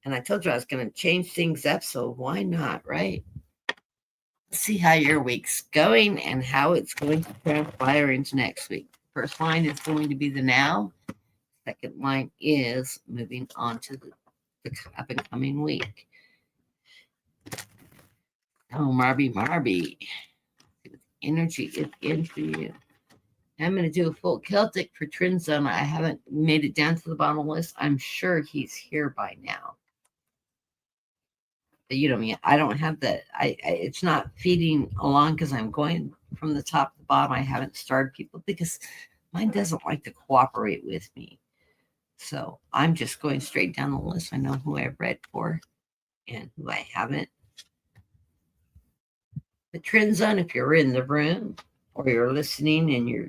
And I told you I was going to change things up, so why not, right? Let's see how your week's going and how it's going to transpire into next week. First line is going to be the now. Second line is moving on to the up and coming week. Oh, Marby. Energy is in for you. I'm going to do a full Celtic for Trinzone. I haven't made it down to the bottom list. I'm sure he's here by now. But you know me, I don't have the, it's not feeding along because I'm going from the top to the bottom. I haven't started people because mine doesn't like to cooperate with me. So I'm just going straight down the list. I know who I've read for and who I haven't. The Trinzone, if you're in the room or you're listening and you're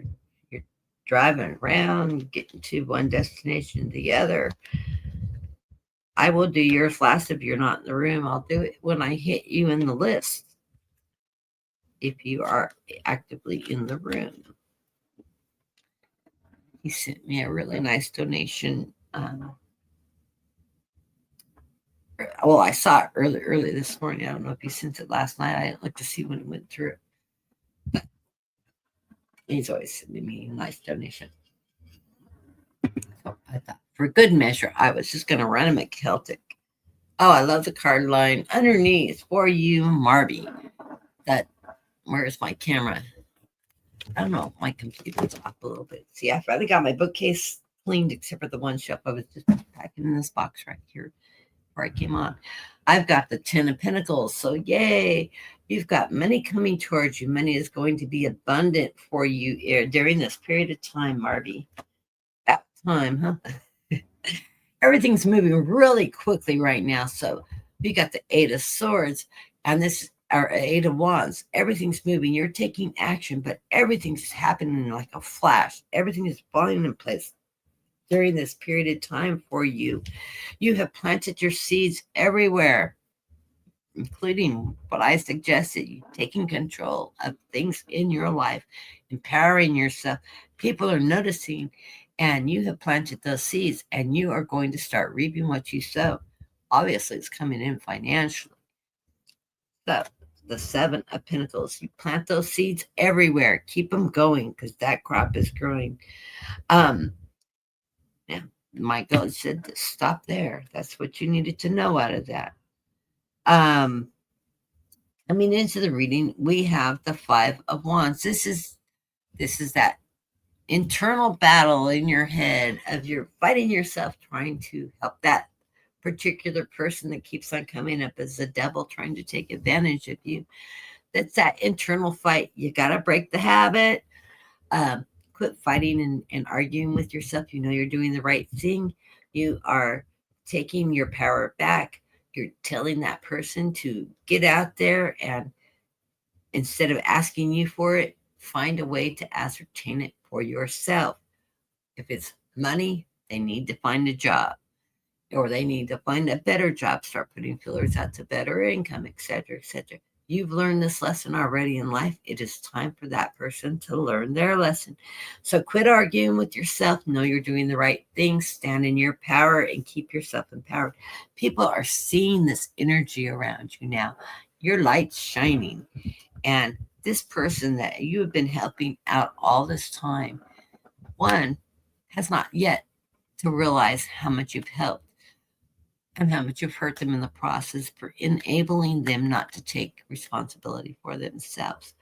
driving around, getting to one destination to the other, I will do yours last if you're not in the room. I'll do it when I hit you in the list if you are actively in the room. He sent me a really nice donation. Well, I saw it early this morning. I don't know if he sent it last night. I didn't look to see when it went through. But he's always sending me a nice donation. So I thought, for good measure, I was just going to run him at Celtic. Oh, I love the card line underneath for you, Marby. Where's my camera? I don't know. My computer's off a little bit. See, I finally got my bookcase cleaned except for the one shelf. I was just packing in this box right here before I came on. I've got the 10 of Pentacles. So yay. You've got money coming towards you. Money is going to be abundant for you during this period of time, Marby. That time, huh? Everything's moving really quickly right now. So you got the 8 of Swords and this or 8 of Wands. Everything's moving. You're taking action, but everything's happening like a flash. Everything is falling in place during this period of time for you. You have planted your seeds everywhere, including what I suggested, you taking control of things in your life, empowering yourself. People are noticing, and you have planted those seeds, and you are going to start reaping what you sow. Obviously, it's coming in financially. So, the 7 of Pentacles, you plant those seeds everywhere. Keep them going because that crop is growing. Yeah, Michael said to stop there. That's what you needed to know out of that. Into the reading, we have the 5 of Wands. This is that internal battle in your head of you're fighting yourself, trying to help that particular person that keeps on coming up as the devil trying to take advantage of you. That's that internal fight. You got to break the habit. Quit fighting and arguing with yourself. You know you're doing the right thing. You are taking your power back. You're telling that person to get out there and instead of asking you for it, find a way to ascertain it for yourself. If it's money, they need to find a job or they need to find a better job, start putting feelers out to better income, etc., etc. You've learned this lesson already in life. It is time for that person to learn their lesson. So quit arguing with yourself. Know you're doing the right thing. Stand in your power and keep yourself empowered. People are seeing this energy around you now. Your light's shining. And this person that you have been helping out all this time, one, has not yet to realize how much you've helped and how much you've hurt them in the process for enabling them not to take responsibility for themselves.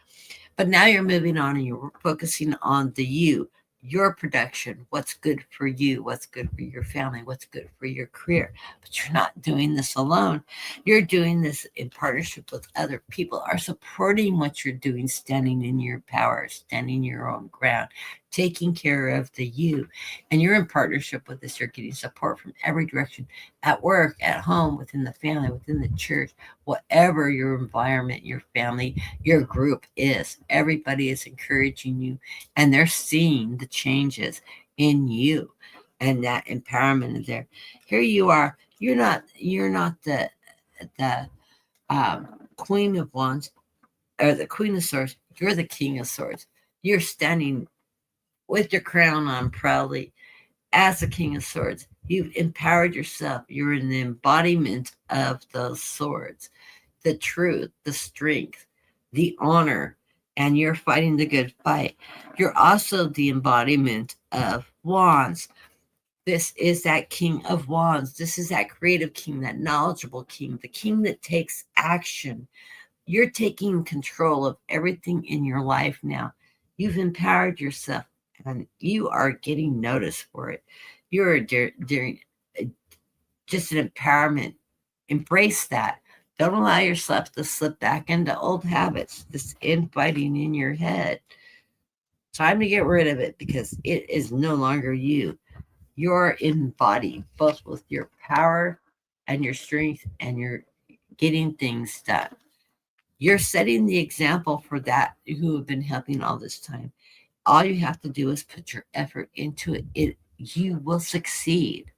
But now you're moving on and you're focusing on the you, your production, what's good for you, what's good for your family, what's good for your career. But you're not doing this alone. You're doing this in partnership with other people are supporting what you're doing, standing in your power, standing your own ground, taking care of the you. And you're in partnership with this. You're getting support from every direction, at work, at home, within the family, within the church, whatever your environment, your family, your group is. Everybody is encouraging you and they're seeing the changes in you and that empowerment is there. Here you are. You're not the Queen of Wands. or the Queen of Swords, you're the King of Swords. You're standing with your crown on proudly as the King of Swords. You've empowered yourself. You're an embodiment of those swords, the truth, the strength, the honor, and you're fighting the good fight. You're also the embodiment of wands. This is that King of Wands. This is that creative king, that knowledgeable king, the king that takes action. You're taking control of everything in your life now. You've empowered yourself and you are getting noticed for it. You're doing just an empowerment. Embrace that. Don't allow yourself to slip back into old habits, this infighting in your head. Time to get rid of it because it is no longer you. You're embodied both with your power and your strength, and you're getting things done. You're setting the example for that who have been helping all this time. All you have to do is put your effort into it. You will succeed.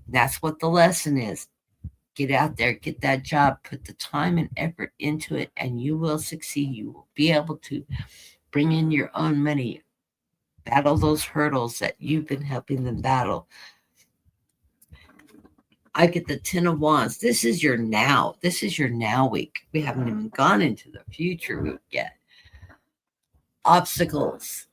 That's what the lesson is. Get out there, get that job, put the time and effort into it, and you will succeed. You will be able to bring in your own money, battle those hurdles that you've been helping them battle. I get the 10 of Wands. This is your now. This is your now week. We haven't even gone into the future week yet. Obstacles.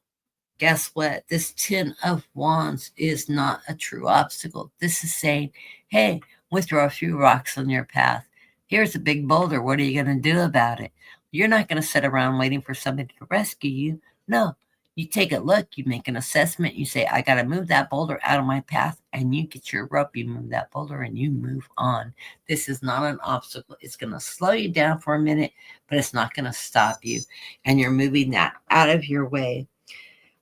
Guess what? This 10 of Wands is not a true obstacle. This is saying, hey, we'll throw a few rocks on your path. Here's a big boulder. What are you going to do about it? You're not going to sit around waiting for somebody to rescue you. No, you take a look, you make an assessment, you say, I got to move that boulder out of my path, and you get your rope, you move that boulder, and you move on. This is not an obstacle. It's going to slow you down for a minute, but it's not going to stop you, and you're moving that out of your way.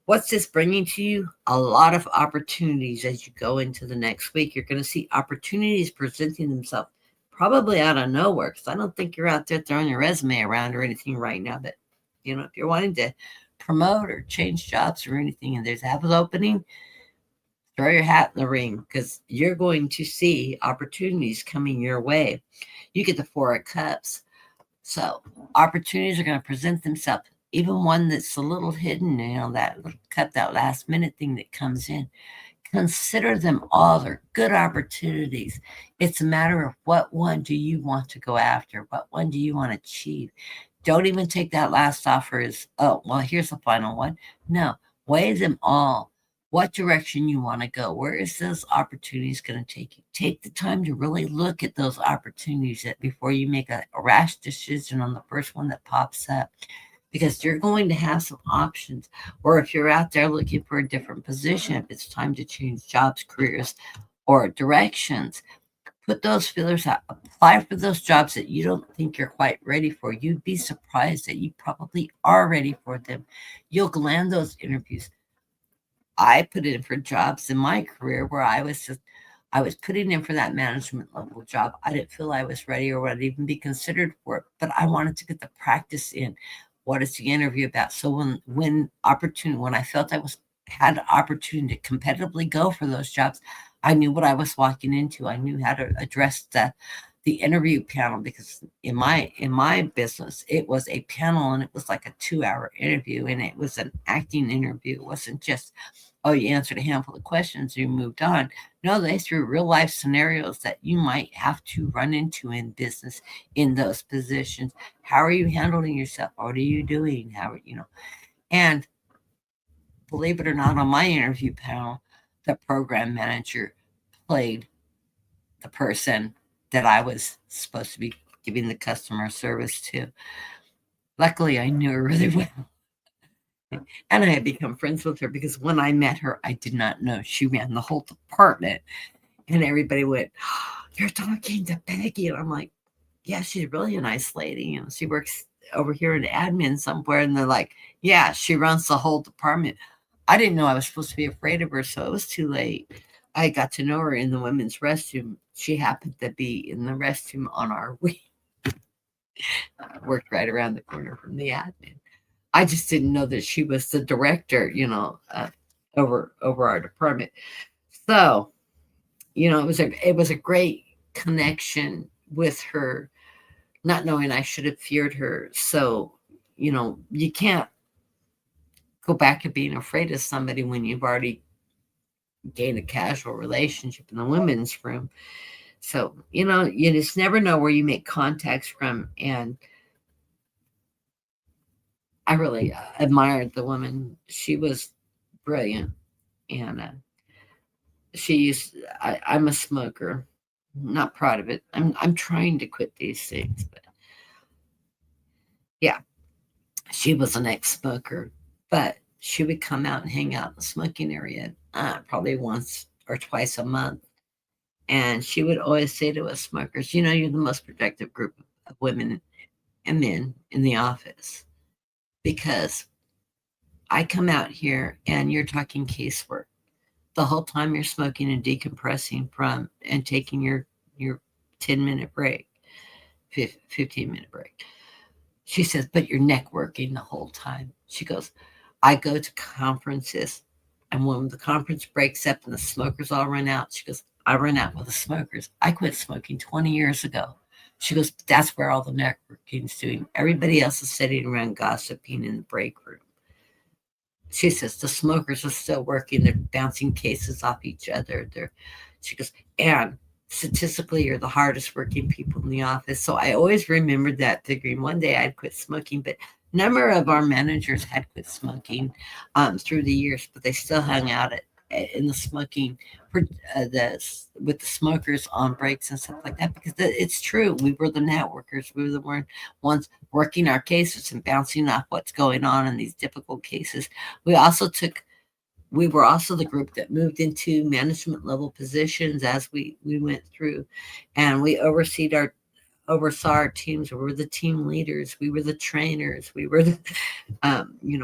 What's this bringing to you? A lot of opportunities as you go into the next week. You're going to see opportunities presenting themselves probably out of nowhere, because I don't think you're out there throwing your resume around or anything right now. But, if you're wanting to promote or change jobs or anything and there's a an opening, throw your hat in the ring because you're going to see opportunities coming your way. You get the 4 of Cups. So opportunities are going to present themselves. Even one that's a little hidden, that little cup, that last minute thing that comes in. Consider them all. They're good opportunities. It's a matter of what one do you want to go after? What one do you want to achieve? Don't even take that last offer as, oh, well, here's the final one. No, weigh them all. What direction you want to go? Where is those opportunities going to take you? Take the time to really look at those opportunities before you make a rash decision on the first one that pops up, because you're going to have some options. Or if you're out there looking for a different position, if it's time to change jobs, careers, or directions, put those feelers out. Apply for those jobs that you don't think you're quite ready for. You'd be surprised that you probably are ready for them. You'll land those interviews. I put in for jobs in my career where I was putting in for that management level job. I didn't feel I was ready or would even be considered for it, but I wanted to get the practice in. What is the interview about? So when I felt I had the opportunity to competitively go for those jobs, I knew what I was walking into. I knew how to address the interview panel, because in my business, it was a panel and it was like a 2-hour interview, and it was an acting interview. It wasn't just, oh, you answered a handful of questions, you moved on. No, they threw real life scenarios that you might have to run into in business in those positions. How are you handling yourself? What are you doing? And believe it or not, on my interview panel, the program manager played the person that I was supposed to be giving the customer service to. Luckily, I knew her really well. And I had become friends with her because when I met her, I did not know she ran the whole department. And everybody went, oh, you're talking to Peggy. And I'm like, yeah, she's really a nice lady. She works over here in admin somewhere. And they're like, yeah, she runs the whole department. I didn't know I was supposed to be afraid of her, so it was too late. I got to know her in the women's restroom. She happened to be in the restroom on our way. Worked right around the corner from the admin. I just didn't know that she was the director, over our department. So, it was a great connection with her, not knowing I should have feared her. So, you can't go back to being afraid of somebody when you've already gained a casual relationship in the women's room. So, you just never know where you make contacts from. And I really admired the woman. She was brilliant. And I'm a smoker. Not proud of it. I'm trying to quit these things, but yeah, she was an ex-smoker, but she would come out and hang out in the smoking area probably once or twice a month. And she would always say to us smokers, you're the most productive group of women and men in the office because I come out here and you're talking casework the whole time you're smoking and decompressing from and taking your 10-minute break, 15-minute break. She says, but you're networking the whole time. She goes, I go to conferences, and when the conference breaks up and the smokers all run out, she goes, I run out with the smokers. I quit smoking 20 years ago. She goes, that's where all the networking's doing. Everybody else is sitting around gossiping in the break room. She says the smokers are still working. They're bouncing cases off each other. She goes, and statistically, you're the hardest working people in the office. So I always remembered that, figuring one day I'd quit smoking. But a number of our managers had quit smoking through the years, but they still hung out in the smoking for with the smokers on breaks and stuff like that, because it's true. We were the networkers. We were the ones working our cases and bouncing off what's going on in these difficult cases. We were also the group that moved into management level positions as we went through, and we oversaw our teams. We were the team leaders. We were the trainers. We were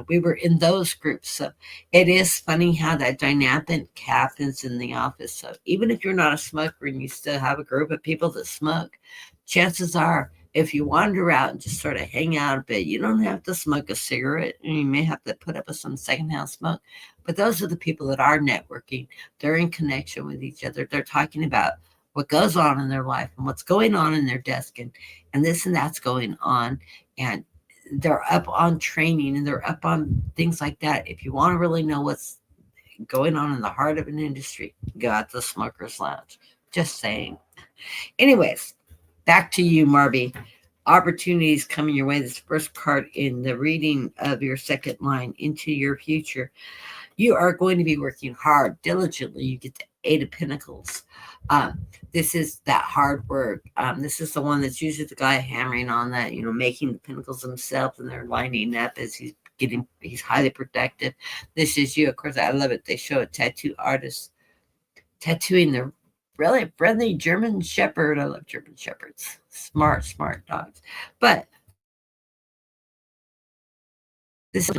we were in those groups. So it is funny how that dynamic happens in the office. So even if you're not a smoker and you still have a group of people that smoke, chances are, if you wander out and just sort of hang out a bit, you don't have to smoke a cigarette, and you may have to put up with some secondhand smoke. But those are the people that are networking. They're in connection with each other. They're talking about what goes on in their life and what's going on in their desk, and this and that's going on. And they're up on training and they're up on things like that. If you want to really know what's going on in the heart of an industry, go out to the smokers lounge. Just saying. Anyways, back to you, Marby. Opportunities coming your way. This first card in the reading of your second line, into your future. You are going to be working hard, diligently. You get the Eight of Pentacles. This is that hard work. This is the one that's usually the guy hammering on that, making the pentacles himself, and they're lining up as he's highly productive. This is you. Of course, I love it. They show a tattoo artist tattooing the really friendly German Shepherd. I love German Shepherds. Smart dogs. But this is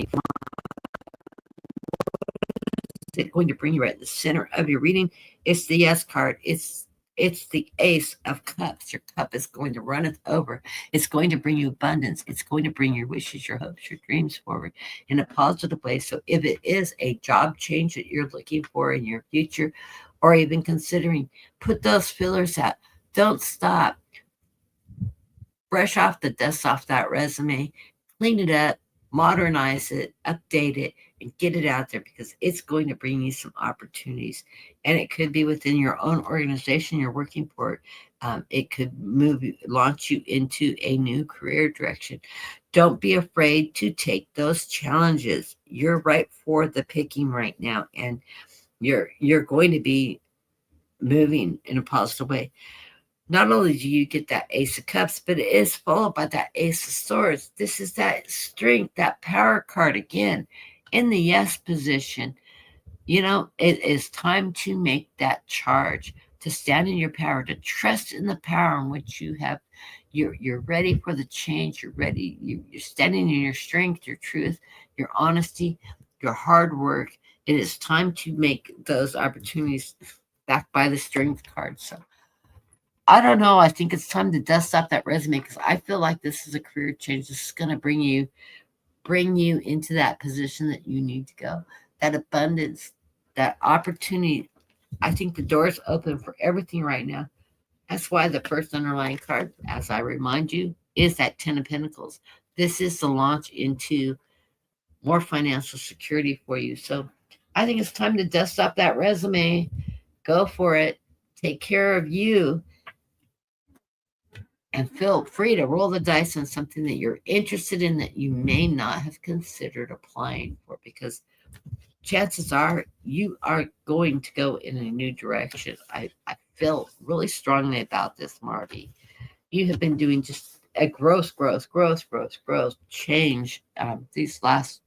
going to bring you right at the center of your reading. It's the Yes card. It's the Ace of Cups. Your cup is going to runneth over. It's going to bring you abundance. It's going to bring your wishes, your hopes, your dreams forward in a positive way. So if it is a job change that you're looking for in your future, or even considering, put those fillers out. Don't stop. Brush off the dust off that resume. Clean it up. Modernize it. Update it. And get it out there, because it's going to bring you some opportunities. And it could be within your own organization you're working for. It could launch you into a new career direction. Don't be afraid to take those challenges. You're right for the picking right now, and you're going to be moving in a positive way. Not only do you get that Ace of Cups, but it is followed by that Ace of Swords. This is that strength, that power card again in the yes position. It is time to make that charge, to stand in your power, to trust in the power in which you have. You're ready for the change. You're ready. You're standing in your strength, your truth, your honesty, your hard work. It is time to make those opportunities backed by the strength card. So I don't know. I think it's time to dust off that resume, because I feel like this is a career change. This is going to bring you into that position that you need to go, that abundance, that opportunity. I think the door's open for everything right now. That's why the first underlying card, as I remind you, is that 10 of Pentacles. This is the launch into more financial security for you. So I think it's time to dust up that resume. Go for it. Take care of you. And feel free to roll the dice on something that you're interested in that you may not have considered applying for, because chances are you are going to go in a new direction. I feel really strongly about this, Marty. You have been doing just a growth change these last,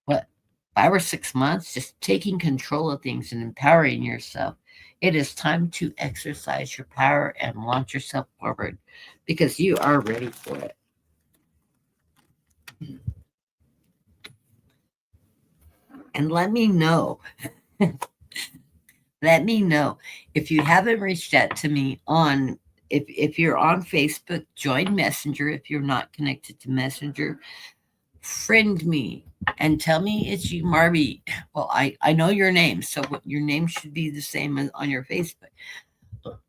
what, 5 or 6 months, just taking control of things and empowering yourself. It is time to exercise your power and launch yourself forward, because you are ready for it. And let me know. Let me know if you haven't reached out to me on, if you're on Facebook, join Messenger. If you're not connected to Messenger, friend me and tell me it's you, Marby. Well, I know your name, so your name should be the same as on your Facebook.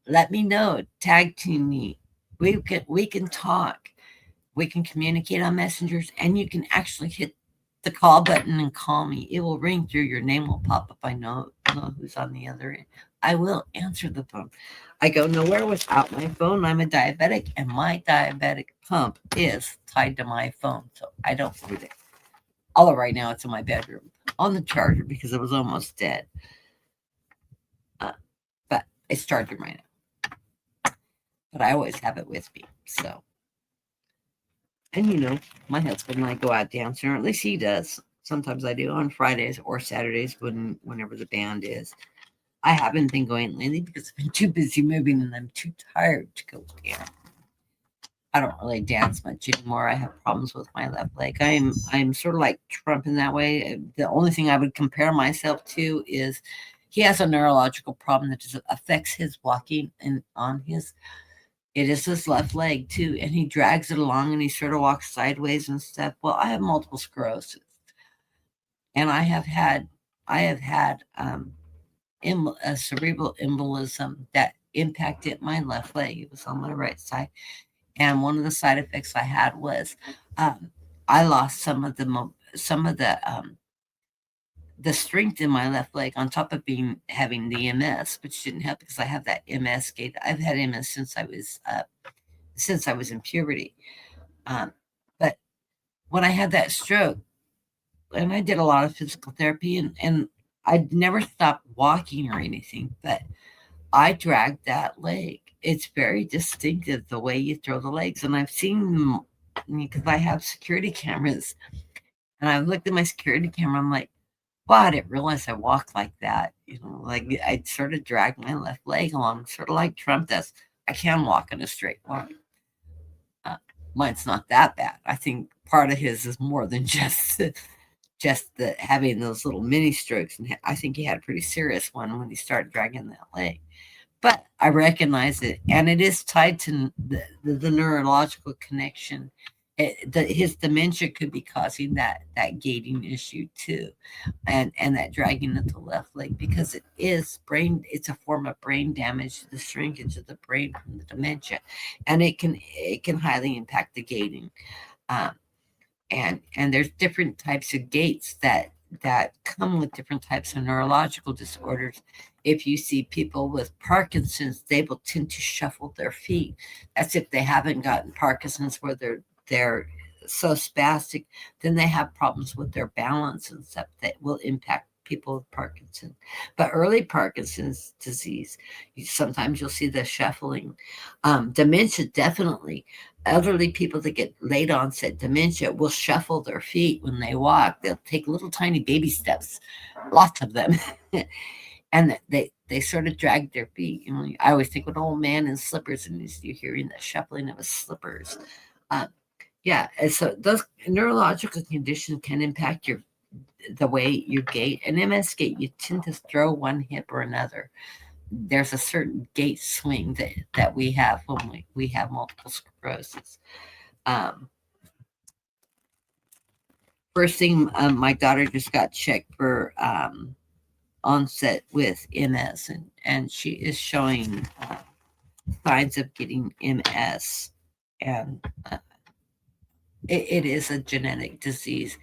Let me know. Tag team me. We can talk. We can communicate on messengers, and you can actually hit the call button and call me. It will ring through. Your name will pop up. I know who's on the other end. I will answer the phone. I go nowhere without my phone. I'm a diabetic, and my diabetic pump is tied to my phone, so I don't lose it. Although right now it's in my bedroom on the charger because it was almost dead. But it's charging right now. But I always have it with me. So, and my husband and I go out dancing, or at least he does. Sometimes I do on Fridays or Saturdays whenever the band is. I haven't been going lately because I've been too busy moving and I'm too tired to go dance. I don't really dance much anymore. I have problems with my left leg. I'm sort of like Trump in that way. The only thing I would compare myself to is he has a neurological problem that just affects his walking, and it is his left leg too, and he drags it along and he sort of walks sideways and stuff. Well, I have multiple sclerosis, and I have had a cerebral embolism that impacted my left leg. It was on my right side. And one of the side effects I had was I lost some of the strength in my left leg, on top of having the MS, which didn't help because I have that MS gait. I've had MS since I was in puberty. But when I had that stroke, and I did a lot of physical therapy, and I'd never stopped walking or anything, but I dragged that leg. It's very distinctive the way you throw the legs. And I've seen them because I have security cameras. And I've looked at my security camera. I'm like, wow, I didn't realize I walked like that. Like I sort of dragged my left leg along, sort of like Trump does. I can walk in a straight line. Mine's not that bad. I think part of his is more than just the having those little mini strokes. And I think he had a pretty serious one when he started dragging that leg. But I recognize it, and it is tied to the neurological connection. His dementia could be causing that gating issue too, and that dragging of the left leg, because it is brain. It's a form of brain damage, the shrinkage of the brain from the dementia, and it can highly impact the gating. And there's different types of gaits that come with different types of neurological disorders. If you see people with Parkinson's, they will tend to shuffle their feet. That's if they haven't gotten Parkinson's, where they're so spastic, then they have problems with their balance and stuff that will impact people with Parkinson's. But early Parkinson's disease, sometimes you'll see the shuffling. Dementia, definitely. Elderly people that get late onset dementia will shuffle their feet when they walk. They'll take little tiny baby steps, lots of them. And they sort of drag their feet. I always think of an old man in slippers, and you're hearing the shuffling of his slippers. Yeah, and so those neurological conditions can impact the way you gait. An MS gait, you tend to throw one hip or another. There's a certain gait swing that we have when we have multiple sclerosis. First thing, my daughter just got checked for onset with MS, and she is showing signs of getting MS. And it is a genetic disease.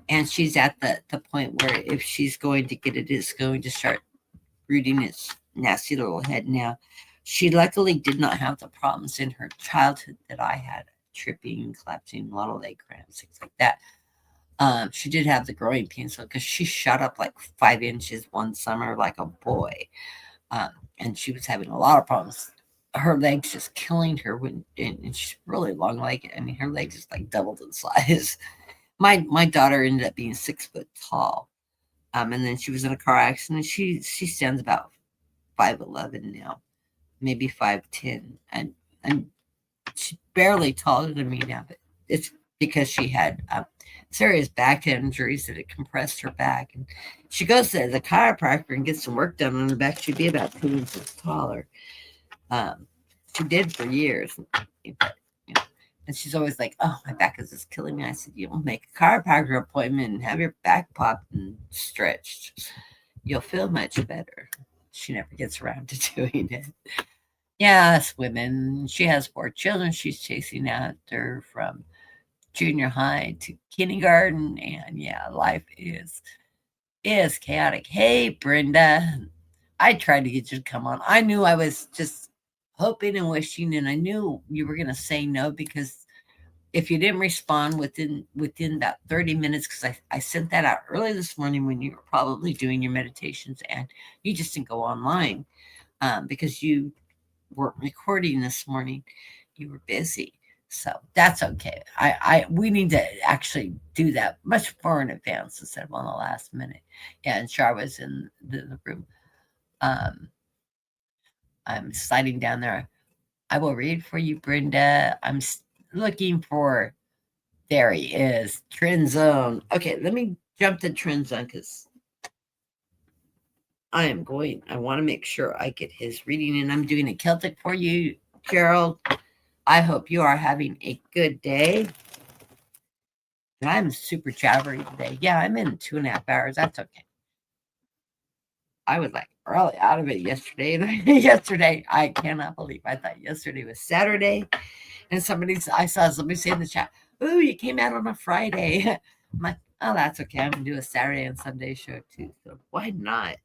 And she's at the point where if she's going to get it, it's going to start rooting its nasty little head now. She luckily did not have the problems in her childhood that I had, tripping, collapsing, a lot of leg cramps, things like that. She did have the growing pains because she shot up like 5 inches one summer like a boy. And she was having a lot of problems. Her legs just killing her and she's really long legged. I mean, her legs just like doubled in size. My daughter ended up being 6 foot tall. And then she was in a car accident. She stands about 5'11" now, maybe 5'10", and she's barely taller than me now. But it's because she had serious back injuries that had compressed her back, and she goes to the chiropractor and gets some work done on her back. She'd be about 2 inches taller. She did for years, but and she's always like, "Oh, my back is just killing me." I said, "You will make a chiropractor appointment and have your back popped and stretched. You'll feel much better." She never gets around to doing it. Yes, women. She has 4 children she's chasing after from junior high to kindergarten, and yeah, life is chaotic. Hey, Brenda. I tried to get you to come on. I knew I was just hoping and wishing, and I knew you were going to say no because if you didn't respond within about 30 minutes, because I sent that out early this morning when you were probably doing your meditations, and you just didn't go online because you weren't recording this morning. You were busy. So that's okay. We need to actually do that much more in advance instead of on the last minute. Yeah, and Char was in the room. I'm sliding down there. I will read for you, Brenda. I'm looking for. There he is. Trend Zone. Okay, let me jump to Trend Zone because I want to make sure I get his reading, and I'm doing a Celtic for you, Gerald. I hope you are having a good day. I'm super chattery today. Yeah, I'm in 2.5 hours. That's okay. I was like early out of it yesterday. And I cannot believe I thought yesterday was Saturday. And I saw somebody say in the chat, "Ooh, you came out on a Friday." I'm like, "Oh, that's okay. I'm gonna do a Saturday and Sunday show too. So why not?"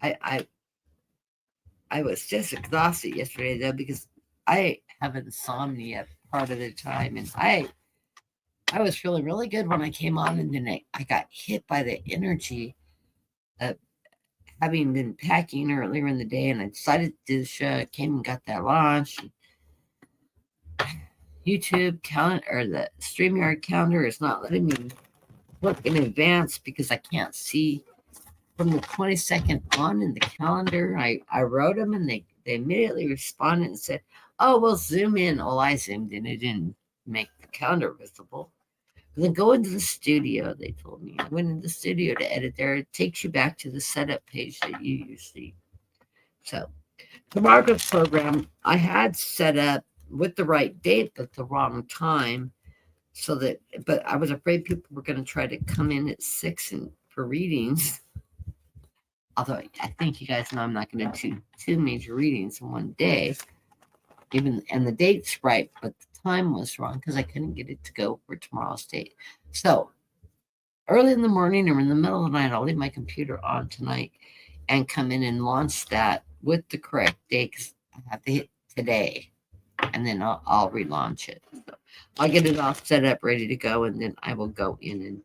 I was just exhausted yesterday though because I have insomnia part of the time, and I was feeling really good when I came on, and then I got hit by the energy of having been packing earlier in the day, and I decided to do the show. Came and got that launch. YouTube calendar or the StreamYard calendar is not letting me look in advance because I can't see from the 22nd on in the calendar. I wrote them and they immediately responded and said, "Oh, we'll zoom in." Oh, I zoomed in. It didn't make the calendar visible. And then go into the studio, they told me. I went into the studio to edit there. It takes you back to the setup page that you usually. So the Margaret's program I had set up with the right date but the wrong time. But I was afraid people were going to try to come in at 6 and for readings. Although I think you guys know I'm not going to do 2 major readings in one day. And the date's right, but the time was wrong because I couldn't get it to go for tomorrow's date. So early in the morning or in the middle of the night, I'll leave my computer on tonight and come in and launch that with the correct date because I have to hit today, and then I'll relaunch it. So I'll get it all set up, ready to go, and then I will go in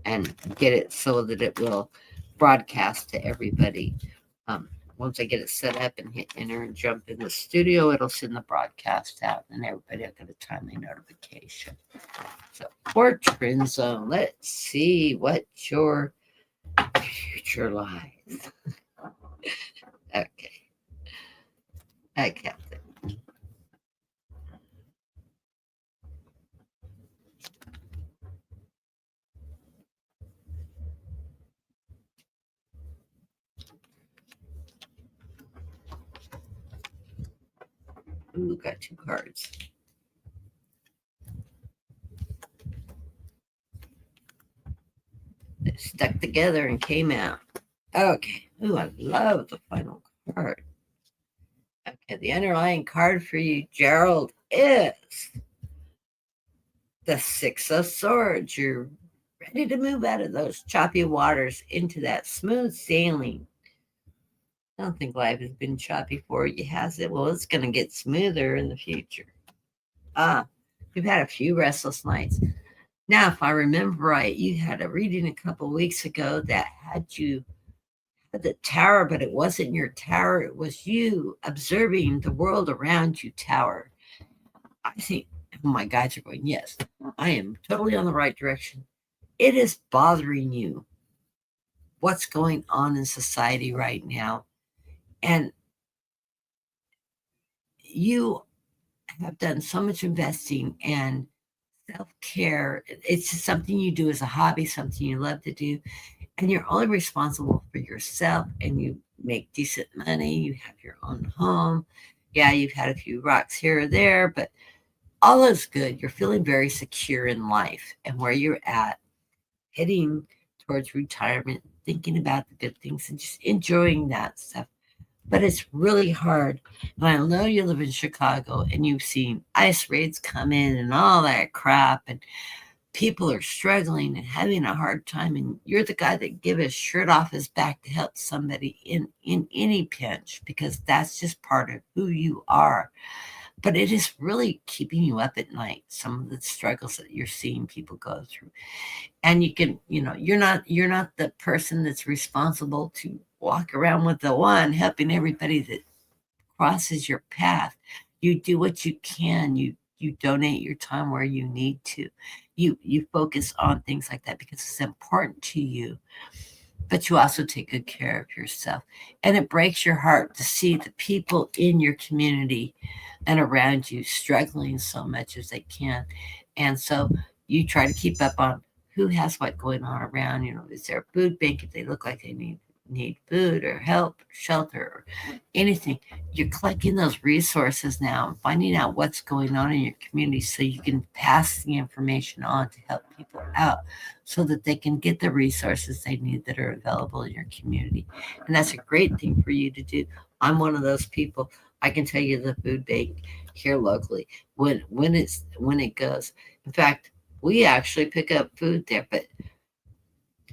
and get it so that it will broadcast to everybody. Once I get it set up and hit enter and jump in the studio, it'll send the broadcast out, and everybody will get a timely notification. So, for Trend Zone, let's see what your future lies. Okay. I kept it. Ooh, got 2 cards. They stuck together and came out. Okay. Ooh, I love the final card. Okay, And the underlying card for you, Gerald, is the Six of Swords. You're ready to move out of those choppy waters into that smooth sailing. I don't think life has been choppy for you, has it? Well, it's going to get smoother in the future. You've had a few restless nights. Now, if I remember right, you had a reading a couple weeks ago that had you at the tower, but it wasn't your tower. It was you observing the world around you tower. I think, oh, my guides are going, yes, I am totally on the right direction. It is bothering you what's going on in society right now. And you have done so much investing and self-care. It's just something you do as a hobby, something you love to do. And you're only responsible for yourself, and you make decent money. You have your own home. Yeah, you've had a few rocks here or there, but all is good. You're feeling very secure in life and where you're at, heading towards retirement, thinking about the good things and just enjoying that stuff. But it's really hard. And I know you live in Chicago and you've seen ice raids come in and all that crap, and people are struggling and having a hard time. And you're the guy that give his shirt off his back to help somebody in any pinch, because that's just part of who you are. But it is really keeping you up at night, some of the struggles that you're seeing people go through. And you can, you're not the person that's responsible to walk around with the wand helping everybody that crosses your path. You do what you can. You donate your time where you need to. You focus on things like that because it's important to you. But you also take good care of yourself. And it breaks your heart to see the people in your community and around you struggling so much as they can. And so you try to keep up on who has what going on around. Is there a food bank if they look like they need food or help, or shelter, or anything. You're collecting those resources now and finding out what's going on in your community so you can pass the information on to help people out so that they can get the resources they need that are available in your community. And that's a great thing for you to do. I'm one of those people. I can tell you the food bank here locally when it goes. In fact, we actually pick up food there, but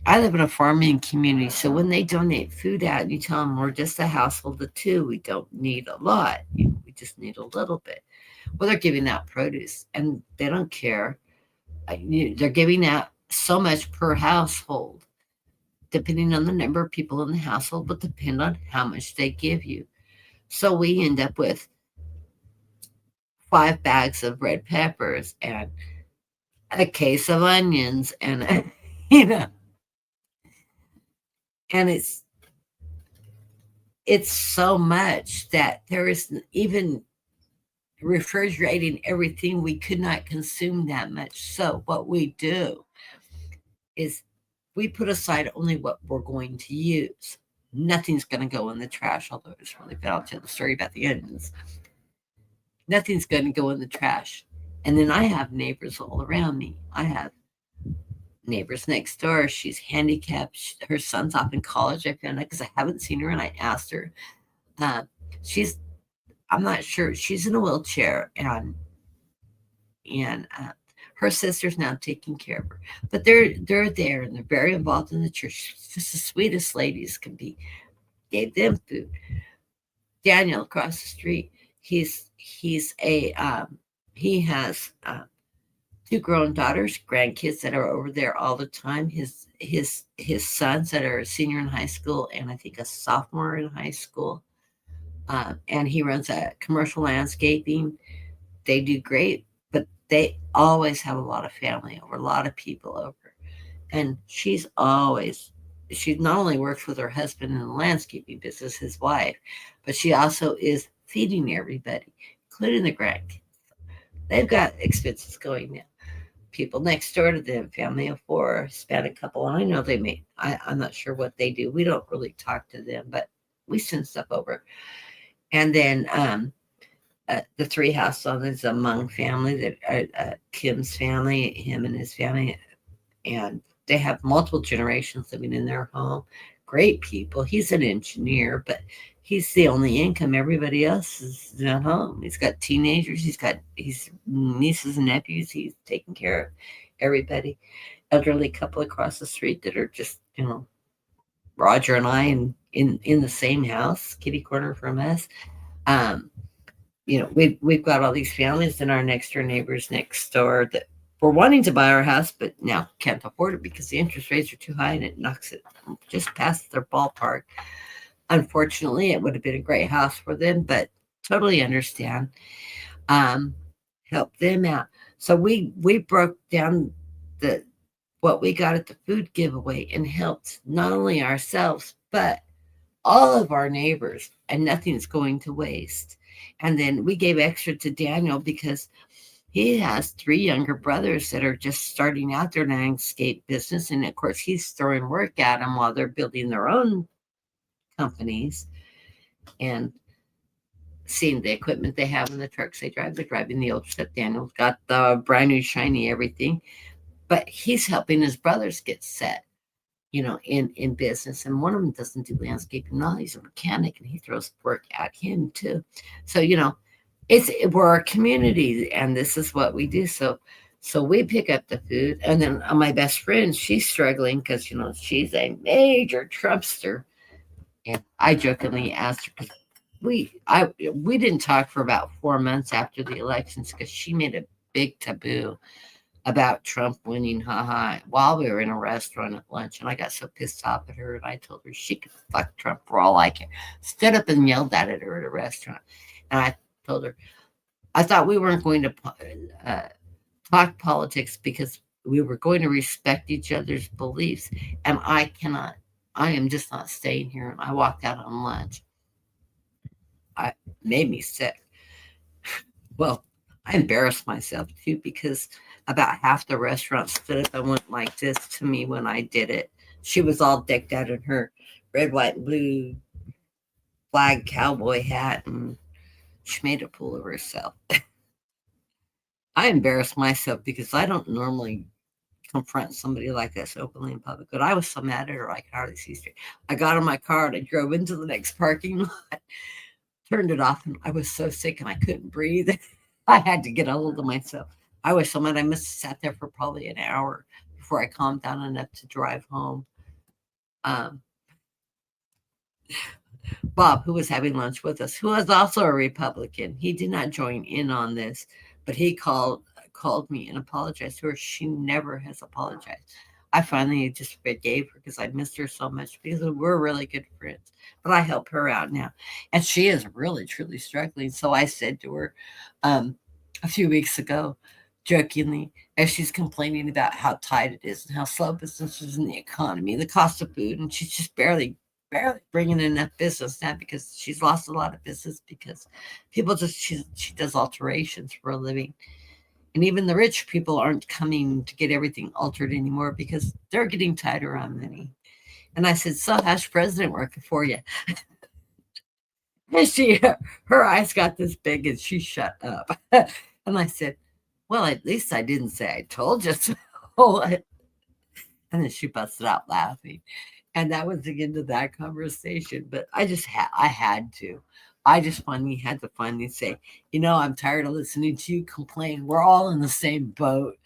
I live in a farming community, so when they donate food out, you tell them we're just a household of two. We don't need a lot. We just need a little bit. Well, they're giving out produce, and they don't care. They're giving out so much per household, depending on the number of people in the household, but depend on how much they give you. So we end up with 5 bags of red peppers and a case of onions, and and it's so much that there isn't even refrigerating everything. We could not consume that much. So what we do is we put aside only what we're going to use. Nothing's going to go in the trash, although it's really bad. I'll tell the story about the onions. Nothing's going to go in the trash. And then I have neighbors all around me. I have neighbors next door. She's handicapped. Her son's off in college. I found out because I haven't seen her, and I asked her. She's, I'm not sure. She's in a wheelchair, and her sister's now taking care of her. But they're there, and they're very involved in the church. Just the sweetest ladies can be. Gave them food. Daniel across the street. He has 2 grown daughters, grandkids that are over there all the time. His sons that are a senior in high school and I think a sophomore in high school. And he runs a commercial landscaping. They do great, but they always have a lot of family over, a lot of people over. And she not only works with her husband in the landscaping business, his wife, but she also is feeding everybody, including the grandkids. They've got expenses going now. People next door to them, family of 4, Hispanic couple. And I know I'm not sure what they do. We don't really talk to them, but we send stuff over. And then the 3 house owners, a Hmong family, that Kim's family, him and his family, and they have multiple generations living in their home. Great people. He's an engineer, but he's the only income. Everybody else is at home. He's got teenagers. He's got his nieces and nephews. He's taking care of everybody. Elderly couple across the street that are just, Roger and I in the same house, kitty corner from us. Um, we've got all these families and our next door neighbors next door that were wanting to buy our house, but now can't afford it because the interest rates are too high and it knocks it just past their ballpark. Unfortunately, it would have been a great house for them, but totally understand. Um, Help them out. So we broke down the what we got at the food giveaway and helped not only ourselves but all of our neighbors, and nothing's going to waste. And then we gave extra to Daniel because he has three younger brothers that are just starting out their landscape business. And of course, he's throwing work at them while they're building their own companies and seeing the equipment they have in the trucks they drive. They're driving the old stuff. Daniel's got the brand new, shiny everything, but he's helping his brothers get set, in business. And one of them doesn't do landscaping now. He's a mechanic and he throws work at him too. So, we're a community and this is what we do. So we pick up the food. And then my best friend, she's struggling because, she's a major Trumpster. And I jokingly asked her, because we didn't talk for about 4 months after the elections because she made a big taboo about Trump winning, haha, while we were in a restaurant at lunch. And I got so pissed off at her and I told her she could fuck Trump for all I care. Stood up and yelled at her at a restaurant. And I told her, I thought we weren't going to talk politics because we were going to respect each other's beliefs. And I am just not staying here. And I walked out on lunch. It made me sick. Well, I embarrassed myself too because about half the restaurant stood up and went like this to me when I did it. She was all decked out in her red, white, and blue flag cowboy hat and she made a fool of herself. I embarrassed myself because I don't normally confront somebody like this openly in public, but I was so mad at her I could hardly see straight. I got in my car and I drove into the next parking lot, turned it off, and I was so sick and I couldn't breathe. I had to get a hold of myself. I was so mad I must have sat there for probably an hour before I calmed down enough to drive home. Bob, who was having lunch with us, who was also a Republican, he did not join in on this, but he called me and apologized to her. She never has apologized. I finally just forgave her because I missed her so much because we're really good friends. But I help her out now. And she is really, truly struggling. So I said to her a few weeks ago, jokingly, as she's complaining about how tight it is and how slow business is in the economy, the cost of food, and she's just barely bringing in enough business now because she's lost a lot of business because people she does alterations for a living. And even the rich people aren't coming to get everything altered anymore because they're getting tighter on money. And I said, so how's president working for you? And her eyes got this big and she shut up. And I said, well, at least I didn't say I told you so. And then she busted out laughing. And that was the end of that conversation. But I had to. I just finally had to finally say, I'm tired of listening to you complain. We're all in the same boat.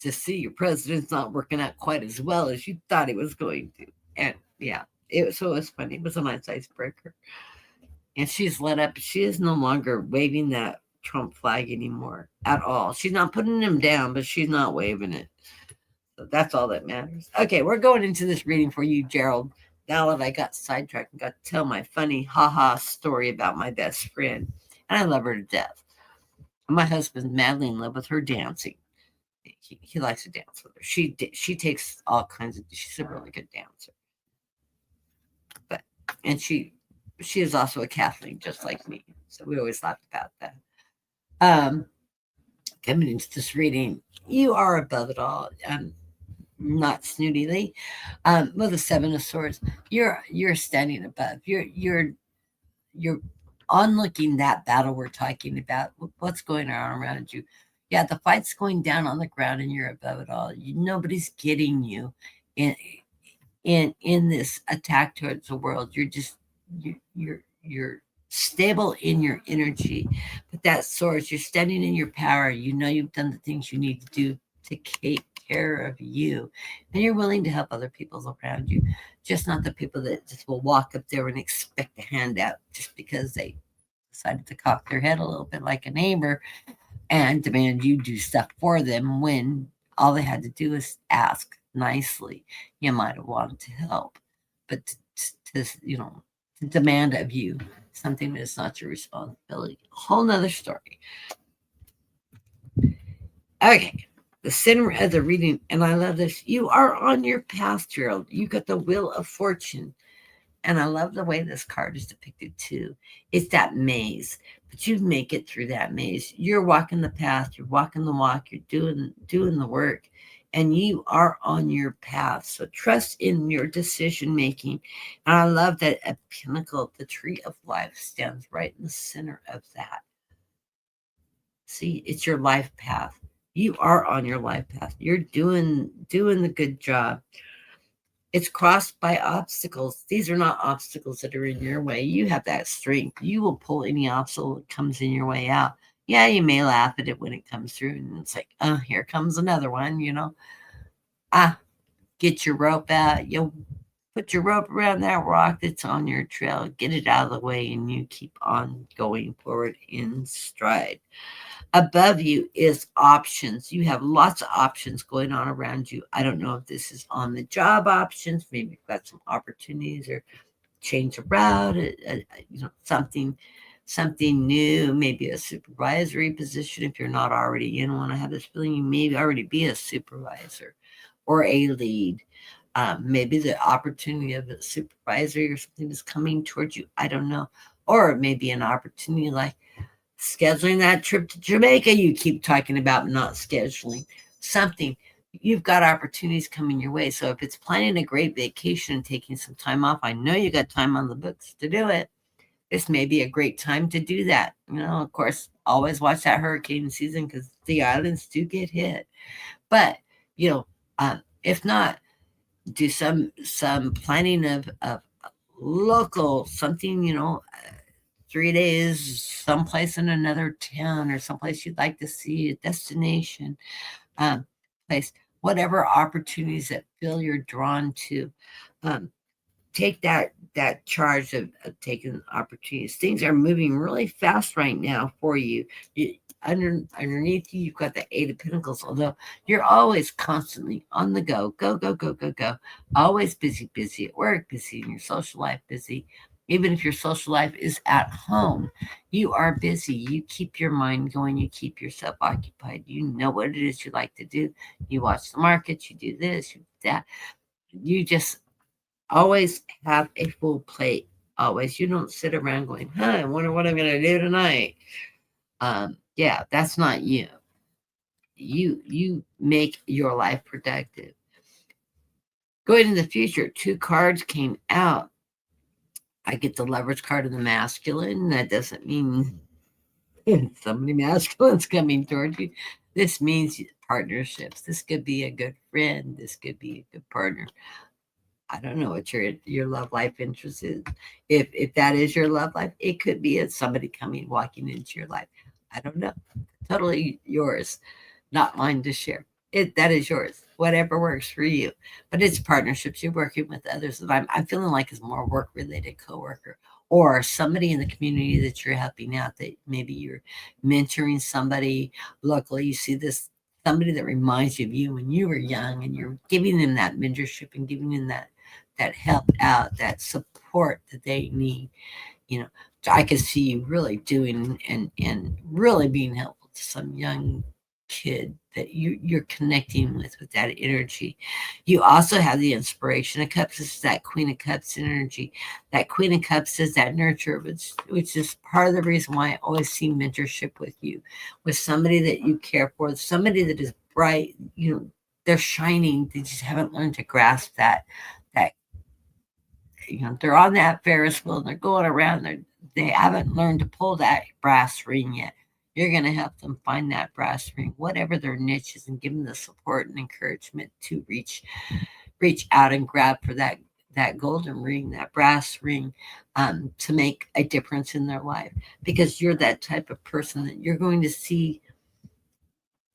To see your president's not working out quite as well as you thought he was going to. And yeah, it was funny. It was a nice icebreaker. And she's let up. She is no longer waving that Trump flag anymore at all. She's not putting him down, but she's not waving it. So that's all that matters. Okay, we're going into this reading for you, Gerald. Now that I got sidetracked and got to tell my funny haha story about my best friend. And I love her to death. My husband's madly in love with her dancing. He likes to dance with her. She takes all kinds of. She's a really good dancer. And she is also a Catholic, just like me. So we always laughed about that. Coming into this reading, you are above it all. Not snootily. With the Seven of Swords, you're standing above. You're onlooking that battle we're talking about. What's going on around you? Yeah, the fight's going down on the ground, and you're above it all. Nobody's getting you in this attack towards the world. You're just you're stable in your energy, but that source, you're standing in your power. You know you've done the things you need to do to take care of you, and you're willing to help other people around you, just not the people that just will walk up there and expect a handout just because they decided to cock their head a little bit like a neighbor and demand you do stuff for them when all they had to do is ask nicely. You might have wanted to help, but to demand of you something that's not your responsibility. A whole nother story. Okay. The center of the reading, and I love this. You are on your path, Gerald. You got the wheel of fortune. And I love the way this card is depicted too. It's that maze, but you make it through that maze. You're walking the path, you're walking the walk, you're doing the work, and you are on your path. So trust in your decision making. And I love that a pinnacle, the tree of life, stands right in the center of that. See, it's your life path. You are on your life path. You're doing the good job. It's crossed by obstacles. These are not obstacles that are in your way. You have that strength. You will pull any obstacle that comes in your way out. Yeah, you may laugh at it when it comes through, and it's like, oh, here comes another one, Get your rope out. You'll put your rope around that rock that's on your trail, get it out of the way, and you keep on going forward in stride. Above you is options. You have lots of options going on around you. I don't know if this is on the job options. Maybe you've got some opportunities or change a route, something new, maybe a supervisory position. If you're not already in one, I have this feeling you may already be a supervisor or a lead. Maybe the opportunity of a supervisor or something is coming towards you. I don't know. Or maybe an opportunity like scheduling that trip to Jamaica you keep talking about not scheduling. Something. You've got opportunities coming your way. So if it's planning a great vacation and taking some time off, I know you got time on the books to do it. This may be a great time to do that. Of course, always watch that hurricane season because the islands do get hit. But, if not, do some planning of local something, 3 days someplace in another town or someplace you'd like to see, a destination, place, whatever opportunities that feel you're drawn to. Take that charge of taking opportunities. Things are moving really fast right now for you. Underneath you, you've got the Eight of Pentacles, although you're always constantly on the go. Go, go, go, go, go. Always busy at work, busy in your social life, busy. Even if your social life is at home, you are busy. You keep your mind going. You keep yourself occupied. You know what it is you like to do. You watch the markets. You do this, you do that. You just always have a full plate. Always. You don't sit around going, I wonder what I'm going to do tonight. Yeah, that's not you. You make your life productive. Going in the future, 2 cards came out. I get the Lovers card of the masculine. That doesn't mean somebody masculine's coming towards you. This means partnerships. This could be a good friend. This could be a good partner. I don't know what your love life interest is. If that is your love life, it could be somebody walking into your life. I don't know. Totally yours, not mine to share. That is yours. Whatever works for you. But it's partnerships. You're working with others that I'm feeling like is more work related coworker or somebody in the community that you're helping out. That maybe you're mentoring somebody locally. You see this somebody that reminds you of you when you were young, and you're giving them that mentorship and giving them that help out, that support that they need. I can see you really doing and really being helpful to some young kid that you're connecting with that energy. You also have the Inspiration of Cups. This is that Queen of Cups energy. That Queen of Cups is that nurture, which is part of the reason why I always see mentorship with you, with somebody that you care for, somebody that is bright. They're shining. They just haven't learned to grasp that they're on that Ferris wheel and they're going around. They haven't learned to pull that brass ring yet. You're going to help them find that brass ring, whatever their niche is, and give them the support and encouragement to reach reach out and grab for that golden ring, that brass ring, to make a difference in their life, because you're that type of person that you're going to see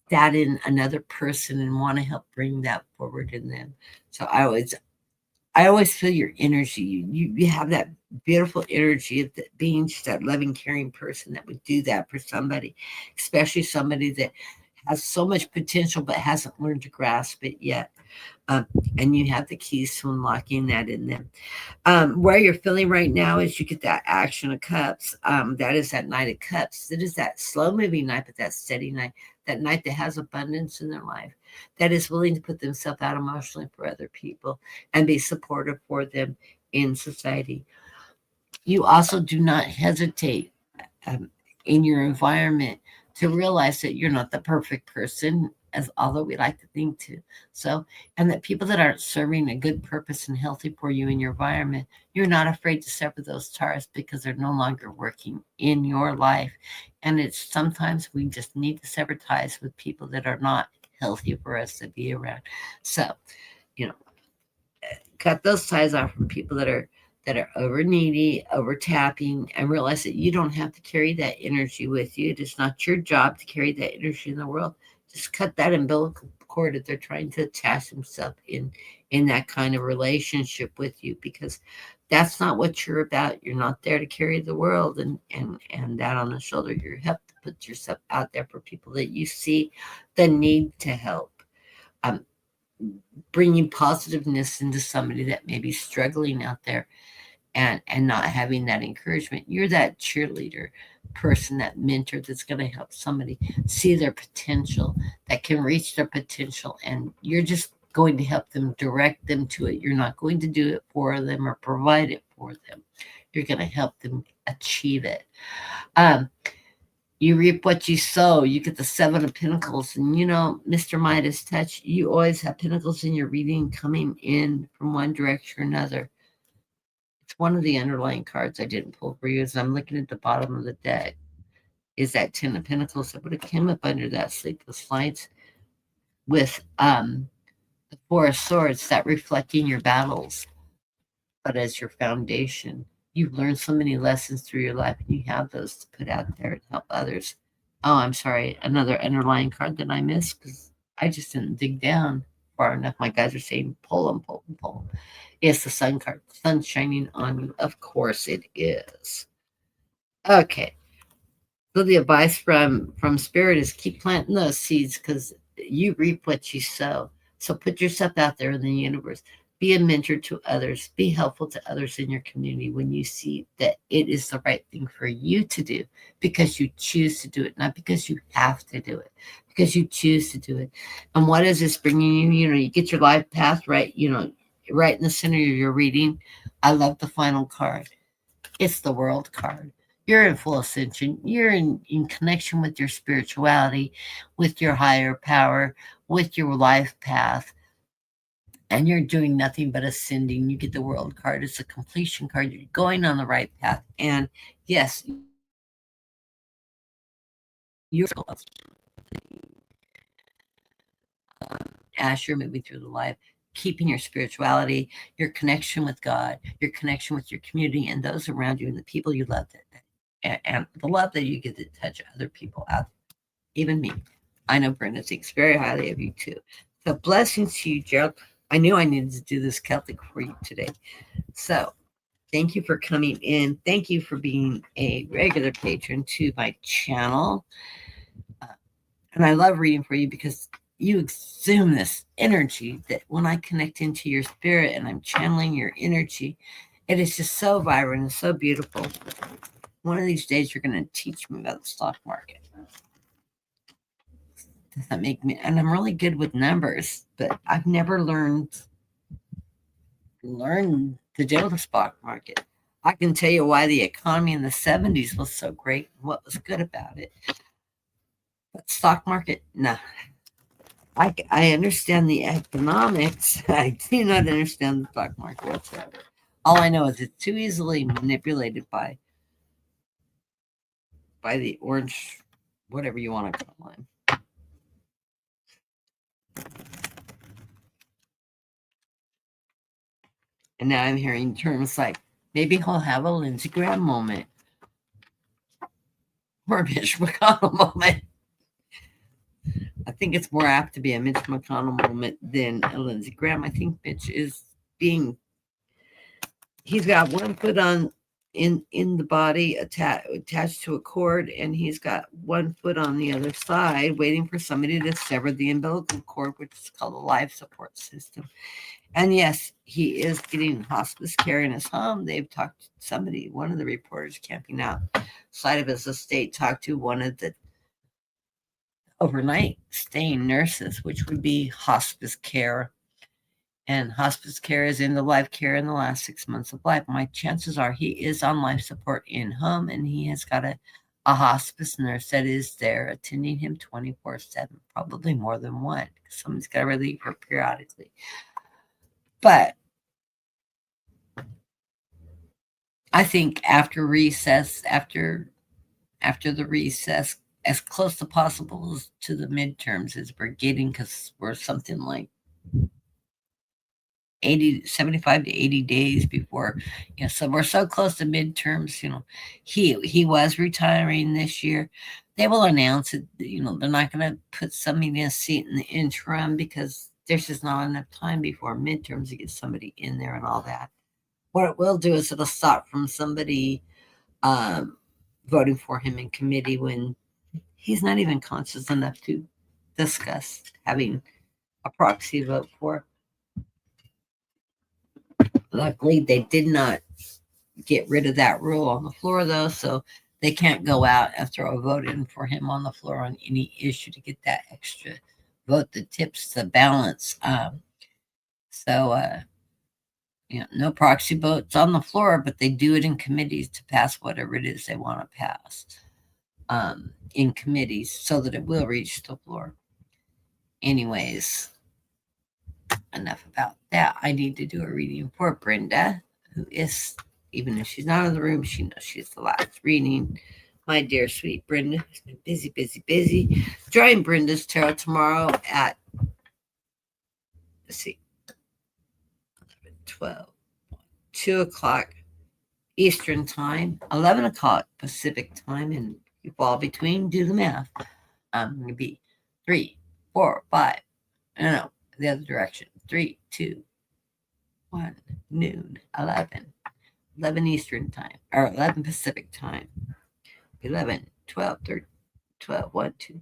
that in another person and want to help bring that forward in them. So I always feel your energy. You have that beautiful energy of being just that loving, caring person that would do that for somebody, especially somebody that has so much potential but hasn't learned to grasp it yet. Um, and you have the keys to unlocking that in them. Where you're feeling right now is you get that action of cups. That is that knight of cups. It is that slow moving knight, but that steady knight, that knight that has abundance in their life, that is willing to put themselves out emotionally for other people and be supportive for them in society. You also do not hesitate um, in your environment to realize that you're not the perfect person, as although we like to think to. So, and that people that aren't serving a good purpose and healthy for you in your environment, you're not afraid to sever those ties because they're no longer working in your life. And it's sometimes we just need to sever ties with people that are not healthy for us to be around. So, you know, cut those ties off from people that are over needy, over tapping, and realize that you don't have to carry that energy with you. It is not your job to carry that energy in the world. Just cut that umbilical cord that they're trying to attach themselves in that kind of relationship with you, because that's not what you're about. You're not there to carry the world and that on the shoulder. You're help to put yourself out there for people that you see the need to help. Um, Bringing positiveness into somebody that may be struggling out there and not having that encouragement. You're that cheerleader person, that mentor that's going to help somebody see their potential, that can reach their potential, and you're just going to help them, direct them to it. You're not going to do it for them or provide it for them. You're going to help them achieve it. um, you reap what you sow. You get the Seven of Pentacles. And Mr. Midas touch, you always have pentacles in your reading coming in from one direction or another. It's one of the underlying cards I didn't pull for you as I'm looking at the bottom of the deck. Is that Ten of Pentacles that would have come up under that sleepless nights with the Four of Swords, that reflecting your battles, but as your foundation. You've learned so many lessons through your life, and you have those to put out there and help others. Oh, I'm sorry. Another underlying card that I missed because I just didn't dig down far enough. My guys are saying pull them, pull them, pull them. It's the sun card. Sun shining on you. Of course it is. Okay. So the advice from Spirit is keep planting those seeds because you reap what you sow. So put yourself out there in the universe. Be a mentor to others. Be helpful to others in your community when you see that it is the right thing for you to do because you choose to do it, not because you have to do it, because you choose to do it. And what is this bringing you? You get your life path right, right in the center of your reading. I love the final card. It's the World card. You're in full ascension. You're in connection with your spirituality, with your higher power, with your life path, and you're doing nothing but ascending. You get the World card. It's a completion card. You're going on the right path. And yes, you're as you're moving through the life, keeping your spirituality, your connection with God, your connection with your community and those around you and the people you love, and the love that you get to touch other people out, even me. I know Brenda thinks very highly of you too. So blessings to you, Gerald. I knew I needed to do this Celtic for you today. So thank you for coming in. Thank you for being a regular patron to my channel. And I love reading for you because you exude this energy that when I connect into your spirit and I'm channeling your energy, it is just so vibrant and so beautiful. One of these days, you're going to teach me about the stock market. Does that make me? And I'm really good with numbers, but I've never learned to deal with the stock market. I can tell you why the economy in the 70s was so great and what was good about it. But stock market, no. I understand the economics. I do not understand the stock market whatsoever. All I know is it's too easily manipulated by the orange, whatever you want to call him. And now I'm hearing terms like maybe he'll have a Lindsey Graham moment or a Mitch McConnell moment. I think it's more apt to be a Mitch McConnell moment than a Lindsey Graham. I think Mitch is being, he's got one foot on in the body attached to a cord, and he's got one foot on the other side waiting for somebody to sever the umbilical cord, which is called a life support system. And yes, he is getting hospice care in his home. They've talked to somebody, one of the reporters camping outside of his estate, talked to one of the overnight staying nurses, which would be hospice care. And hospice care is in the life care in the last 6 months of life. My chances are he is on life support in home, and he has got a hospice nurse that is there attending him 24/7, probably more than one, because someone's got to relieve her periodically. But I think after recess, after the recess, as close to possible to the midterms as we're getting, because we're something like 75 to 80 days before, so we're so close to midterms. He was retiring this year. They will announce it. They're not going to put somebody in a seat in the interim because there's just not enough time before midterms to get somebody in there and all that. What it will do is it'll stop from somebody voting for him in committee when he's not even conscious enough to discuss having a proxy vote for. Luckily, they did not get rid of that rule on the floor, though, so they can't go out and throw a vote in for him on the floor on any issue to get that extra vote that tips the balance. No proxy votes on the floor, but they do it in committees to pass whatever it is they want to pass in committees so that it will reach the floor. Anyways, enough about that. I need to do a reading for Brenda, who is, even if she's not in the room, she knows she's the last reading. My dear sweet Brenda, who's been busy, busy, busy. Drawing Brenda's tarot tomorrow at, let's see, 11, 12, 2 o'clock Eastern time, 11 o'clock Pacific time, and you fall between, do the math. Going to be 3, 4, 5, no, the other direction. 3, 2, 1, noon, 11 Eastern time, or 11 Pacific time, 11, 12, 13, 12, 1, 2,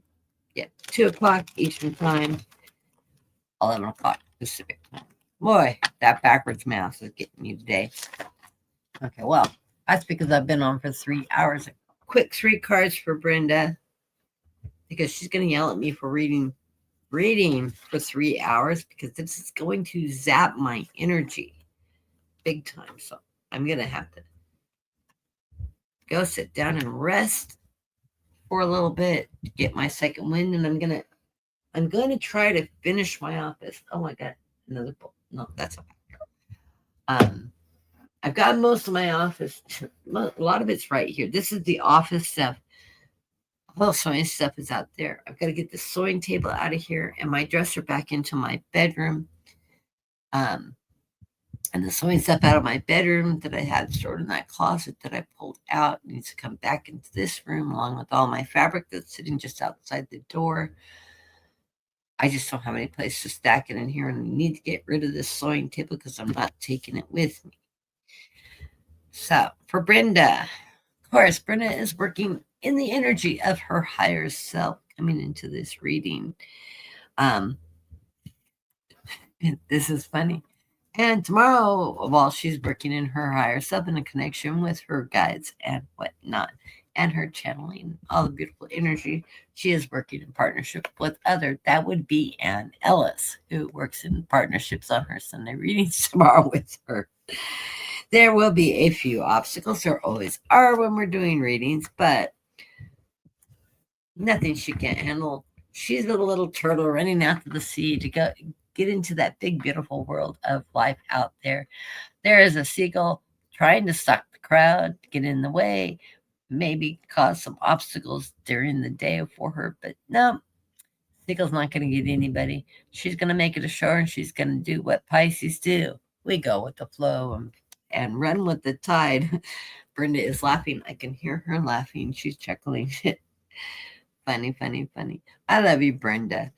2 o'clock Eastern time, 11 o'clock Pacific time. Boy, that backwards math is getting me today. Okay, well, that's because I've been on for 3 hours. A quick 3 cards for Brenda, because she's going to yell at me for reading for 3 hours, because this is going to zap my energy big time. So I'm going to have to go sit down and rest for a little bit, get my second wind, and I'm going to try to finish my office. Oh my God, another book. No, that's okay. I've got most of my office. A lot of it's right here. This is the office stuff. All the sewing stuff is out there. I've got to get the sewing table out of here and my dresser back into my bedroom. And the sewing stuff out of my bedroom that I had stored in that closet that I pulled out needs to come back into this room, along with all my fabric that's sitting just outside the door. I just don't have any place to stack it in here, and I need to get rid of this sewing table because I'm not taking it with me. So for Brenda, of course, Brenda is working in the energy of her higher self coming into this reading. This is funny. And tomorrow, while she's working in her higher self in a connection with her guides and whatnot, and her channeling all the beautiful energy, she is working in partnership with that would be Ann Ellis, who works in partnerships on her Sunday readings tomorrow with her. There will be a few obstacles. There always are when we're doing readings, but nothing she can't handle. She's a little turtle running out to the sea to get into that big, beautiful world of life out there. There is a seagull trying to stalk the crowd, get in the way, maybe cause some obstacles during the day for her, but no, seagull's not going to get anybody. She's going to make it ashore, and she's going to do what Pisces do. we go with the flow and run with the tide. Brenda is laughing. I can hear her laughing. She's chuckling. Funny, funny, funny. I love you, Brenda.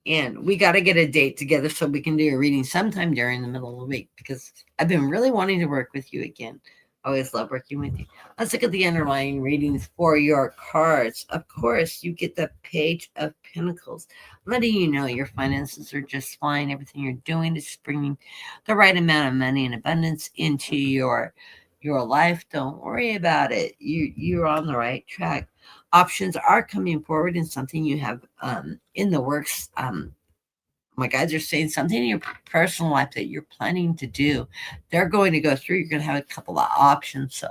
And we got to get a date together so we can do a reading sometime during the middle of the week because I've been really wanting to work with you again. I always love working with you. Let's look at the underlying readings for your cards. Of course, you get the Page of Pentacles, letting you know your finances are just fine. Everything you're doing is bringing the right amount of money and abundance into your life. Don't worry about it. You're on the right track. Options are coming forward and something you have in the works. My guides are saying something in your personal life that you're planning to do. They're going to go through. You're going to have a couple of options. So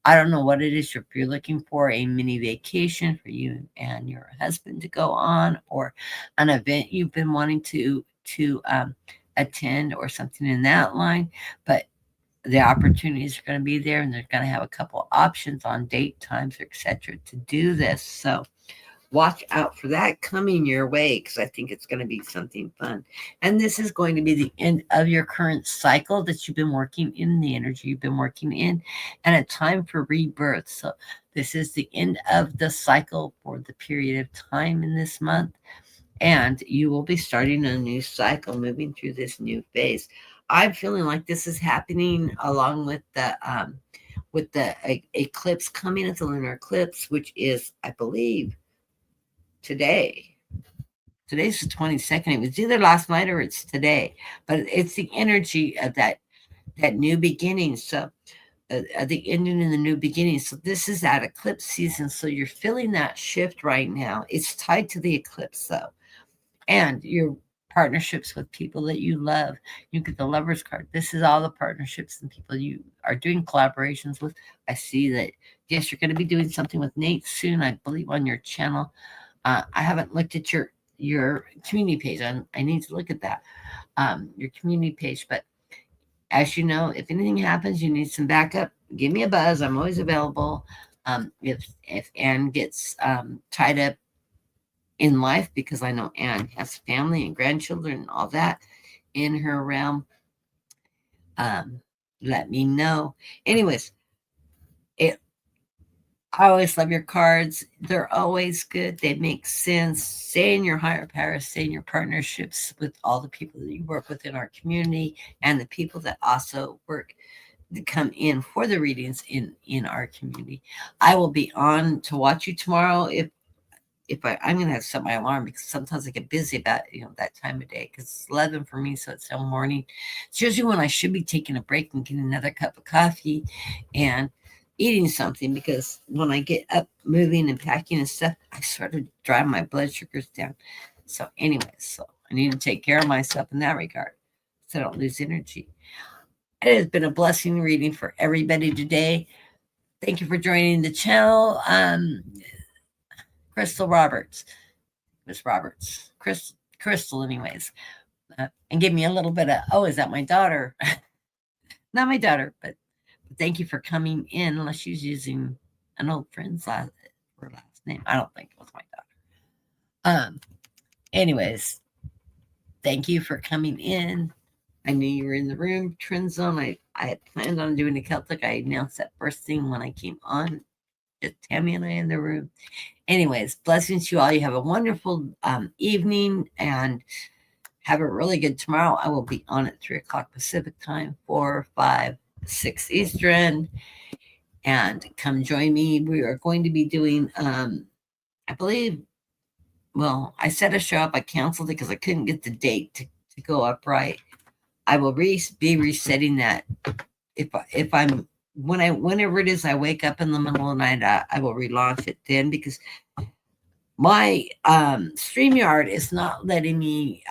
I don't know what it is. If you're looking for a mini vacation for you and your husband to go on, or an event you've been wanting to attend, or something in that line, but the opportunities are going to be there, and they're going to have a couple options on date times, etc., to do this. So watch out for that coming your way, because I think it's going to be something fun. And this is going to be the end of your current cycle that you've been working in, the energy you've been working in, and a time for rebirth. So this is the end of the cycle for the period of time in this month. And you will be starting a new cycle, moving through this new phase. I'm feeling like this is happening along with the eclipse coming. It's a lunar eclipse, which is, I believe, today. Today's the 22nd. It was either last night or it's today, but it's the energy of that new beginning. So the ending and the new beginning. So this is that eclipse season. So you're feeling that shift right now. It's tied to the eclipse, though, and your partnerships with people that you love. You get the Lover's card. This is all the partnerships and people you are doing collaborations with. I see that, yes, you're going to be doing something with Nate soon, I believe, on your channel. I haven't looked at your community page. I need to look at that, your community page. But as you know, if anything happens, you need some backup, give me a buzz. I'm always available. If Anne gets tied up in life, because I know Anne has family and grandchildren and all that in her realm, let me know. Anyways, I always love your cards. They're always good. They make sense. Stay in your higher power, stay in your partnerships with all the people that you work with in our community, and the people that also work to come in for the readings in our community. I will be on to watch you tomorrow. If I'm going to have to set my alarm, because sometimes I get busy about, that time of day, because it's 11 for me. So it's still morning. It's usually when I should be taking a break and getting another cup of coffee and eating something, because when I get up moving and packing and stuff, I sort of drive my blood sugars down. So anyways, so I need to take care of myself in that regard so I don't lose energy. It has been a blessing reading for everybody today. Thank you for joining the channel. Crystal Roberts, Miss Roberts, Crystal, anyways, and give me a little bit of, is that my daughter? Not my daughter, but thank you for coming in, unless she's using an old friend's last name. I don't think it was my daughter. Anyways, thank you for coming in. I knew you were in the room, Trend Zone. I had planned on doing a Celtic. I announced that first thing when I came on. Just Tammy and I in the room. Anyways, blessings to you all. You have a wonderful evening, and have a really good tomorrow. I will be on at 3 o'clock Pacific time, 4, 5, 6 Eastern. And come join me. We are going to be doing, I believe, well, I set a show up. I canceled it because I couldn't get the date to go up right. I will be resetting that. If I'm whenever it is I wake up in the middle of the night, I will relaunch it then, because my StreamYard is not letting me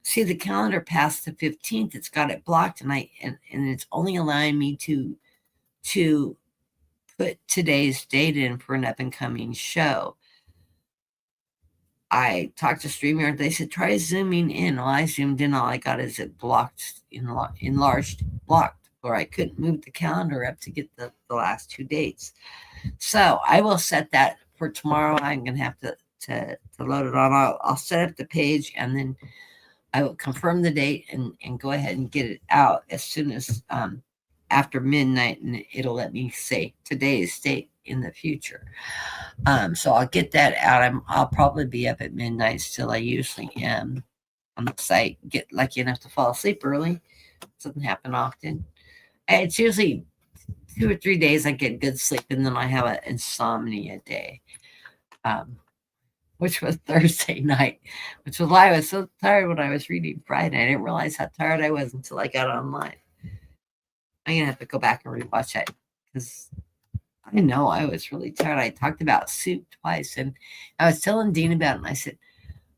see the calendar past the 15th. It's got it blocked, and it's only allowing me to put today's date in for an up and coming show. I talked to StreamYard. They said, try zooming in. Well, I zoomed in. All I got is it blocked, enlarged, blocked, or I couldn't move the calendar up to get the last 2 dates. So I will set that for tomorrow. I'm going to have to load it on. I'll set up the page, and then I will confirm the date and go ahead and get it out as soon as after midnight, and it'll let me say today's date in the future. So I'll get that out. I'll probably be up at midnight still. I usually am, unless I get lucky enough to fall asleep early. It doesn't happen often. It's usually 2 or 3 days I get good sleep, and then I have an insomnia day, um, which was Thursday night, which was why I was so tired when I was reading Friday. I didn't realize how tired I was until I got online. I'm gonna have to go back and rewatch it because I know I was really tired. I talked about soup twice, and I was telling Dean about it, and I said,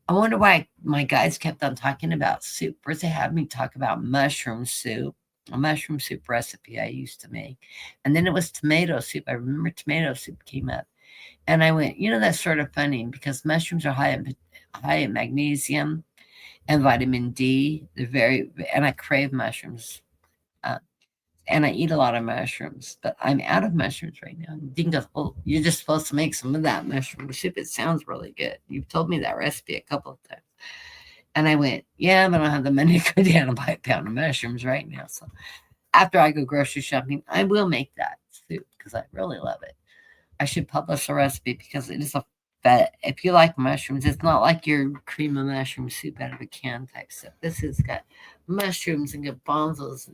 I wonder why my guys kept on talking about soup. First, they had me talk about mushroom soup, a mushroom soup recipe I used to make. And then it was tomato soup. I remember tomato soup came up. And I went, that's sort of funny because mushrooms are high in magnesium and vitamin D. And I crave mushrooms. Uh, and I eat a lot of mushrooms, but I'm out of mushrooms right now. Dean goes, well, you're just supposed to make some of that mushroom soup. It sounds really good. You've told me that recipe a couple of times. And I went, yeah, but I don't have the money to go down and buy a pound of mushrooms right now. So after I go grocery shopping, I will make that soup because I really love it. I should publish a recipe because it is a but if you like mushrooms, it's not like your cream of mushroom soup out of a can type stuff. This has got mushrooms and garbanzos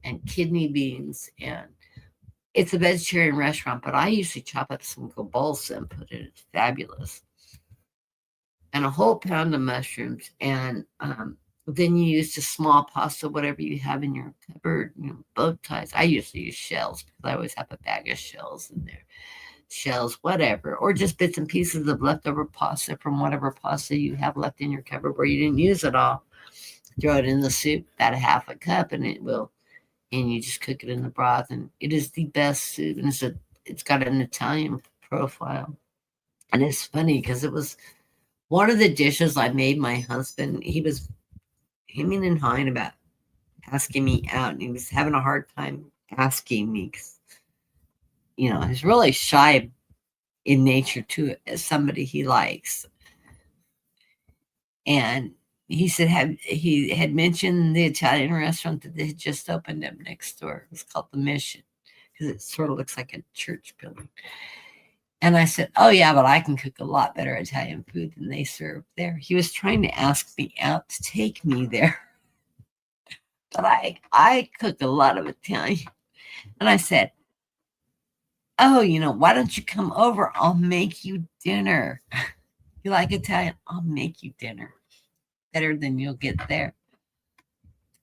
and kidney beans, and it's a vegetarian restaurant, but I usually chop up some garbanzo and put it in. It's fabulous. And a whole pound of mushrooms, and then you use the small pasta, whatever you have in your cupboard, bow ties. I usually use shells because I always have a bag of shells in there. Shells, whatever, or just bits and pieces of leftover pasta from whatever pasta you have left in your cupboard where you didn't use it all. Throw it in the soup, about a half a cup, and and you just cook it in the broth, and it is the best soup. And it's got an Italian profile, and it's funny because it was one of the dishes I made my husband. He was hemming and hawing about asking me out, and he was having a hard time asking me because he's really shy in nature too, as somebody he likes. And he said he had mentioned the Italian restaurant that they had just opened up next door. It was called The Mission because it sort of looks like a church building. And I said, oh, yeah, but I can cook a lot better Italian food than they serve there. He was trying to ask me out to take me there. But I cook a lot of Italian. And I said, oh, why don't you come over? I'll make you dinner. You like Italian? I'll make you dinner. Better than you'll get there.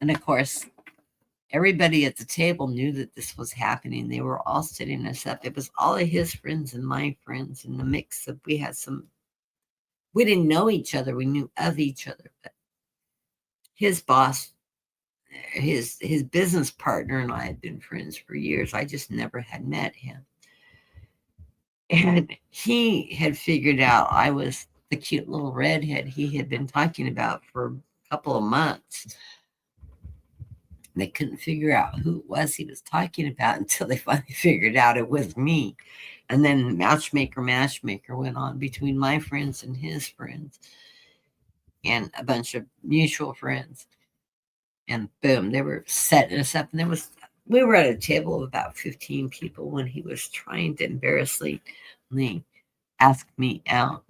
And of course, everybody at the table knew that this was happening. They were all setting us up. It was all of his friends and my friends in the mix of we didn't know each other. We knew of each other. But his boss, his business partner and I had been friends for years. I just never had met him. And he had figured out I was the cute little redhead he had been talking about for a couple of months. They couldn't figure out who it was he was talking about until they finally figured out it was me. And then matchmaker went on between my friends and his friends and a bunch of mutual friends. And boom, they were setting us up. And we were at a table of about 15 people when he was trying to embarrassingly ask me out.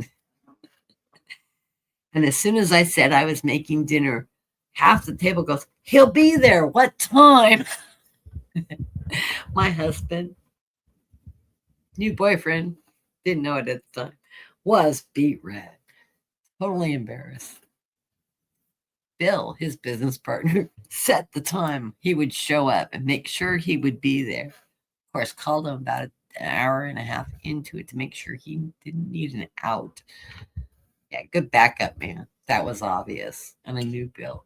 And as soon as I said I was making dinner, half the table goes, he'll be there. What time? My husband, new boyfriend, didn't know it at the time, was beat red. Totally embarrassed. Bill, his business partner, set the time he would show up and make sure he would be there. Of course, called him about an hour and a half into it to make sure he didn't need an out. Yeah, good backup, man. That was obvious. And I knew Bill.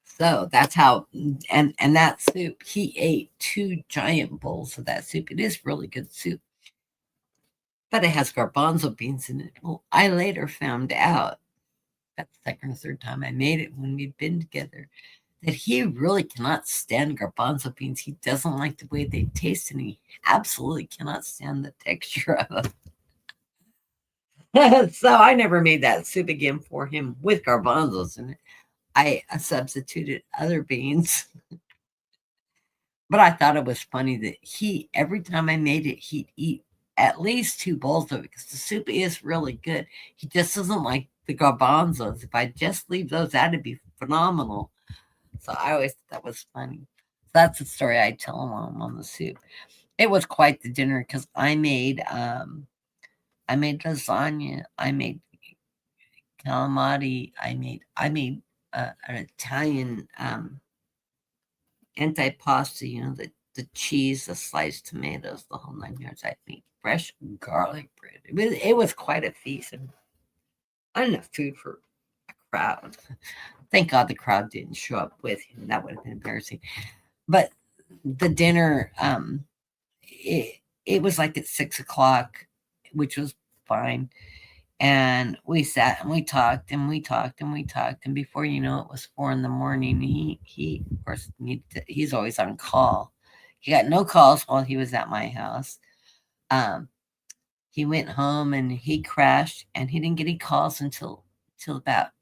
So that's how, and that soup, he ate 2 giant bowls of that soup. It is really good soup. But it has garbanzo beans in it. Well, I later found out, that's the second or third time I made it when we'd been together, that he really cannot stand garbanzo beans. He doesn't like the way they taste, and he absolutely cannot stand the texture of them. So I never made that soup again for him with garbanzos in it. I substituted other beans. But I thought it was funny that every time I made it, he'd eat at least 2 bowls of it because the soup is really good. He just doesn't like the garbanzos. If I just leave those out, it'd be phenomenal. So I always thought that was funny. That's the story I tell him on the soup. It was quite the dinner because I made lasagna, I made calamari, I made an Italian antipasta, the cheese, the sliced tomatoes, the whole 9 yards. I made fresh garlic bread. It was quite a feast and not enough food for a crowd. Thank God the crowd didn't show up with him. That would have been embarrassing. But the dinner, it was like at 6 o'clock, which was fine. And we sat and we talked and we talked and we talked. And before you know it was 4 in the morning. He of course he's always on call. He got no calls while he was at my house. Um, he went home and he crashed and he didn't get any calls until about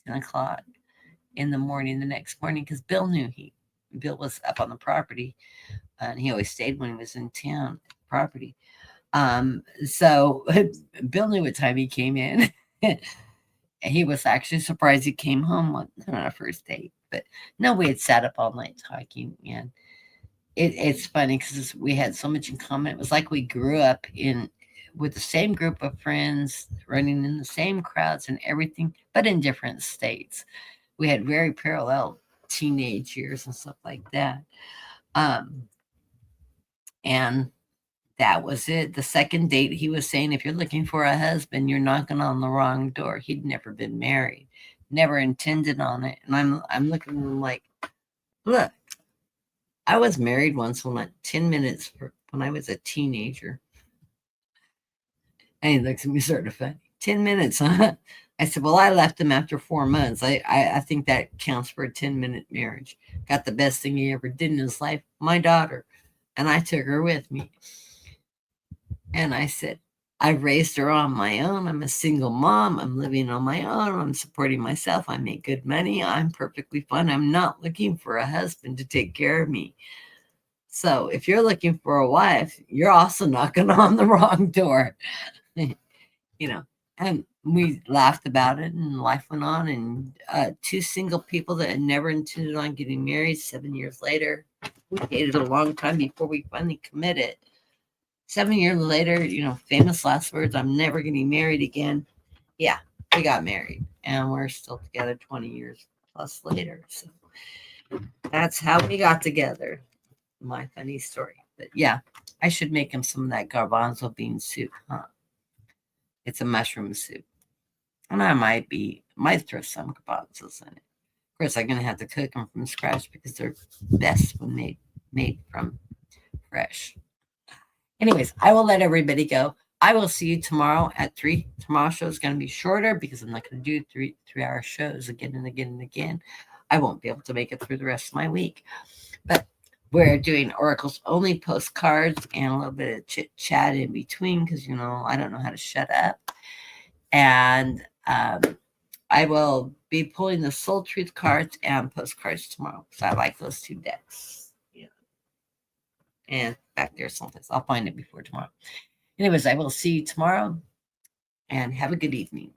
10 o'clock in the morning the next morning because Bill was up on the property and he always stayed when he was in town property. So Bill knew what time he came in. He was actually surprised he came home on a first date. But no, we had sat up all night talking, and it's funny because we had so much in common. It was like we grew up with the same group of friends, running in the same crowds and everything, but in different states. We had very parallel teenage years and stuff like that. Um, and that was it. The second date, he was saying, if you're looking for a husband, you're knocking on the wrong door. He'd never been married, never intended on it. And I'm looking at him like, look, I was married once when 10 minutes when I was a teenager. And he looks at me sort of funny. 10 minutes, huh? I said, well, I left him after 4 months. I think that counts for a 10-minute marriage. Got the best thing he ever did in his life, my daughter. And I took her with me. And I said, I raised her on my own. I'm a single mom. I'm living on my own. I'm supporting myself. I make good money. I'm perfectly fine. I'm not looking for a husband to take care of me. So if you're looking for a wife, you're also knocking on the wrong door. And we laughed about it and life went on. And 2 single people that had never intended on getting married 7 years later. We dated a long time before we finally committed. 7 years later, famous last words, I'm never getting married again. Yeah, we got married and we're still together 20 years plus later. So that's how we got together. My funny story. But yeah, I should make him some of that garbanzo bean soup, huh? It's a mushroom soup. And I might throw some garbanzos in it. Of course, I'm going to have to cook them from scratch because they're best when made from fresh. Anyways, I will let everybody go. I will see you tomorrow at 3. Tomorrow's show is going to be shorter because I'm not going to do 3-hour shows again and again and again. I won't be able to make it through the rest of my week. But we're doing Oracle's only postcards and a little bit of chit chat in between because, I don't know how to shut up. And I will be pulling the Soul Truth cards and postcards tomorrow. So I like those 2 decks. Yeah. And back there someplace. I'll find it before tomorrow. Anyways, I will see you tomorrow and have a good evening.